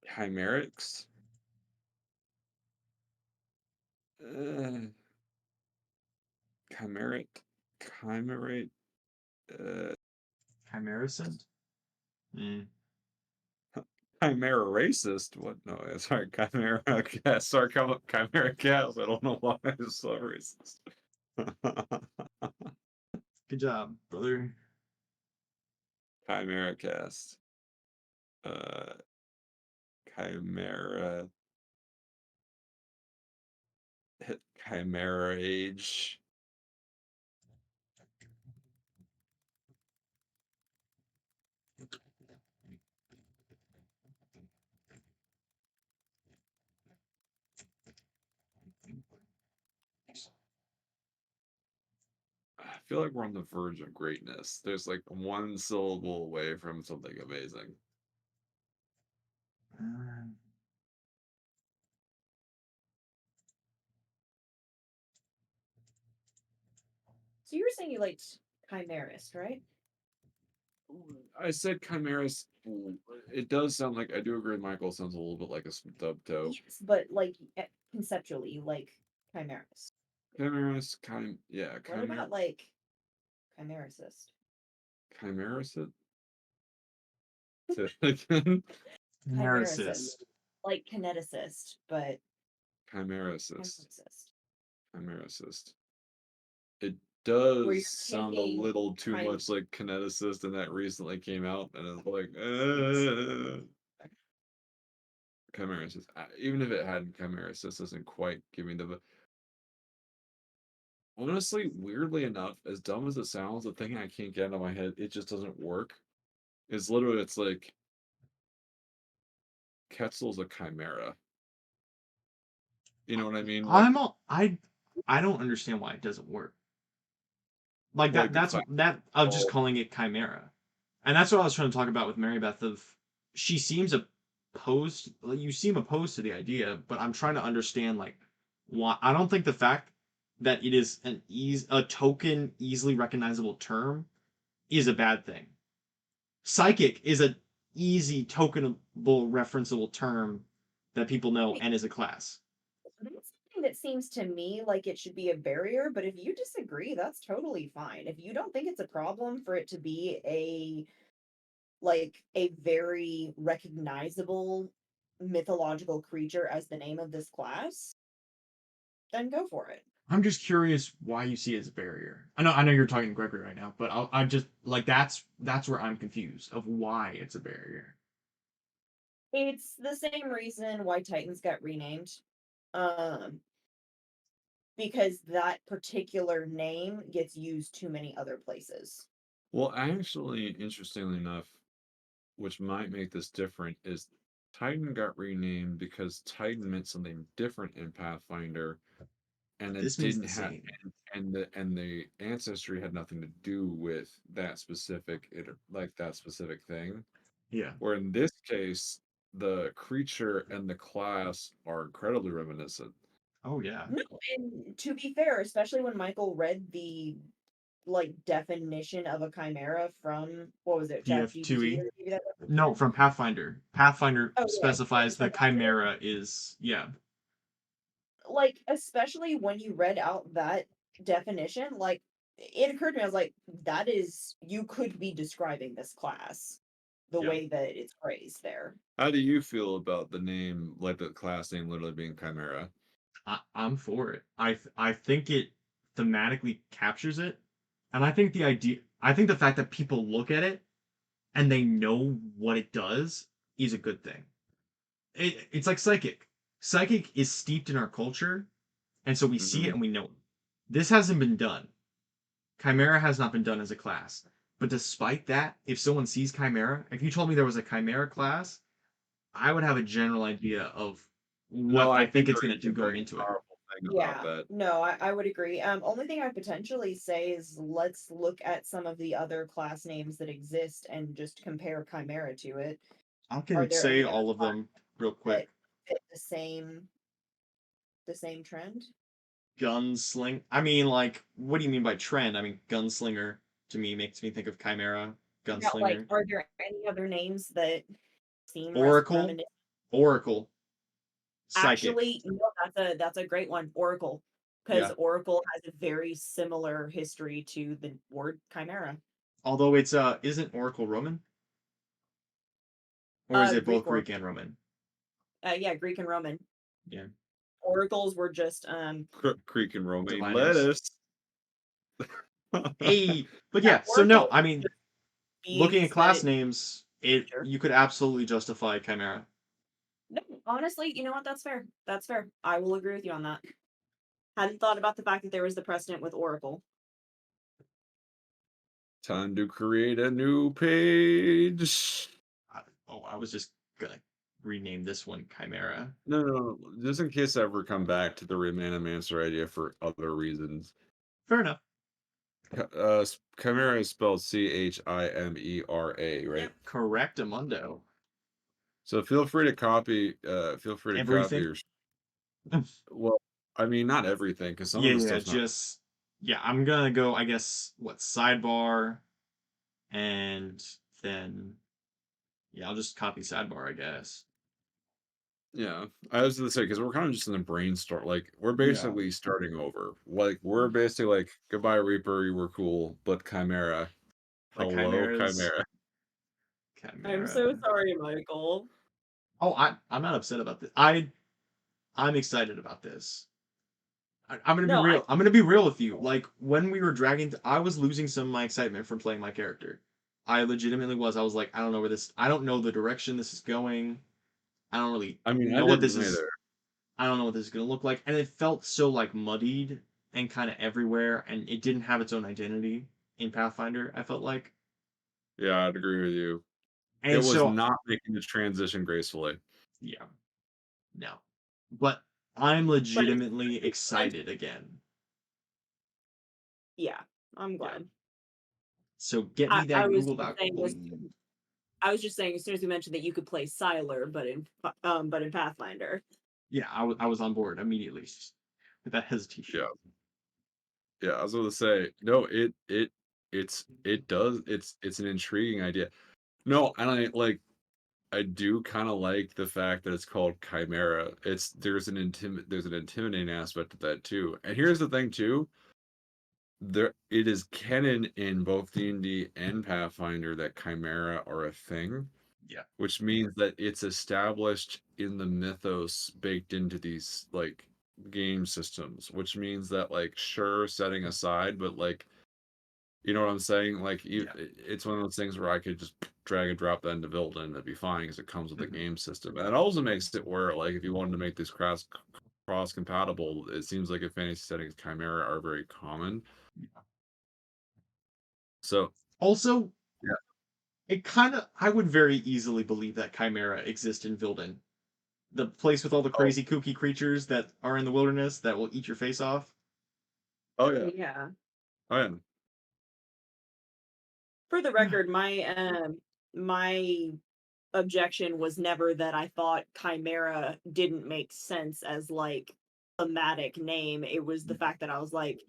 chimerics. Uh, chimeric, chimerate, uh, Chimericist? Mm. chimera racist. What? No, sorry, chimera. Sorry, chimera cast. I don't know why it's so racist. Good job, brother. Chimera cast. Uh, chimera. Chimera Age. I feel like we're on the verge of greatness. There's like one syllable away from something amazing. So you were saying you liked Chimerist, right? I said chimeras. It does sound like, I do agree with Michael. It sounds a little bit like a stub toe. Yes, but like conceptually, you like Chimerist. Chimeras, yeah, What about like Chimericist? Chimericist? Say it again. Narcissist. Like kineticist, but Chimericist. Chimericist. Chimericist. It Where you're does sound a taking little too kind- much like kineticist, and that recently came out, and it's like, Chimericist. Even if it had Chimericist, doesn't quite give me the. Honestly, weirdly enough, as dumb as it sounds, the thing I can't get out of my head, it just doesn't work. Is literally, it's like Quetzal's a chimera. You know what I mean? Like, I don't understand why it doesn't work. Like like the that's that of just classical. calling it chimera. And that's what I was trying to talk about with Mary Beth of she seems opposed like, you seem opposed to the idea, but I'm trying to understand like why I don't think the fact that it is a token easily recognizable term is a bad thing. Psychic is a easy tokenable referenceable term that people know and is a class. That's something that seems to me like it should be a barrier, but if you disagree, that's totally fine. If you don't think it's a problem for it to be a very recognizable mythological creature as the name of this class, then go for it. I'm just curious why you see it as a barrier. I know you're talking to Gregory right now, but I'm just like that's where I'm confused of why it's a barrier. It's the same reason why Titans got renamed. Um, because that particular name gets used too many other places. Well, actually, interestingly enough, which might make this different, is Titan got renamed because Titan meant something different in Pathfinder, and it This means didn't the have, same. and the ancestry had nothing to do with that specific like that specific thing. Yeah. Where in this case, the creature and the class are incredibly reminiscent. Oh yeah. No, and to be fair, especially when Michael read the definition of a chimera from what was it, ChatGPT? Pf2e. No, from Pathfinder. Pathfinder Oh yeah, specifies the chimera is yeah. like especially when you read out that definition, like it occurred to me, I was like, that is you could be describing this class the Yeah. way that it's phrased there. How do you feel about the name, like the class name literally being Chimera? I'm for it. I think it thematically captures it, and I think the fact that people look at it and they know what it does is a good thing. It's like psychic. Psychic is steeped in our culture, and so we see it Hmm. and we know it. This hasn't been done. Chimera has not been done as a class. But despite that, if someone sees Chimera, if you told me there was a Chimera class, I would have a general idea of No, what I I think think it's there going to is a do going very into it. powerful thing about Yeah, that. no, I would agree. Only thing I'd potentially say is let's look at some of the other class names that exist and just compare Chimera to it. I Are can there say any other all of class them real that quick. fit the same trend? Gunsling. I mean, like, what do you mean by trend? I mean, gunslinger to me makes me think of Chimera. Yeah, like, Gunslinger. are there any other names that seem Oracle. reminiscent? Oracle. Psychic. Actually, no, that's a great one, Oracle, because Yeah. Oracle has a very similar history to the word chimera. Although it's isn't Oracle Roman? Or is it both Greek or Greek and Roman? yeah, Greek and Roman. Yeah. Oracles were just Creek and romaine Diviners. lettuce. Hey, but yeah, yeah, so no, oracles I mean, looking at beings class that names, sure. you could absolutely justify Chimera. No, honestly, you know what? That's fair. That's fair. I will agree with you on that. Hadn't thought about the fact that there was the precedent with Oracle. Time to create a new page. I was just gonna rename this one Chimera. No. Just in case I ever come back to the Reanimancer idea for other reasons. Fair enough. Chimera is spelled Chimera, right? Yep. Correctamundo. So feel free to copy. Feel free to copy Everything. your. Well, I mean, not everything, because some of the stuff's not. Just I'm gonna go, I guess, sidebar, and then I'll just copy sidebar, I guess. Yeah, I was gonna say because we're kind of just in a brainstorm. Like we're Yeah. basically starting over. Like we're basically like goodbye Reaper, you were cool, but Chimera. Like Hello, chimeras. Chimera. I'm so sorry, Michael. Oh, I'm not upset about this. I'm excited about this. I'm gonna be No, real. I'm gonna be real with you. Like when we were dragging, I was losing some of my excitement from playing my character. I legitimately was. I was like, I don't know where this. I don't know the direction this is going. I don't really I mean, know I what didn't this is. either. I don't know what this is gonna look like, and it felt so like muddied and kind of everywhere, and it didn't have its own identity in Pathfinder. I felt like, Yeah, I'd agree with you. It and was so not making the transition gracefully. yeah, no, but I'm But it's legitimately excited again. yeah, I'm glad. So get me I that was Google just Doc, saying this. please. I was just saying as soon as you mentioned that you could play Siler, but in Pathfinder. Yeah, I was on board immediately with that hesitation. Yeah, I was going to say no. It's an intriguing idea. No, and I do kind of like the fact that it's called Chimera. There's an intimidating aspect to that too. And here's the thing too. It is canon in both D&D and Pathfinder that Chimera are a thing. Yeah. Which means that it's established in the mythos baked into these like game systems, which means that like sure setting aside, but like you know what I'm saying? Like it's one of those things where I could just drag and drop that into Vilden and it'd be fine because it comes with the game system. And it also makes it where like if you wanted to make this cross compatible, it seems like in fantasy settings Chimera are very common. So Also, yeah. it I would very easily believe that Chimera exists in Vilden. The place with all the Oh, crazy kooky creatures that are in the wilderness that will eat your face off. oh yeah. Yeah. Oh yeah. For the record, my objection was never that I thought Chimera didn't make sense as like a thematic name. It was the fact that I was like,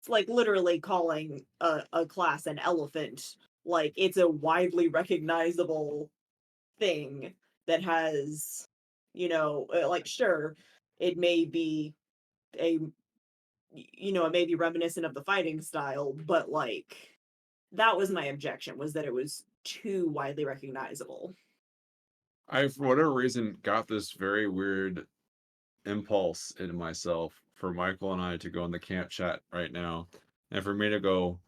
it's like literally calling a class an elephant. Like it's a widely recognizable thing that has, like sure, it may be a, it may be reminiscent of the fighting style, but like that was my objection, was that it was too widely recognizable. I, for whatever reason, got this very weird impulse in myself for Michael and I to go in the camp chat right now, and for me to go,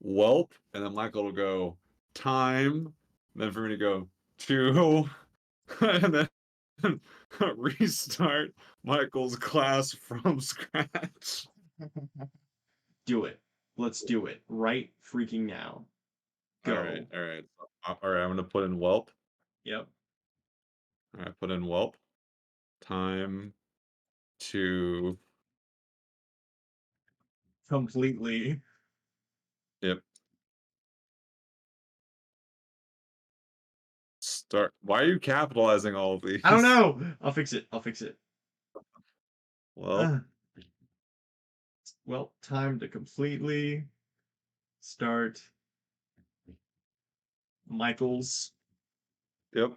"Welp," and then Michael will go, "Time," and then for me to go, "2," and then restart Michael's class from scratch. Do it. Let's do it right freaking now. Go. All right. All right, I'm gonna put in Welp. Yep. All right, put in Welp. Time to. Completely. Yep. Start. Why are you capitalizing all of these? I don't know. I'll fix it. Well, Well, time to completely start Michael's. yep.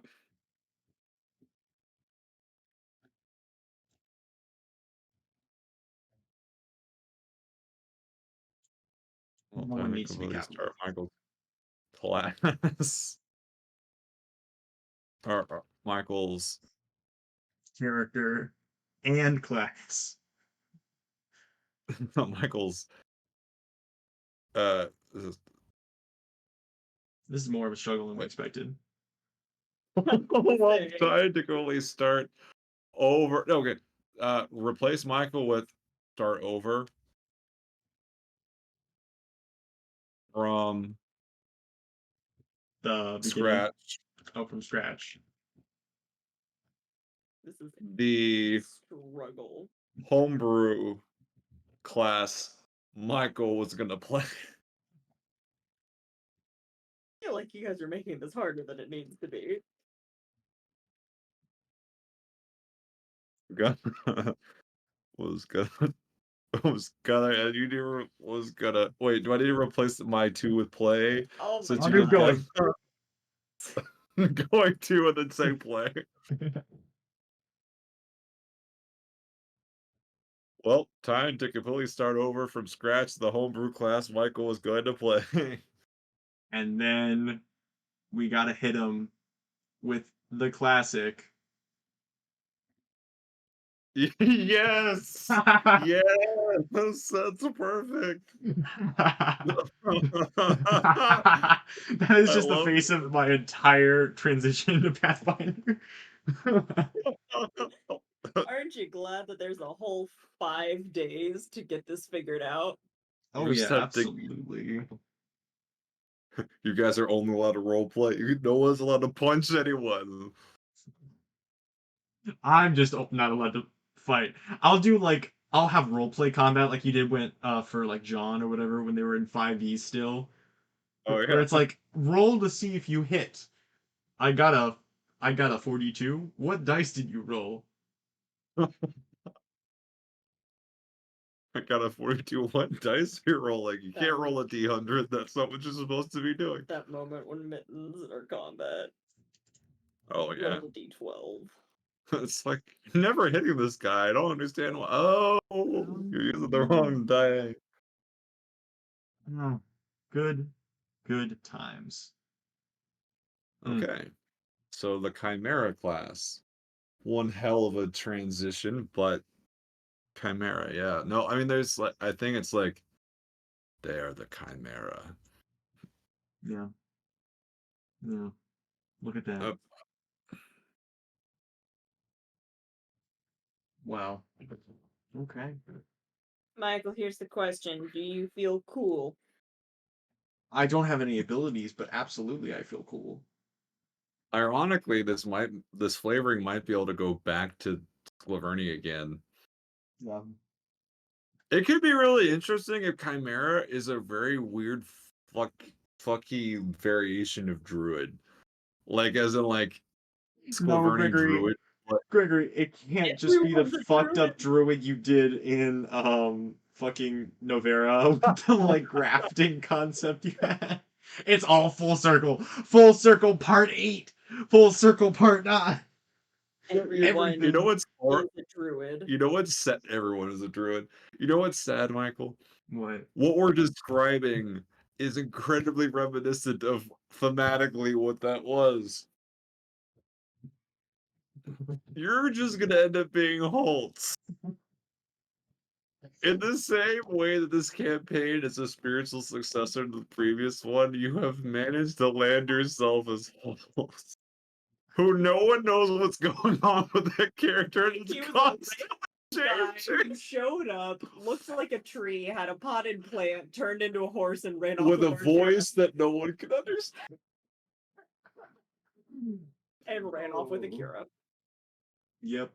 Well, No one time to needs to be completely capital. start Michael's class. or Michael's. Character and class. Michael's. Uh. This This is more of a struggle than we expected. well, time to completely start over. Okay. Replace Michael with start over from The beginning. scratch. Oh, from scratch. This is The struggle. homebrew class Michael was gonna play. I feel like you guys are making this harder than it needs to be. was gonna and you never was gonna wait, do I need to replace my 2 with play? Oh Since my you I'm did just god. going. going to and then say play. Well, time to completely start over from scratch. The homebrew class Michael was going to play. And then we gotta hit him with the classic. Yes! Yes! That's perfect. That is I just the love face of my entire transition to Pathfinder. Aren't you glad that there's a whole 5 days to get this figured out? Oh just yeah, have to- absolutely. You guys are only allowed to roleplay. No one's allowed to punch anyone. I'm just not allowed to fight. I'll have roleplay combat like you did when for like John or whatever when they were in 5e still. Oh Where yeah. it's like roll to see if you hit. I got a 42. What dice did you roll? I got a 42 1 dice you're rolling. You That can't roll a d100. That's not what you're supposed to be doing. That moment when mittens are combat. Oh yeah. Roll a d12. It's like never hitting this guy. I don't understand why. Oh, you're using the wrong die. Oh, good times. Okay. So the Chimera class. One hell of a transition, but Chimera, yeah. No, I mean there's like I think it's like they are the Chimera. Yeah. Yeah. Look at that. Uh, Wow. Okay. Michael, here's the question. Do you feel cool? I don't have any abilities, but absolutely I feel cool. Ironically, this flavoring might be able to go back to Laverny again. Yeah. It could be really interesting if Chimera is a very weird fucky variation of Druid. Like as in like No, Sclaverny Druid. Gregory, it can't just be the Everyone's a fucked up druid you did in fucking Novera with the like grafting concept you had. It's all full circle. Full circle part 8. Full circle part 9. Everyone You know what's is a druid. you know what's sad? Everyone is a Druid. You know what's sad, Michael? What? What we're describing is incredibly reminiscent of thematically what that was. You're just gonna end up being Holtz. In the same way that this campaign is a spiritual successor to the previous one, you have managed to land yourself as Holtz. Who no one knows what's going on with that character, and it's He was a constantly Guy who changing. showed up, looked like a tree, had a potted plant, turned into a horse, and ran off With a our voice that no one can understand. and ran off with a Kira. Yep.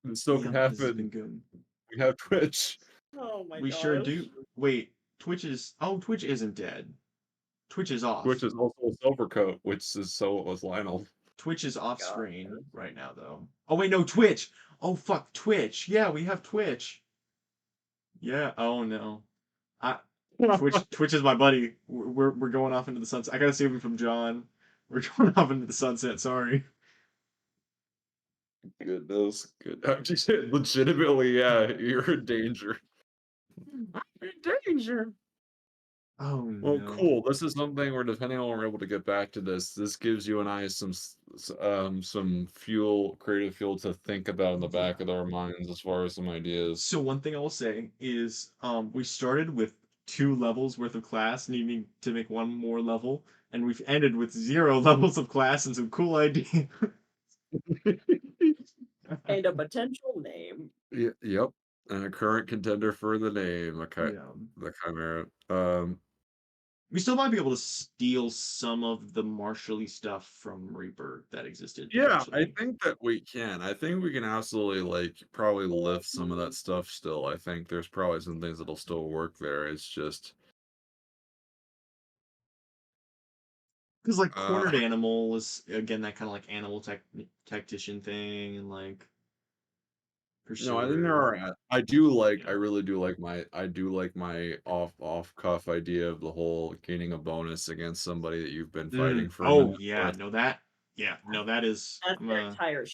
It still can Yep, this has been happen. good. We have Twitch. Oh my We gosh. sure do. Wait, Twitch isn't dead. Twitch is off. Twitch is also a silver coat, which is so it was Lionel. Twitch is off God. screen right now, though. Oh wait, no, Twitch. Oh fuck, Twitch. Yeah, we have Twitch. Yeah. Oh no. Twitch is my buddy. We're going off into the sunset. I gotta save him from John. We're going off into the sunset. Sorry. Goodness, good. I'm just saying, legitimately, yeah, you're in danger. I'm in danger. Oh Well, no. cool. This is something where, depending on when we're able to get back to this gives you and I some fuel, creative fuel to think about in the back of our minds as far as some ideas. So one thing I will say is, we started with 2 levels worth of class, needing to make 1 more level, and we've ended with 0 levels of class and some cool ideas. And a potential name. Yep. And a current contender for the name, Yeah. the Chimera. We still might be able to steal some of the martially stuff from Reaper that existed Yeah, I potentially. think that we can. I think we can absolutely like probably lift some of that stuff still. I think there's probably some things that'll still work there. It's just Because like uh cornered animal is again that kind of like animal tactician thing, and like no, I think there are pursuer. I Yeah. really do like my off cuff idea of the whole gaining a bonus against somebody that you've been fighting for a Oh minute yeah, with. no that. Yeah, no that is. That's I'm their entire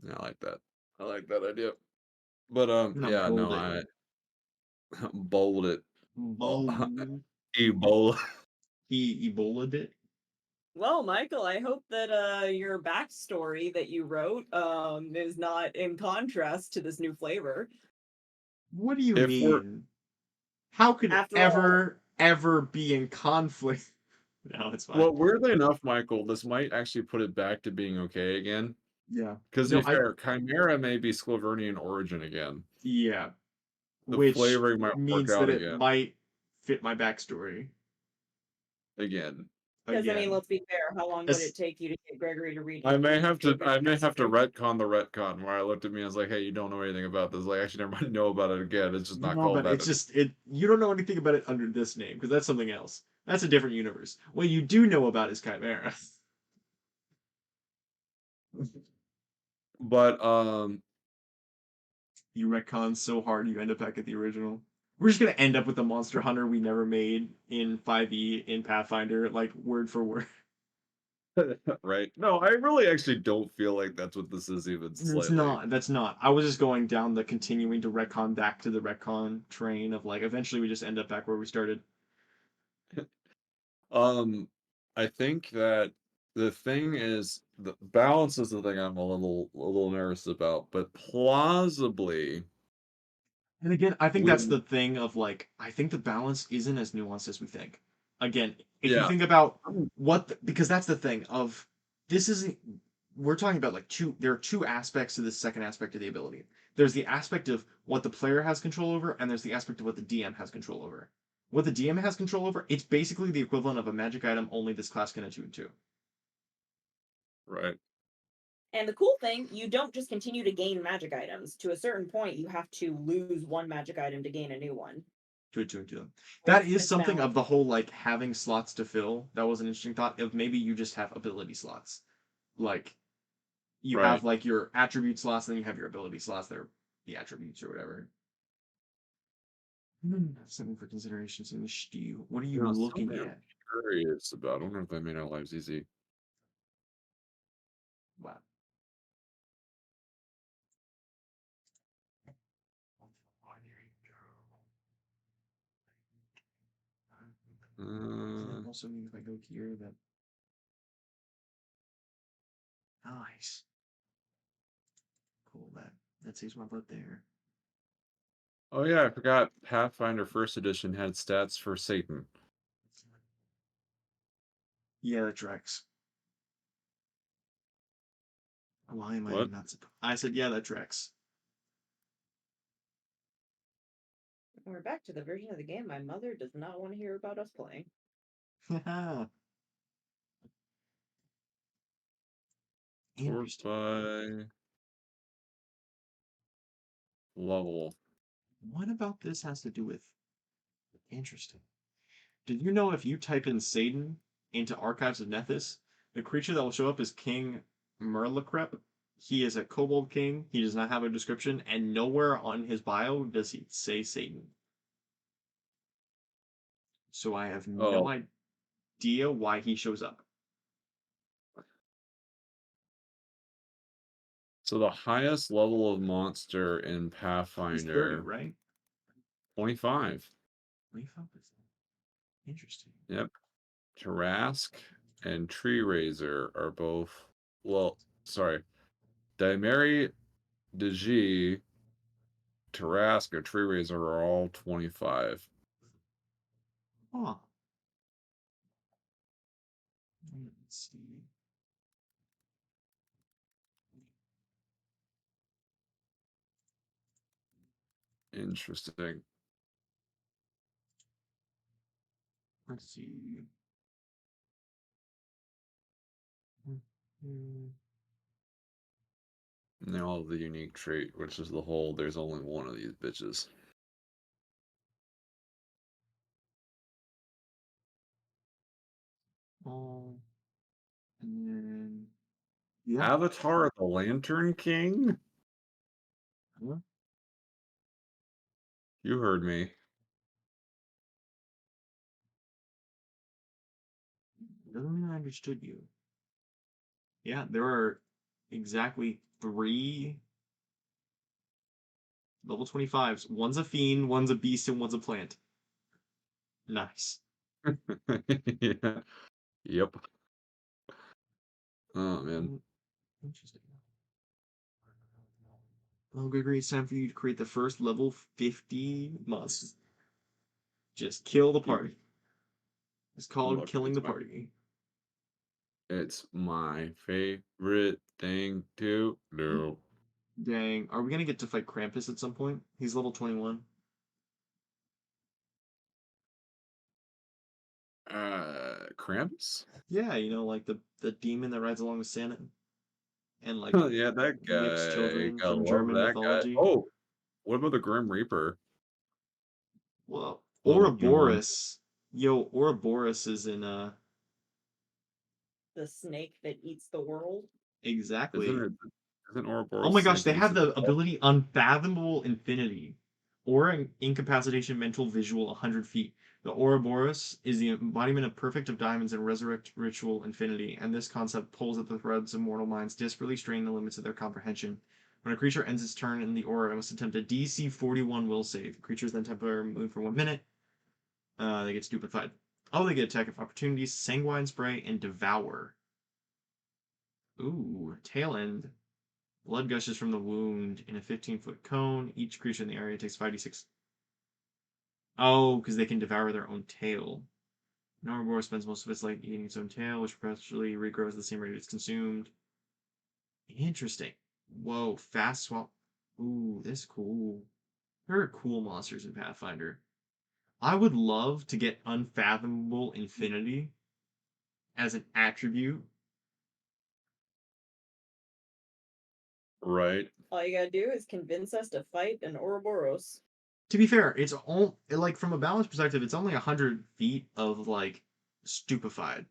Yeah, I like that. I like that idea. But gonna yeah, bold no, it. I bold it. Oh, Bold. Ebola. Ebola it. Well, Michael, I hope that your backstory that you wrote is not in contrast to this new flavor. What do you If we're mean? How could it After all, ever be in conflict? No, it's fine. well, weirdly enough, Michael, this might actually put it back to being okay again. Yeah. Because to No, be fair, Chimera may be Sklivernian origin again. yeah. The Which flavoring might work means out that it again. might fit my backstory Again. because I mean, again. let's be fair. How long would it As take you to get Gregory to read? I may have to Backstory? retcon the retcon where I looked at me and was like, hey, you don't know anything about this. Like, actually, never mind, know about it again. It's just you not know, called but that. it's just it. You don't know anything about it under this name because that's something else. That's a different universe. What you do know about is Chimera. But You retcon so hard, you end up back at the original. We're just gonna end up with the monster hunter we never made in 5e in Pathfinder, like word for word. right. No, I really actually don't feel like that's what this is even It's slightly. not. That's not. I was just going down the continuing to retcon back to the retcon train of like eventually we just end up back where we started. Um, I think that the thing is the balance is the thing I'm a little nervous about, but plausibly And again, I think that's we the thing of like I think the balance isn't as nuanced as we think. Again, if you yeah. think about because that's the thing of this isn't we're talking about like there are two aspects to this second aspect of the ability. There's the aspect of what the player has control over, and there's the aspect of what the DM has control over. What the DM has control over, it's basically the equivalent of a magic item, only this class can attune to. Right. And the cool thing, you don't just continue to gain magic items. To a certain point, you have to lose one magic item to gain a new one. To attune to them. That It's is this something of balance. the whole like having slots to fill. That was an interesting thought. Of maybe you just have ability slots. Like you Right. have like your attribute slots, and then you have your ability slots. They're the attributes or whatever. Something for consideration. Something to stew. What are You you know, looking something I'm at? curious about. I wonder if that made our lives easy. Wow. Does that Uh, also mean if I go here that nice. Cool that saves my butt there. oh yeah, I forgot Pathfinder First Edition had stats for Satan. Yeah, that tracks. Why am I What? not surprised? I said yeah, that tracks. We're back to the version of the game my mother does not want to hear about us playing. Sort Interesting. by level. What about this has to do with interesting? Did you know if you type in Satan into Archives of Nethys, the creature that will show up is King Merlacrep? He is a kobold king. He does not have a description, and nowhere on his bio does he say Satan. So I have no Oh, idea why he shows up. so the highest level of monster in He's 30, Pathfinder, right? 25. 25%. Interesting. Yep. Tarask and Tree Razor are both, well, sorry. Daimeri, Digi, Tarask, and Tree Razor are all 25. Huh. Let's see. Interesting. Let's see. Mhm. Now the unique trait, which is the whole, there's only one of these bitches. And then yeah. Avatar of the Lantern King? Huh? You heard me. Doesn't mean I understood you. Yeah, there are exactly 3 level 25s. One's a fiend, one's a beast, and one's a plant. Nice. Yeah. Yep. Oh man. Interesting. Well, Gregory, it's time for you to create the first level 50 monster. Just kill the party. It's called Look, killing the party. it's my favorite thing to do. Dang. Are we gonna get to fight Krampus at some point? He's level 21. Krampus? Yeah, you know, like the demon that rides along with Santa and like Yeah, that whips guy. children Gotta from love German that guy. mythology. Oh, what about the Grim Reaper? Well, Level 21. Ouroboros. Yo, Ouroboros is in The snake that eats the world. exactly. Isn't Oh Ouroboros my the gosh, snake they that eats have the the ball? ability Unfathomable Infinity. Aura Incapacitation Mental Visual 100 feet. The Ouroboros is the embodiment of perfect of diamonds and resurrect ritual infinity, and this concept pulls at the threads of mortal minds, desperately straining the limits of their comprehension. When a creature ends its turn in the aura, it must attempt a DC 41 will save. Creatures then temporarily move for 1 minute. They get stupefied. Oh, they get attack of opportunities, sanguine spray, and devour. Ooh, tail end. Blood gushes from the wound in a 15-foot cone. Each creature in the area takes 5d6. Oh, because they can devour their own tail. An Ouroboros spends most of its life eating its own tail, which perpetually regrows at the same rate it's consumed. Interesting. Whoa, fast swap. Ooh, this is cool. There are cool monsters in Pathfinder. I would love to get Unfathomable Infinity as an attribute. Right. All you gotta do is convince us to fight an Ouroboros. To be fair, it's all like from a balance perspective, it's only 100 feet of like stupefied.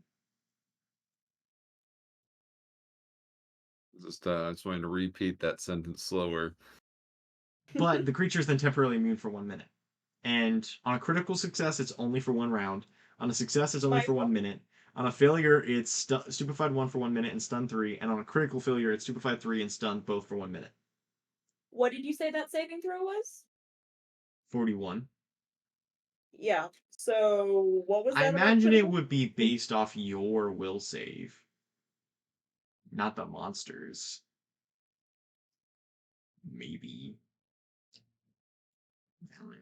I just wanted to repeat that sentence slower. But the creature is then temporarily immune for 1 minute. And on a critical success, it's only for 1 round. On a success, it's only for 1 minute. On a failure, it's stupefied 1 for 1 minute and stun 3. And on a critical failure, it's stupefied 3 and stunned both for 1 minute. What did you say that saving throw was? 41. Yeah. So what was I that about imagine it critical? would be based off your will save, not the monsters. Maybe. I don't know.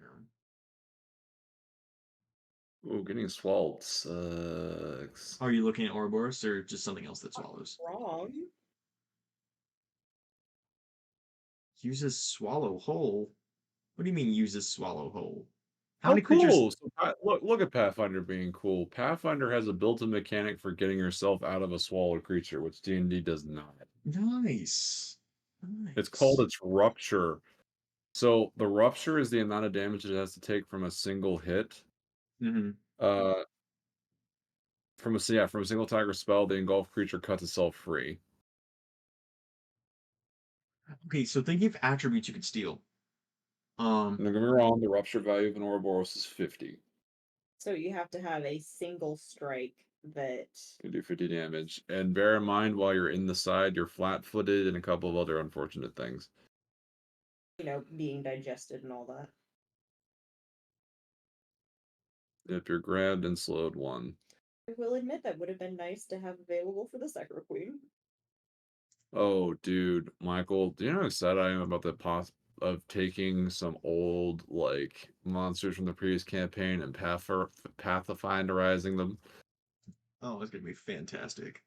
Oh, getting swallowed sucks. Are you looking at Ouroboros or just something else that swallows? Wrong. Uses swallow whole. What do you mean uses swallow whole? How Oh, many creatures? cool! So, look at Pathfinder being cool. Pathfinder has a built-in mechanic for getting yourself out of a swallowed creature, which D&D does not. Nice. It's called Nice. its rupture. So the rupture is the amount of damage it has to take from a single hit. Mm-hmm. Uh, from a single tiger spell, the engulfed creature cuts itself free. Okay, so thinking of attributes you could steal. Don't get me wrong, the rupture value of an Ouroboros is 50. So you have to have a single strike that You do 50 damage. And bear in mind, while you're in the side, you're flat-footed and a couple of other unfortunate things. being digested and all that. If you're grabbed and slowed, 1. I will admit that would have been nice to have available for the Secret Queen. Oh, dude, Michael, do you know how excited I am about the of taking some old, like, monsters from the previous campaign and pathofinderizing them? Oh, it's gonna be fantastic.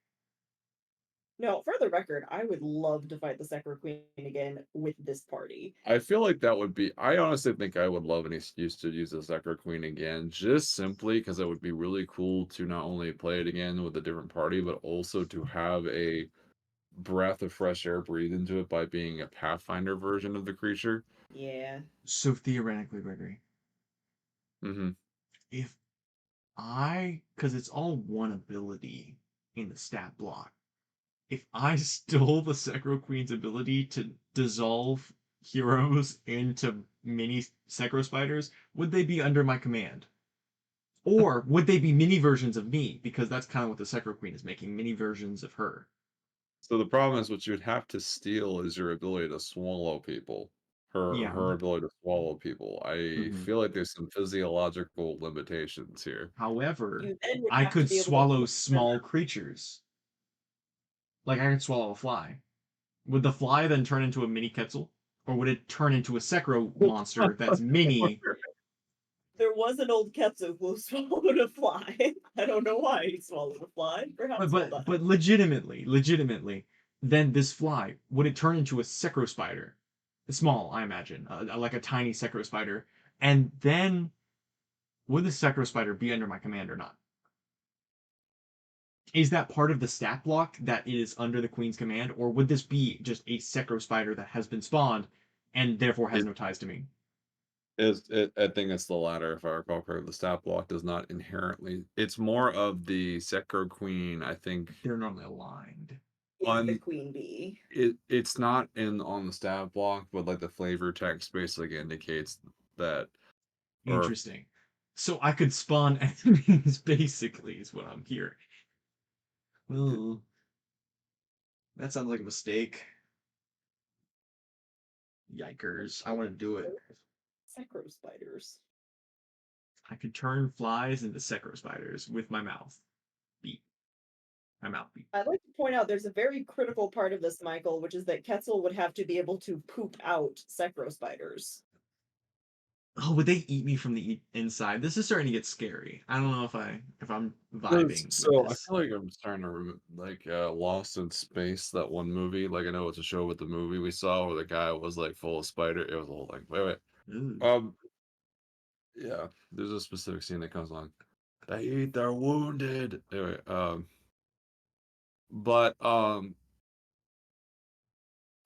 No, for the record, I would love to fight the Secro Queen again with this party. I feel like that would be. I honestly think I would love an excuse to use the Sector Queen again, just simply because it would be really cool to not only play it again with a different party, but also to have a breath of fresh air breathed into it by being a Pathfinder version of the creature. Yeah. So theoretically, Gregory, Hmm. if because it's all one ability in the stat block. If I stole the Secro Queen's ability to dissolve heroes into mini Secro Spiders, would they be under my command? Or would they be mini versions of me? Because that's kind of what the Secro Queen is making, mini versions of her. So the problem is, what you would have to steal is your ability to swallow people. Yeah. Her ability to swallow people. I Mhm. feel like there's some physiological limitations here. However, You then would I have to could be able to swallow hold them small creatures. Like I could swallow a fly. Would the fly then turn into a mini Quetzal? Or would it turn into a Secro monster that's mini? There was an old Ketsu who swallowed a fly. I don't know why he swallowed a fly. But Perhaps he'll but die. but legitimately, then this fly would it turn into a Secro spider? Small, I imagine, like a tiny Secro spider, and then would the Secro spider be under my command or not? Is that part of the stat block that is under the Queen's command, or would this be just a Secro spider that has been spawned and therefore has It no ties to me? is. I think it's the latter. If I recall correctly, the stat block does not inherently. It's more of the Secro Queen. I think They're normally aligned. Is the on queen bee. it's not in on the stat block, but like the flavor text basically indicates that, or Interesting. So I could spawn enemies, basically, is what I'm hearing. Ooh, that sounds like a mistake. Yikers. I want to do it. Secro spiders. I could turn flies into Secro spiders with my mouth. Beat. My mouth beat. I'd like to point out there's a very critical part of this, Michael, which is that Quetzal would have to be able to poop out Secro spiders. Oh, would they eat me from the inside? This is starting to get scary. I don't know if I'm vibing with so I this. feel like I'm starting to like Lost in Space, that one movie. Like I know it's a show, with the movie we saw where the guy was like full of spider. It was all like, wait. Ooh. Um, yeah, there's a specific scene that comes on. They eat their wounded. Anyway, but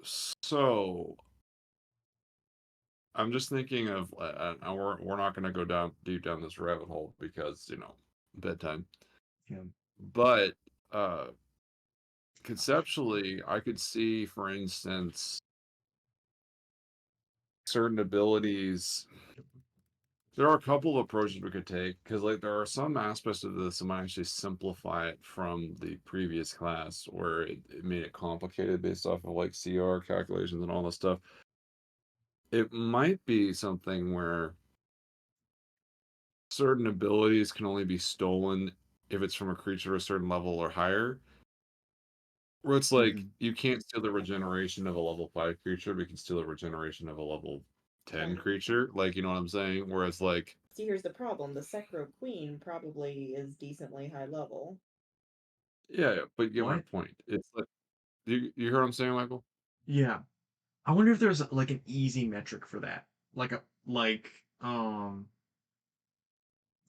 so I'm just thinking of, and we're not going to go down deep down this rabbit hole because bedtime. Yeah. But uh, conceptually, I could see, for instance, certain abilities. There are a couple of approaches we could take because, like, there are some aspects of this that might actually simplify it from the previous class, where it made it complicated based off of like CR calculations and all this stuff. It might be something where certain abilities can only be stolen if it's from a creature a certain level or higher. Where it's like Mhm. you can't steal the regeneration of a level 5 creature, but you can steal the regeneration of a level 10 creature. Like, you know what I'm saying? Where it's like, See, here's the problem. The Secro Queen probably is decently high level. yeah, but you get my What? point. It's like, you hear what I'm saying, Michael? Yeah. I wonder if there's like an easy metric for that.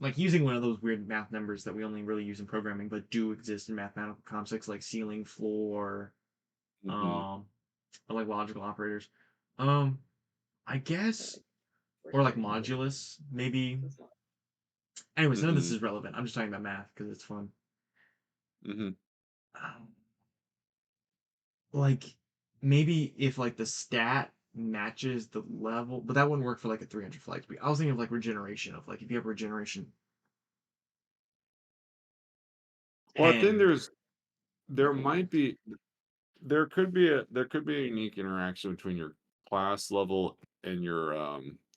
Like using one of those weird math numbers that we only really use in programming but do exist in mathematical concepts like ceiling, floor, Hmm. um or like logical operators. Um I guess Like, we're or like starting to modulus, maybe. this one. Anyways, none of this Hmm. is relevant. I'm just talking about math because it's fun. Hmm. Um, like maybe if like the stat matches the level, but that wouldn't work for like a 300 flight speed. I was thinking of like regeneration of like if you have regeneration Well, I think 10. there might be, there could be a unique interaction between your class level and your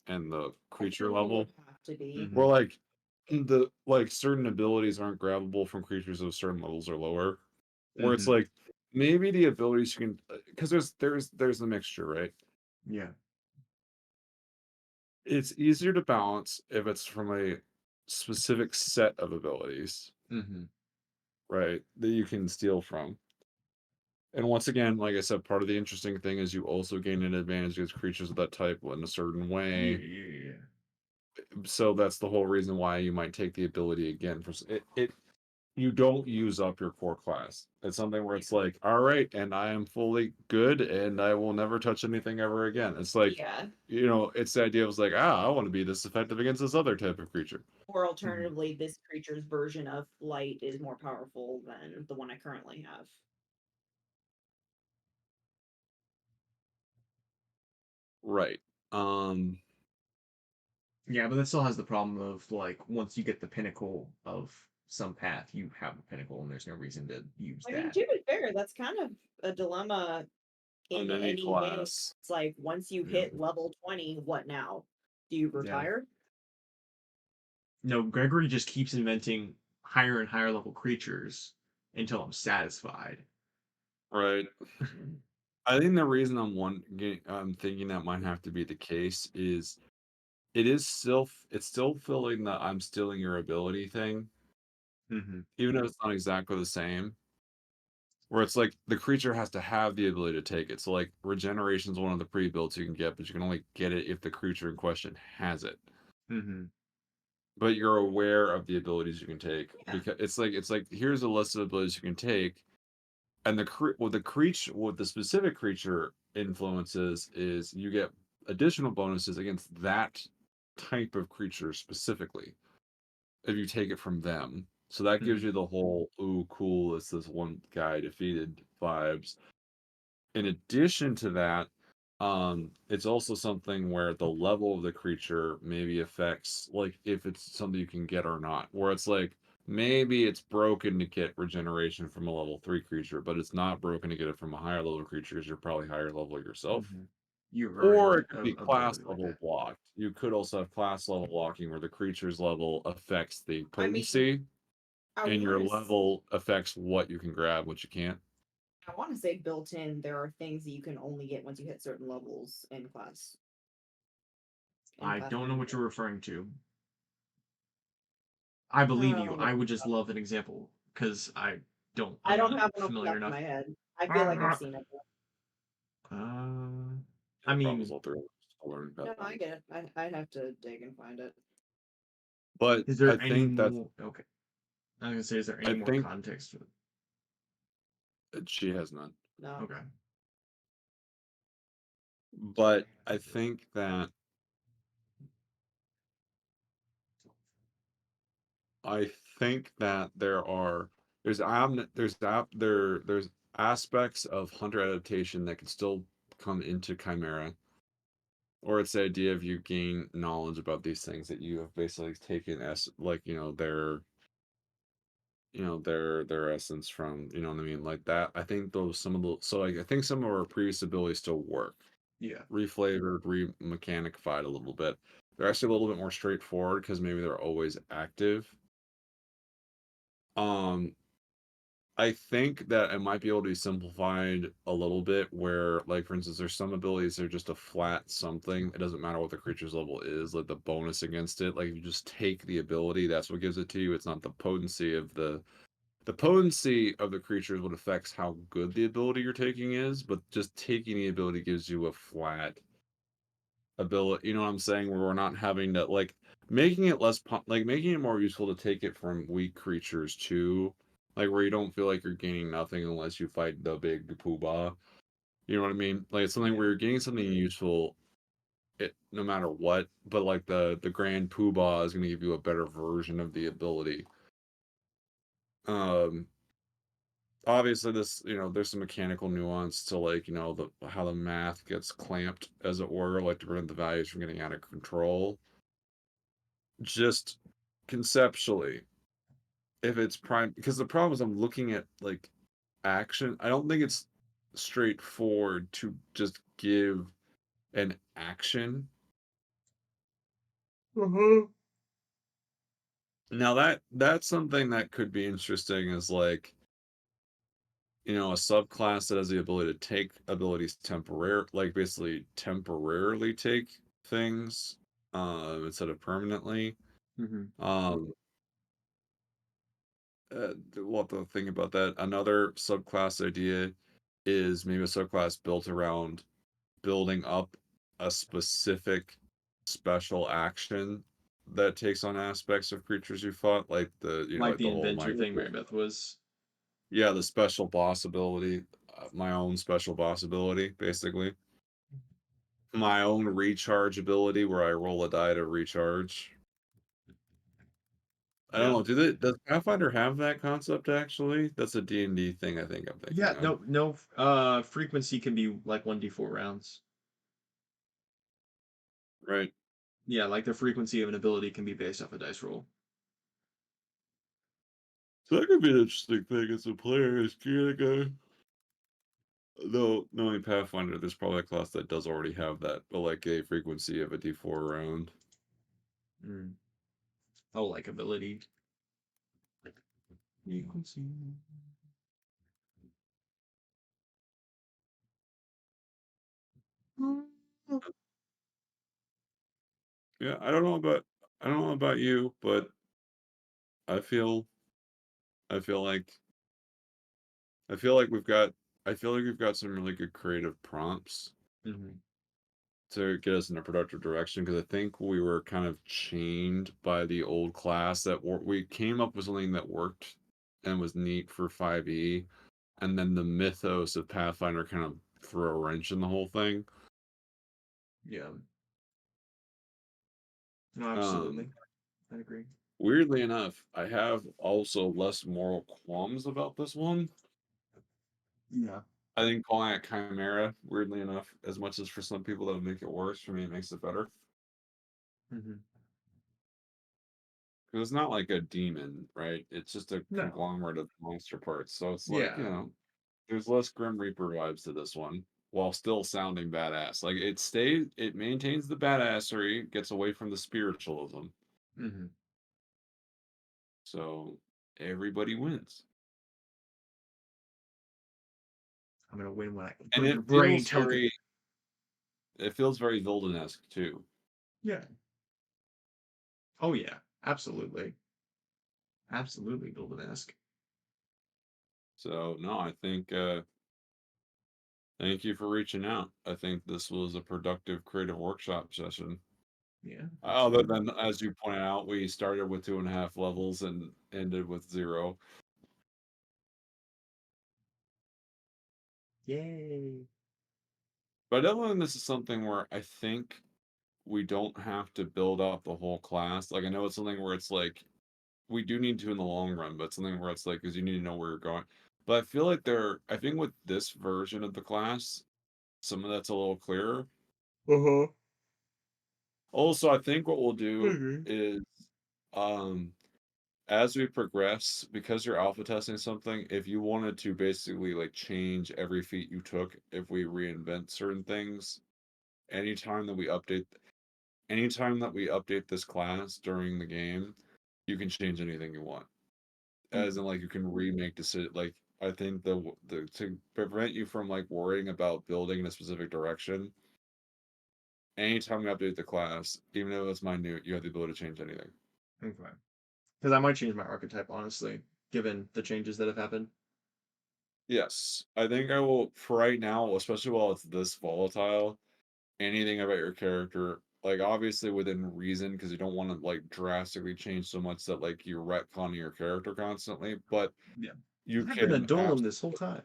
and the I creature think it would level. have to be. Mhm. Where like certain abilities aren't grabbable from creatures of certain levels or lower. Where it's Mhm. like maybe the abilities you can, because there's a mixture, right? Yeah. It's easier to balance if it's from a specific set of abilities, Mhm. right? That you can steal from. And once again, like I said, part of the interesting thing is you also gain an advantage against creatures of that type in a certain way. Yeah. So that's the whole reason why you might take the ability again for it. You don't use up your core class. It's something where it's like, all right, and I am fully good, and I will never touch anything ever again. It's like, Yeah. it's the idea of like, I want to be this effective against this other type of creature. Or alternatively, this creature's version of light is more powerful than the one I currently have. Right. Um. Yeah, but that still has the problem of like once you get the pinnacle of some path, you have a pinnacle, and there's no reason to use I mean, that. to be fair, that's kind of a dilemma On in any any game. class. It's like once you Yeah. hit level 20, what now? Do you retire? No, Gregory just keeps inventing higher and higher level creatures until I'm satisfied. Right. I think the reason I'm thinking that might have to be the case is it's still feeling that I'm stealing your ability thing, Mm-hmm. even though it's not exactly the same. Where it's like the creature has to have the ability to take it. So like regeneration is one of the pre-builds you can get, but you can only get it if the creature in question has it. Mm-hmm. But you're aware of the abilities you can take Yeah. because it's like here's a list of abilities you can take, and what the specific creature influences is you get additional bonuses against that type of creature specifically if you take it from them. So that gives Mm-hmm. you the whole "ooh, cool, it's this one guy defeated" vibes. In addition to that, it's also something where the level of the creature maybe affects like if it's something you can get or not. Where it's like maybe it's broken to get regeneration from a level 3 creature, but it's not broken to get it from a higher level creature because you're probably higher level yourself. Mm-hmm. You Or earn it could a be class ability like level that. blocked. You could also have class level blocking where the creature's level affects the I mean, potency I and your want to level affects what you can grab, what you can't. I want to say built in there are things that you can only get once you hit certain levels in class in I don't know what Pathfinder. you're referring to. I believe you. Oh, I would just love an example because I don't. I I'm don't not have one off the familiar top of enough. my head. I feel like I've seen it. I No problems mean, all through. I'll learn No, about I them. get it. I'd have to dig and find it. But is I there any think that's more? Okay, I was gonna say, is there I any more think context to it? she has none. No. Okay. But I think that I think that there's aspects of hunter adaptation that can still come into Chimera, or it's the idea of you gain knowledge about these things that you have basically taken as like their essence from, you know what I mean, like that. I think those some of the so like I think some of our previous abilities still work, Yeah. reflavored, remechanified a little bit. They're actually a little bit more straightforward because maybe they're always active. Um, I think that it might be able to be simplified a little bit where, like, for instance, there's some abilities that are just a flat something. It doesn't matter what the creature's level is, like the bonus against it. Like, if you just take the ability, that's what gives it to you. It's not the potency of the creature is what affects how good the ability you're taking is, but just taking the ability gives you a flat ability. You know what I'm saying? Where we're not having to like making it making it more useful to take it from weak creatures too. Like where you don't feel like you're gaining nothing unless you fight the big poobah. You know what I mean? Like it's something Yeah. where you're getting something useful no matter what, but like the grand poobah is gonna give you a better version of the ability. Um Obviously there's some mechanical nuance to like, the how the math gets clamped, as it were, like to prevent the values from getting out of control. Just conceptually, if it's prime, because the problem is I'm looking at like action. I don't think it's straightforward to just give an action. Uh-huh. Now that's something that could be interesting is like, a subclass that has the ability to take abilities like basically temporarily take things instead of permanently. Mm-hmm. Um we'll have to think about that. Another subclass idea is maybe a subclass built around building up a specific special action that takes on aspects of creatures you fought, like the Like like the the whole Inventor thing my Mary Beth was. yeah, the special boss ability, my own special boss ability, basically. My own recharge ability where I roll a die to recharge. I don't Yeah. know, does Pathfinder have that concept actually? That's a D&D thing I think I'm thinking Yeah, of. no, frequency can be like 1d4 rounds. Right. Yeah, like the frequency of an ability can be based off a dice roll. So that could be an interesting thing as a player is though knowing Pathfinder, there's probably a class that does already have that, but like a frequency of a D4 round. Mm. Oh, like ability. Frequency. Yeah, I don't know about you, but I feel I feel like I feel like we've got I feel like we've got some really good creative prompts Mm-hmm. to get us in a productive direction because I think we were kind of chained by the old class we came up with something that worked and was neat for 5e, and then the mythos of Pathfinder kind of threw a wrench in the whole thing. Yeah. No, Um, absolutely. I agree. Weirdly enough, I have also less moral qualms about this one. Yeah. I think calling it Chimera, weirdly enough, as much as for some people that would make it worse, for me it makes it better. Mm-hmm. Because it's not like a demon, right? It's just a No. conglomerate of monster parts. So it's like, Yeah. there's less Grim Reaper vibes to this one, while still sounding badass. Like it maintains the badassery, gets away from the spiritualism. Mm-hmm. So everybody wins. I'm gonna win when I can And put your brain token. it feels very Vilden-esque too. Yeah. Oh yeah. Absolutely. Absolutely Golden-esque. So no, I think thank you for reaching out. I think this was a productive creative workshop session. Yeah. Other Absolutely. than, as you pointed out, we started with 2.5 levels and ended with 0. Yay. But definitely, this is something where I think we don't have to build out the whole class. Like, I know it's something where it's like, we do need to in the long run, but something where it's like, because you need to know where you're going. But I feel like I think with this version of the class, some of that's a little clearer. Uh-huh. Also, I think what we'll do Mhm. is, um, as we progress, because you're alpha testing something, if you wanted to basically like change every feat you took, if we reinvent certain things, anytime that we update, anytime that we update this class during the game, you can change anything you want. As in, like, you can remake decision. Like, I think the to prevent you from like worrying about building in a specific direction. Anytime we update the class, even if it's minute, you have the ability to change anything. Okay. Because I might change my archetype, honestly, given the changes that have happened. Yes, I think I will for right now, especially while it's this volatile. Anything about your character, like obviously within reason, because you don't want to like drastically change so much that like you're retconning your character constantly. But Yeah. you I've been a can golem this whole time.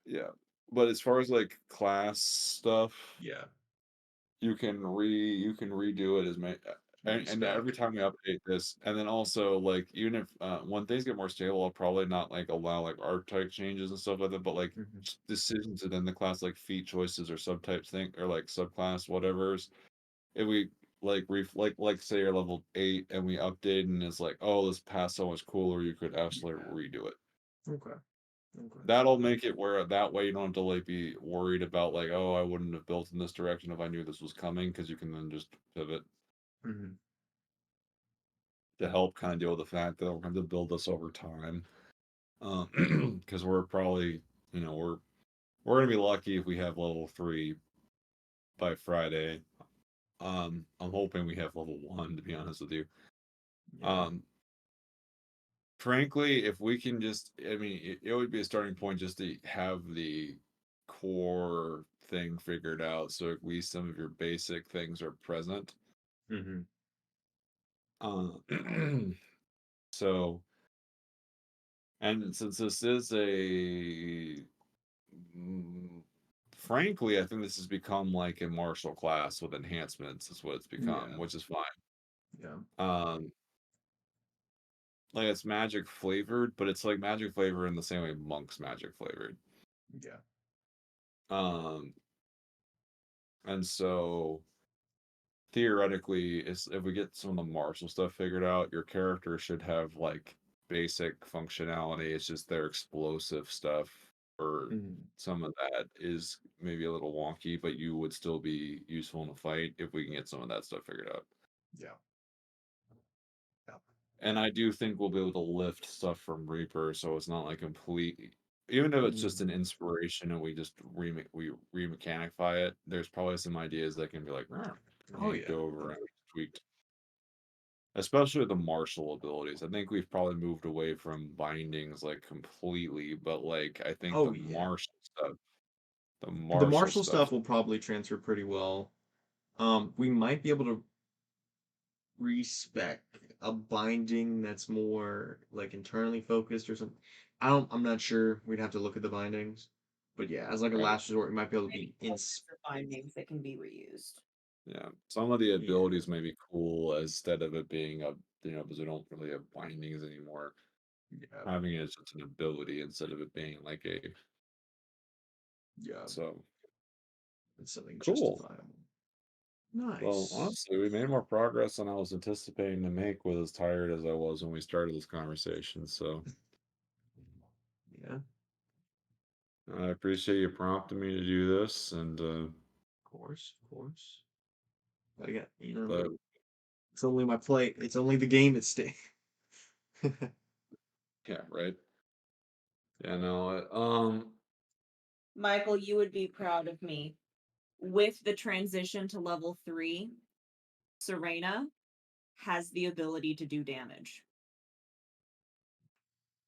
yeah. But as far as like class stuff, Yeah. you can redo it as many. And every Respec. time we update this, and then also like even if when things get more stable, I'll probably not like allow like archetype changes and stuff like that, but like Mm-hmm. decisions within the class, like feat choices or subtypes thing or like subclass whatever's. If we like say you're level 8 and we update and it's like, oh, this path's so much cooler, you could actually Yeah. redo it. Okay. Okay. That'll make it where that way you don't have to like be worried about like, oh, I wouldn't have built in this direction if I knew this was coming, because you can then just pivot Mm-hmm. to help kind of deal with the fact that we're going to build this over time. Because we're probably, we're gonna be lucky if we have level 3 by Friday. I'm hoping we have level 1, to be honest with you. Yeah. Um, frankly, if we can just, I mean, it would be a starting point just to have the core thing figured out, so at least some of your basic things are present. Mm-hmm. Uh, so, and since this is a, mm, frankly, I think this has become like a martial class with enhancements, is what it's become, Yeah. which is fine. Yeah. Um, like it's magic flavored, but it's like magic flavored in the same way monk's magic flavored. Yeah. Um, and so theoretically, if we get some of the martial stuff figured out, your character should have like basic functionality. It's just their explosive stuff or Mm-hmm. some of that is maybe a little wonky, but you would still be useful in a fight if we can get some of that stuff figured out. Yeah. Yeah. And I do think we'll be able to lift stuff from Reaper, so it's not like complete. Even though it's just an inspiration and we just remechanicify it, there's probably some ideas that can be like, Oh yeah. go over and tweaked. Especially with the martial abilities. I think we've probably moved away from bindings like completely, but like I think Oh yeah. the The martial martial stuff, stuff will probably transfer pretty well. We might be able to respec a binding that's more like internally focused or something. I'm not sure. We'd have to look at the bindings. But yeah, as like a Maybe last resort, we might be able to be for findings that can be reused. yeah. Some of the Yeah. abilities may be cool instead of it being a, because we don't really have bindings anymore. Yeah. Having it as just an ability instead of it being like a, Yeah. so It's something cool. justifiable. Well, Nice. honestly, we made more progress than I was anticipating to make with as tired as I was when we started this conversation. So Yeah, I appreciate you prompting me to do this, and of course, of course. But again, you know, but it's only my play. It's only the game at stake. yeah, right. Yeah, no, Michael, you would be proud of me. With the transition to level 3, Serena has the ability to do damage.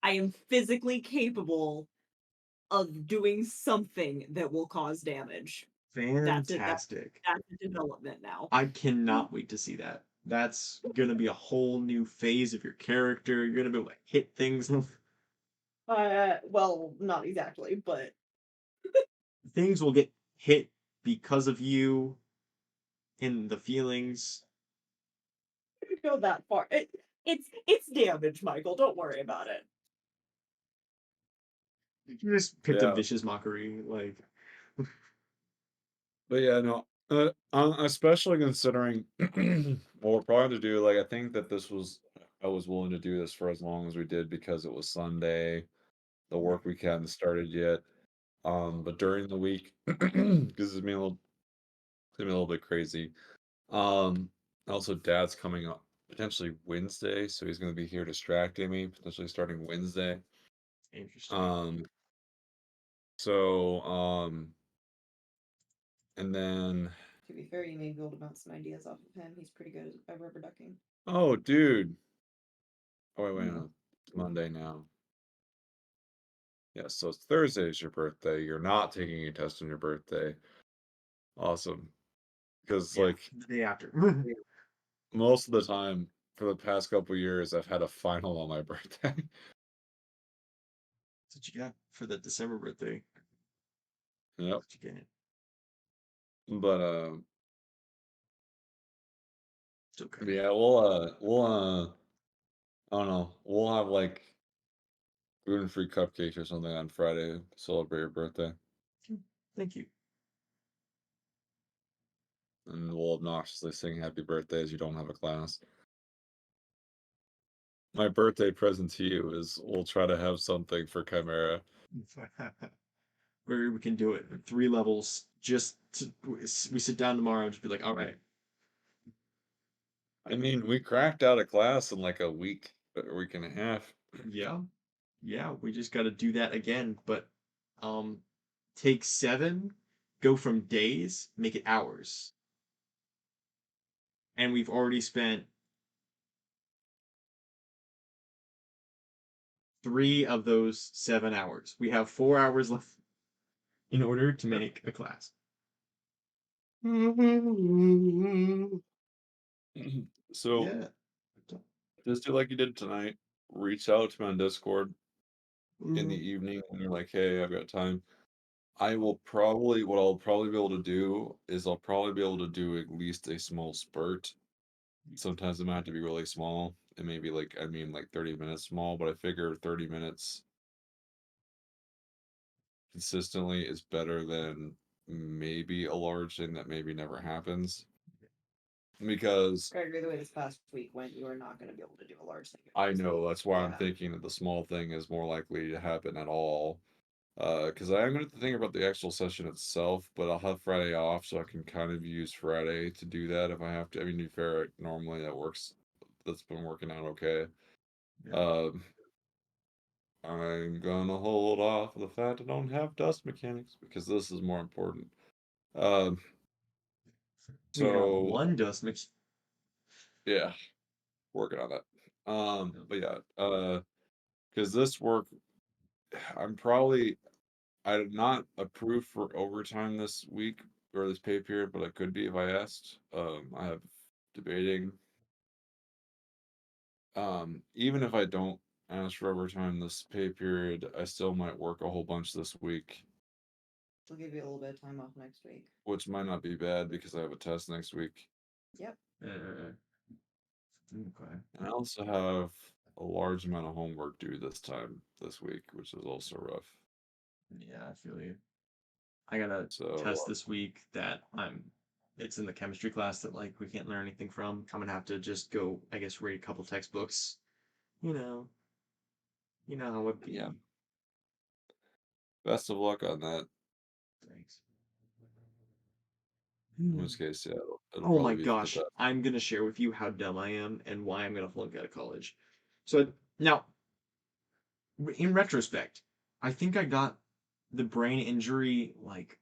I am physically capable of doing something that will cause damage. That's it. Fantastic. That's a development now. I cannot wait to see that. That's gonna be a whole new phase of your character. You're gonna be able to hit things. Well, not exactly, but Things will get hit because of you in the feelings. I could go that far. It's damage, Michael. Don't worry about it. You just picked a yeah, vicious mockery, like but yeah, no, especially considering what we're probably to do. Like, I think that I was willing to do this for as long as we did because it was Sunday. The work week hadn't started yet. But during the week, because it's been a little bit crazy. Um, Also, Dad's coming up potentially Wednesday, so he's going to be here distracting me, potentially starting Wednesday. interesting. Um, so, and then, To be fair, you may be able to bounce some ideas off of him. He's pretty good at rubber ducking. oh, dude. Oh, wait, Yeah. no. It's Monday now. Yeah, so it's Thursday is your birthday. You're not taking a test on your birthday. Awesome. Because, Yeah, like, the day after. most of the time for the past couple years, I've had a final on my birthday. That's what you got for the December birthday. Yep. What you get? But, It's okay. yeah, I don't know. We'll have like gluten-free cupcakes or something on Friday to celebrate your birthday. Thank you. And we'll obnoxiously sing happy birthday as you don't have a class. My birthday present to you is we'll try to have something for Chimera. Where we can do it. 3 levels. We sit down tomorrow and just be like, all right. I mean, we cracked out a class in like a week and a half. Yeah. Yeah, we just got to do that again. But um, take 7, go from days, make it hours. And we've already spent 3 of those 7 hours. We have 4 hours left in order to make a class. So Yeah. just do like you did tonight. Reach out to me on Discord in the evening when you're like, hey, I've got time. What I'll probably be able to do is I'll probably be able to do at least a small spurt. Sometimes it might have to be really small. It may be like, I mean, like 30 minutes small, but I figure 30 minutes consistently is better than maybe a large thing that maybe never happens. Because I agree. The way this past week went, you are not going to be able to do a large thing. I know that's why I'm Yeah. thinking that the small thing is more likely to happen at all. Because I am going to think about the actual session itself, but I'll have Friday off, so I can kind of use Friday to do that if I have to. I mean, to be fair, normally that works. That's been working out okay. Yeah. I'm gonna hold off the fact I don't have dust mechanics because this is more important. Um, We got so one dust mix. yeah, working on that. But yeah, because this work, I'm not approved for overtime this week or this pay period, but I could be if I asked. I have debating. Even if I don't ask for overtime this pay period, I still might work a whole bunch this week, We'll give you a little bit of time off next week. which might not be bad because I have a test next week. Yep. Okay. And I also have a large amount of homework due this week, which is also rough. Yeah, I feel you. I got a So test this week that it's in the chemistry class that like we can't learn anything from. I'm gonna have to just go, I guess, read a couple textbooks. You know. You know how it be. yeah, best of luck on that. Thanks. In which case, yeah, it'll Oh my probably be for the gosh, best. I'm gonna share with you how dumb I am and why I'm gonna flunk out of college. So now, in retrospect, I think I got the brain injury like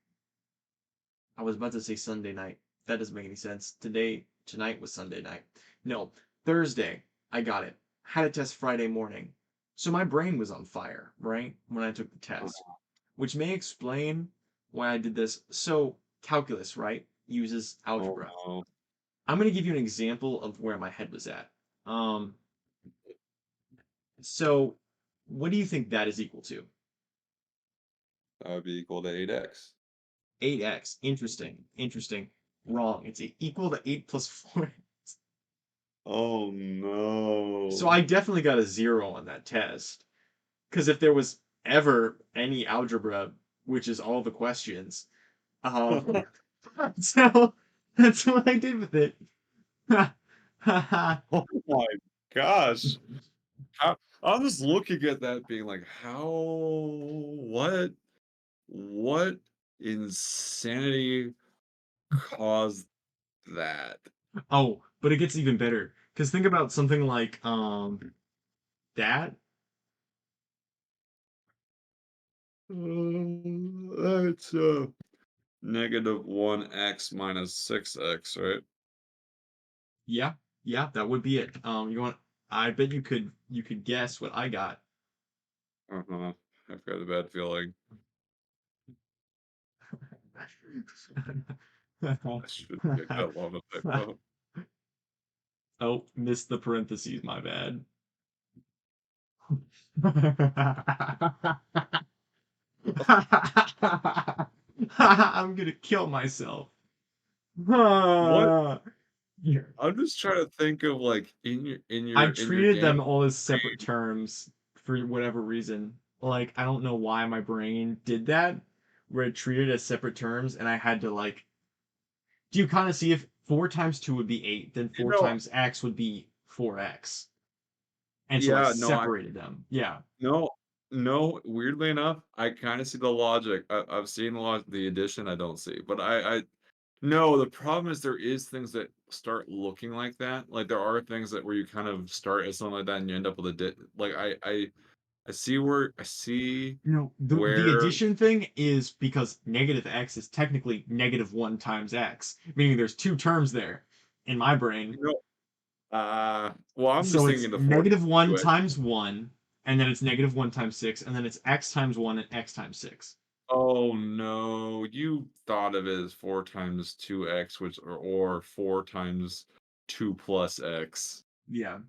I was about to say Sunday night. That doesn't make any sense. Tonight was Sunday night. No, Thursday, I got it. Had a test Friday morning. So my brain was on fire, right? When I took the test. Which may explain why I did this. So, calculus, right? Uses Oh algebra. no, I'm going to give you an example of where my head was at. So, what do you think that is equal to? that would be equal to 8x. 8x. Interesting. Interesting. Wrong. It's equal to 8 plus 4. Oh no. So I definitely got a 0 on that test. Because if there was ever any algebra, which is all the questions, um, so that's what I did with it. Oh my gosh. I'm just looking at that being like, what insanity caused that? Oh, but it gets even better. Because think about something like that. That's negative 1x minus 6x, right? Yeah, yeah, that would be it. You want? I bet you could guess what I got. Uh-huh. I've got a bad feeling. I should pick up on the typo. Oh, missed the parentheses, my bad. I'm gonna kill myself. What? Yeah. I'm just trying to think of like I in your treated game. them all as separate terms for whatever reason. Like, I don't know why my brain did that, where it treated as separate terms, and I had to like. Do you kind of see if 4 times 2 would be 8, then You 4 know, times x would be 4x, and so I yeah, no, separated them. Yeah. no, no. Weirdly enough, I kind of see the logic. I've seen a lot the addition. I don't see, but no. The problem is there is things that start looking like that. Like there are things that where you kind of start as something like that, and you end up with a like I see No, the where addition thing is because negative x is technically negative 1 times x, meaning there's 2 terms there in my brain. you know. Well, I'm just So thinking it's the fourth negative 1 to it. times 1, and then it's -1 times 6, and then it's x times 1 and x times 6. Oh no, you thought of it as 4 times 2x, which or 4 times 2 plus x. Yeah.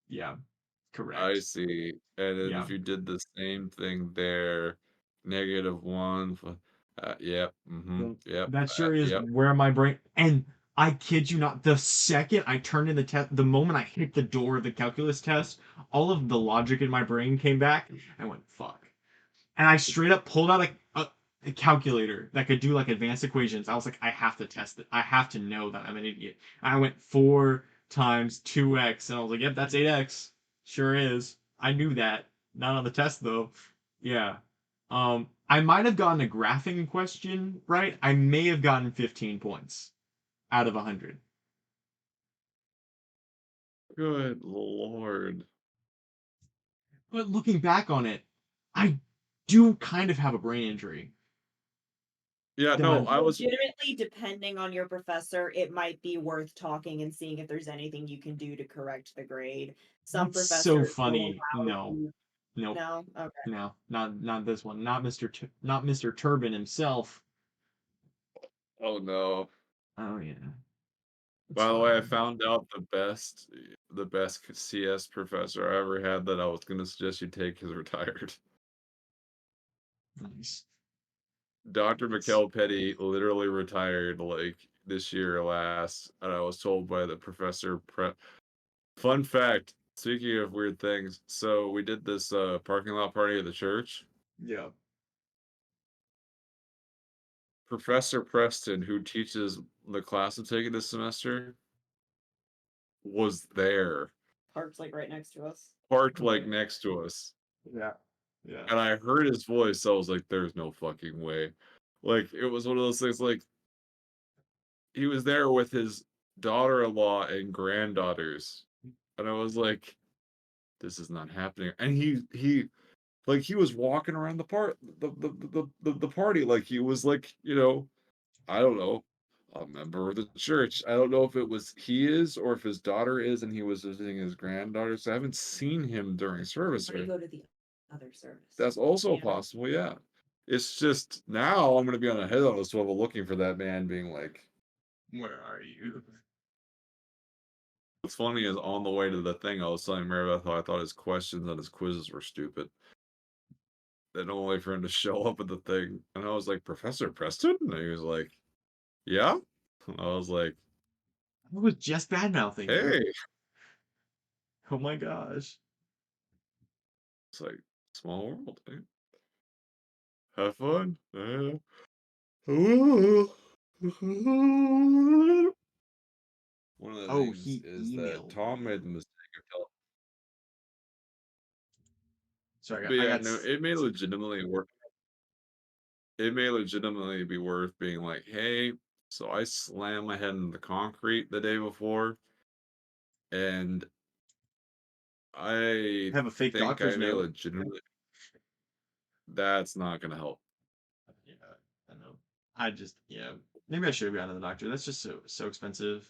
Yeah. I Correct. see. And then Yeah. if you did the same thing there, -1, yep, yep, That sure is yep. where my brain, and I kid you not, the second I turned in the test, the moment I hit the door of the calculus test, all of the logic in my brain came back. I went, fuck. And I straight up pulled out a calculator that could do like advanced equations. I was like, I have to test it. I have to know that I'm an idiot. I went 4 times 2x, and I was like, yep, that's 8x. Sure is. I knew that. Not on the test though. Yeah. I might have gotten a graphing question right. I may have gotten 15 points out of 100. Good lord. But looking back on it, I do kind of have a brain injury. Yeah, That no, I'm I was Legitimately, depending on your professor, it might be worth talking and seeing if there's anything you can do to correct the grade. Some That's so professors will funny. allow No. you. Nope. No, okay. No, not this one. Not Mr. Turbin himself. oh no. Oh yeah. It's By the way, I fine. found out the best CS professor I ever had that I was gonna suggest you take is retired. Nice. Dr. Nice. Mikkel Petty literally retired like this year last, and I was told by the professor. Fun fact, speaking of weird things, so we did this parking lot party at the church. Yeah. Professor Preston, who teaches the class I'm taking this semester, was there, Park's like right next to us. parked like Okay. next to us. Yeah. Yeah. And I heard his voice, I was like, there's no fucking way. Like, it was one of those things, like, he was there with his daughter-in-law and granddaughters. And I was like, this is not happening. And he like he was walking around the party like he was like, I don't know, a member of the church. I don't know if it was he is or if his daughter is and he was visiting his granddaughter. So I haven't seen him during service Or you or go to the other service. that's also Yeah. possible, yeah. It's just now I'm gonna be on a head on a swivel looking for that man being like, Where are you? what's funny is on the way to the thing I was telling Maribeth how I thought his questions and his quizzes were stupid. Then only for him to show up at the thing. And I was like, Professor Preston? And he was like, yeah? And I was like, I was just bad mouthing him. hey. Oh my gosh. It's like, small world, eh? Have fun. One of the Oh, things he is that emailed Tom made me. the mistake of telling. Sorry, But I yeah, got. no, it may legitimately work. It may legitimately be worth being like, hey, so I slammed my head into the concrete the day before, and I Have a fake think doctor's I may note. legitimately. That's not gonna help. Yeah, I know. Yeah. Maybe I should have gone to the doctor. That's just so expensive.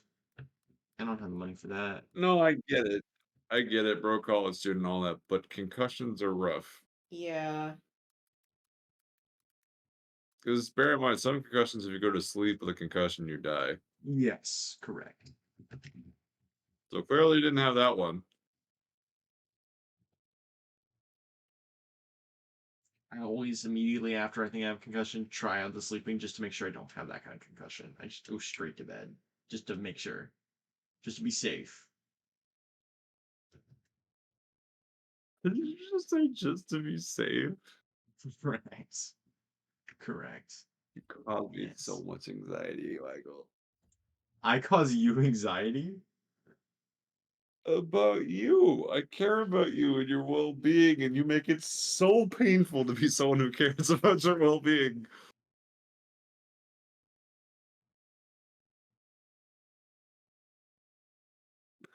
I don't have the money for that. No, I get it. I get it, bro, college student, all that, but concussions are rough. Yeah. Because bear in mind, some concussions, if you go to sleep with a concussion, you die. Yes, correct. So clearly you didn't have that one. I always immediately after I think I have concussion try out the sleeping just to make sure I don't have that kind of concussion. I just go straight to bed just to make sure, just to be safe. Did you just say just to be safe? Correct. Correct. You caused me so Yes. much anxiety, Michael. I cause you anxiety? About you. I care about you and your well-being, and you make it so painful to be someone who cares about your well-being.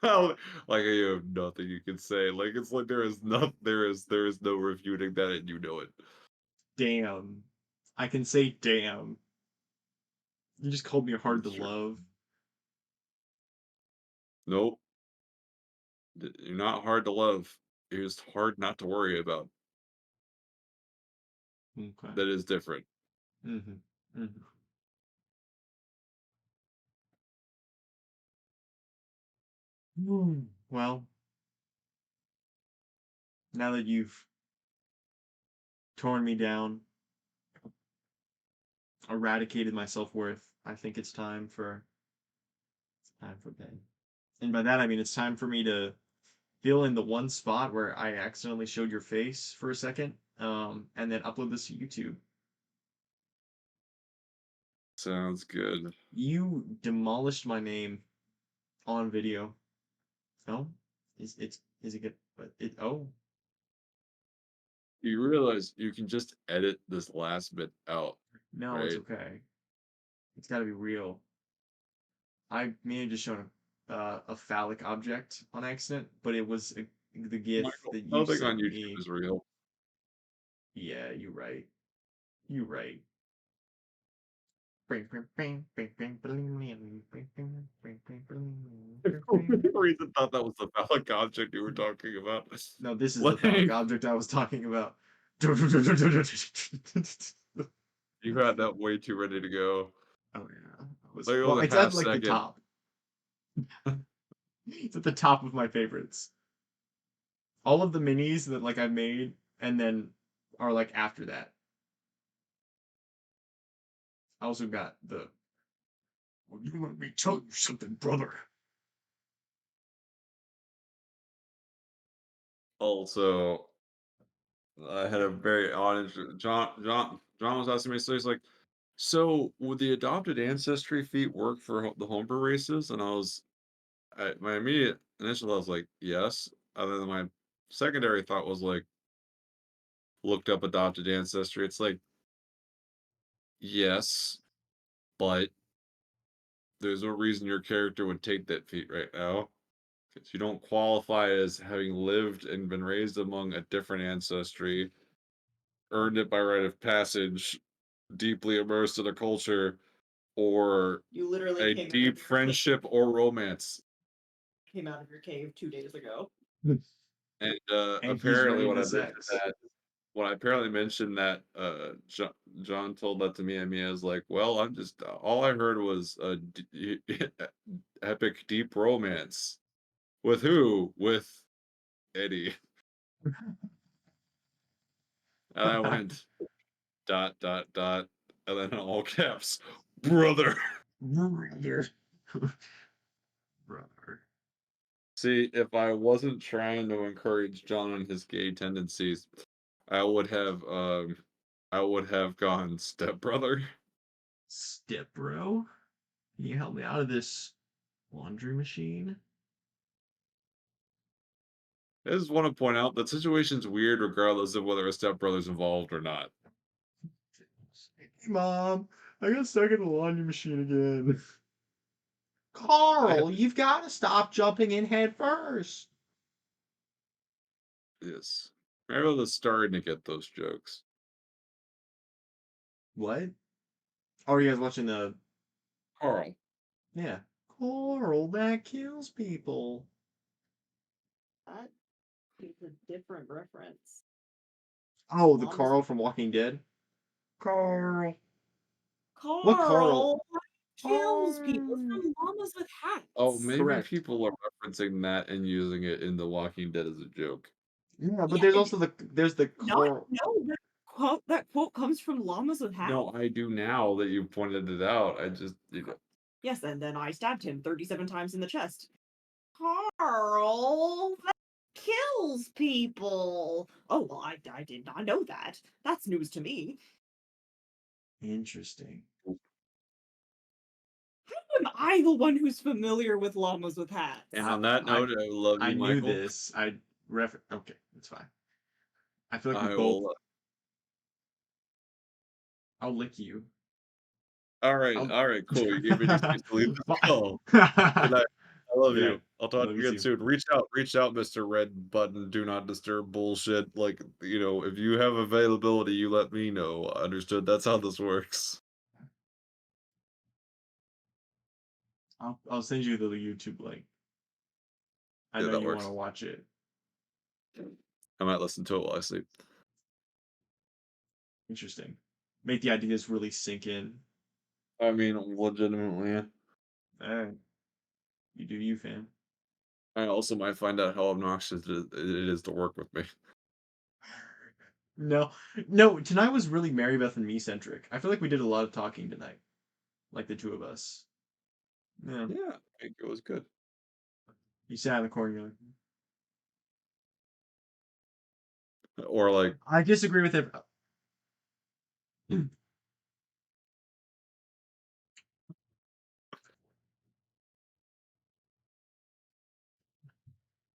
How, like you have nothing you can say. Like it's like there is no refuting that, and you know it. Damn. I can say damn. You just called me hard to It's true. love. Nope, you're not hard to love. it was hard not to worry about. Okay. That is different. Mm-hmm. Mm-hmm. Well, now that you've torn me down, eradicated my self-worth, I think it's time for bed. And by that I mean it's time for me to fill in the one spot where I accidentally showed your face for a second, and then upload this to YouTube. Sounds good. You demolished my name on video. Oh, is it good? But it You realize you can just edit this last bit out, no, it's right? okay. It's got to be real. I may have just shown a phallic object on accident, but it was the GIF Michael, that you nothing on sent YouTube me. is real. Yeah, you're right. You're right. For reason thought that was the phallic object you were talking about. No, this is the phallic Like, object I was talking about. you had that way too ready to go. Oh yeah. Like, it Well, was a it's at half like the second. top. It's at the top of my favorites. All of the minis that like I made and then are like after that. I also got the well, you let me tell you something, brother. Also, I had a very honest John was asking me, so he's like, so would the adopted ancestry feat work for the homebrew races? And my immediate initial I was like, yes. And then my secondary thought was like, looked up adopted ancestry. It's like, yes, but there's no reason your character would take that feat right now. Because you don't qualify as having lived and been raised among a different ancestry, earned it by rite of passage, deeply immersed in a culture, or You literally a deep friendship or romance. came out of your cave 2 days ago. And And he's apparently, ready to sex. when I apparently mentioned that, John told that to me, and Mia was like, "Well, I'm just all I heard was a epic deep romance with who? With Eddie." And I went dot dot dot, and then in all caps, brother. Brother. Brother. See, if I wasn't trying to encourage John and his gay tendencies, I would have gone stepbrother. Step bro. Can you help me out of this laundry machine? I just want to point out that situation's weird regardless of whether a stepbrother's involved or not. Hey, Mom, I got stuck in the laundry machine again. Carl, you've got to stop jumping in head first. Yes. Mariel is starting to get those jokes. What? Oh, are you guys watching the? Carl. Yeah. Carl that kills people. That is a different reference. Oh, the Llamas- Carl from Walking Dead. Carl. Carl What Carl? kills people. It's from Llamas with Hats. Oh, maybe Correct. people are referencing that and using it in The Walking Dead as a joke. Yeah, but Yeah, there's also the Not Carl. no, that quote comes from Llamas with Hats. No, I do now that you pointed it out. I just, Yes, and then I stabbed him 37 times in the chest. Carl, that kills people. Oh, well, I did not know that. That's news to me. Interesting. How am I the one who's familiar with Llamas with Hats? and on that note, I love you, I knew Michael. this. Okay, it's fine. I feel like we I both. will. I'll lick you. All right, cool. You gave me an excuse to leave this call. Good night. I love Good you. night. I'll talk Love to you you again too. soon. Reach out, Mr. Red Button. Do not disturb bullshit. Like, if you have availability, you let me know. Understood? That's how this works. I'll send you the YouTube link. I Yeah, know that you want works. to watch it. I might listen to it while I sleep. Interesting. Make the ideas really sink in. I mean, legitimately. Alright. You do you, fam. I also might find out how obnoxious it is to work with me. No, no, tonight was really Mary Beth and me centric. I feel like we did a lot of talking tonight. Like the two of us. Yeah. Yeah, I think it was good. You sat in the corner, you're like, Or like, I disagree with it.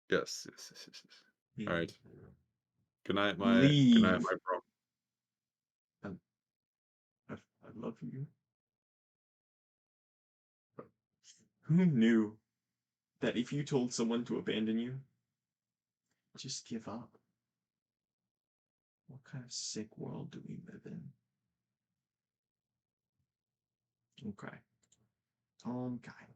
yes. All right. Good night, Leave. my bro. I love you. Who knew that if you told someone to abandon you, just give up? What kind of sick world do we live in? Okay. Okay.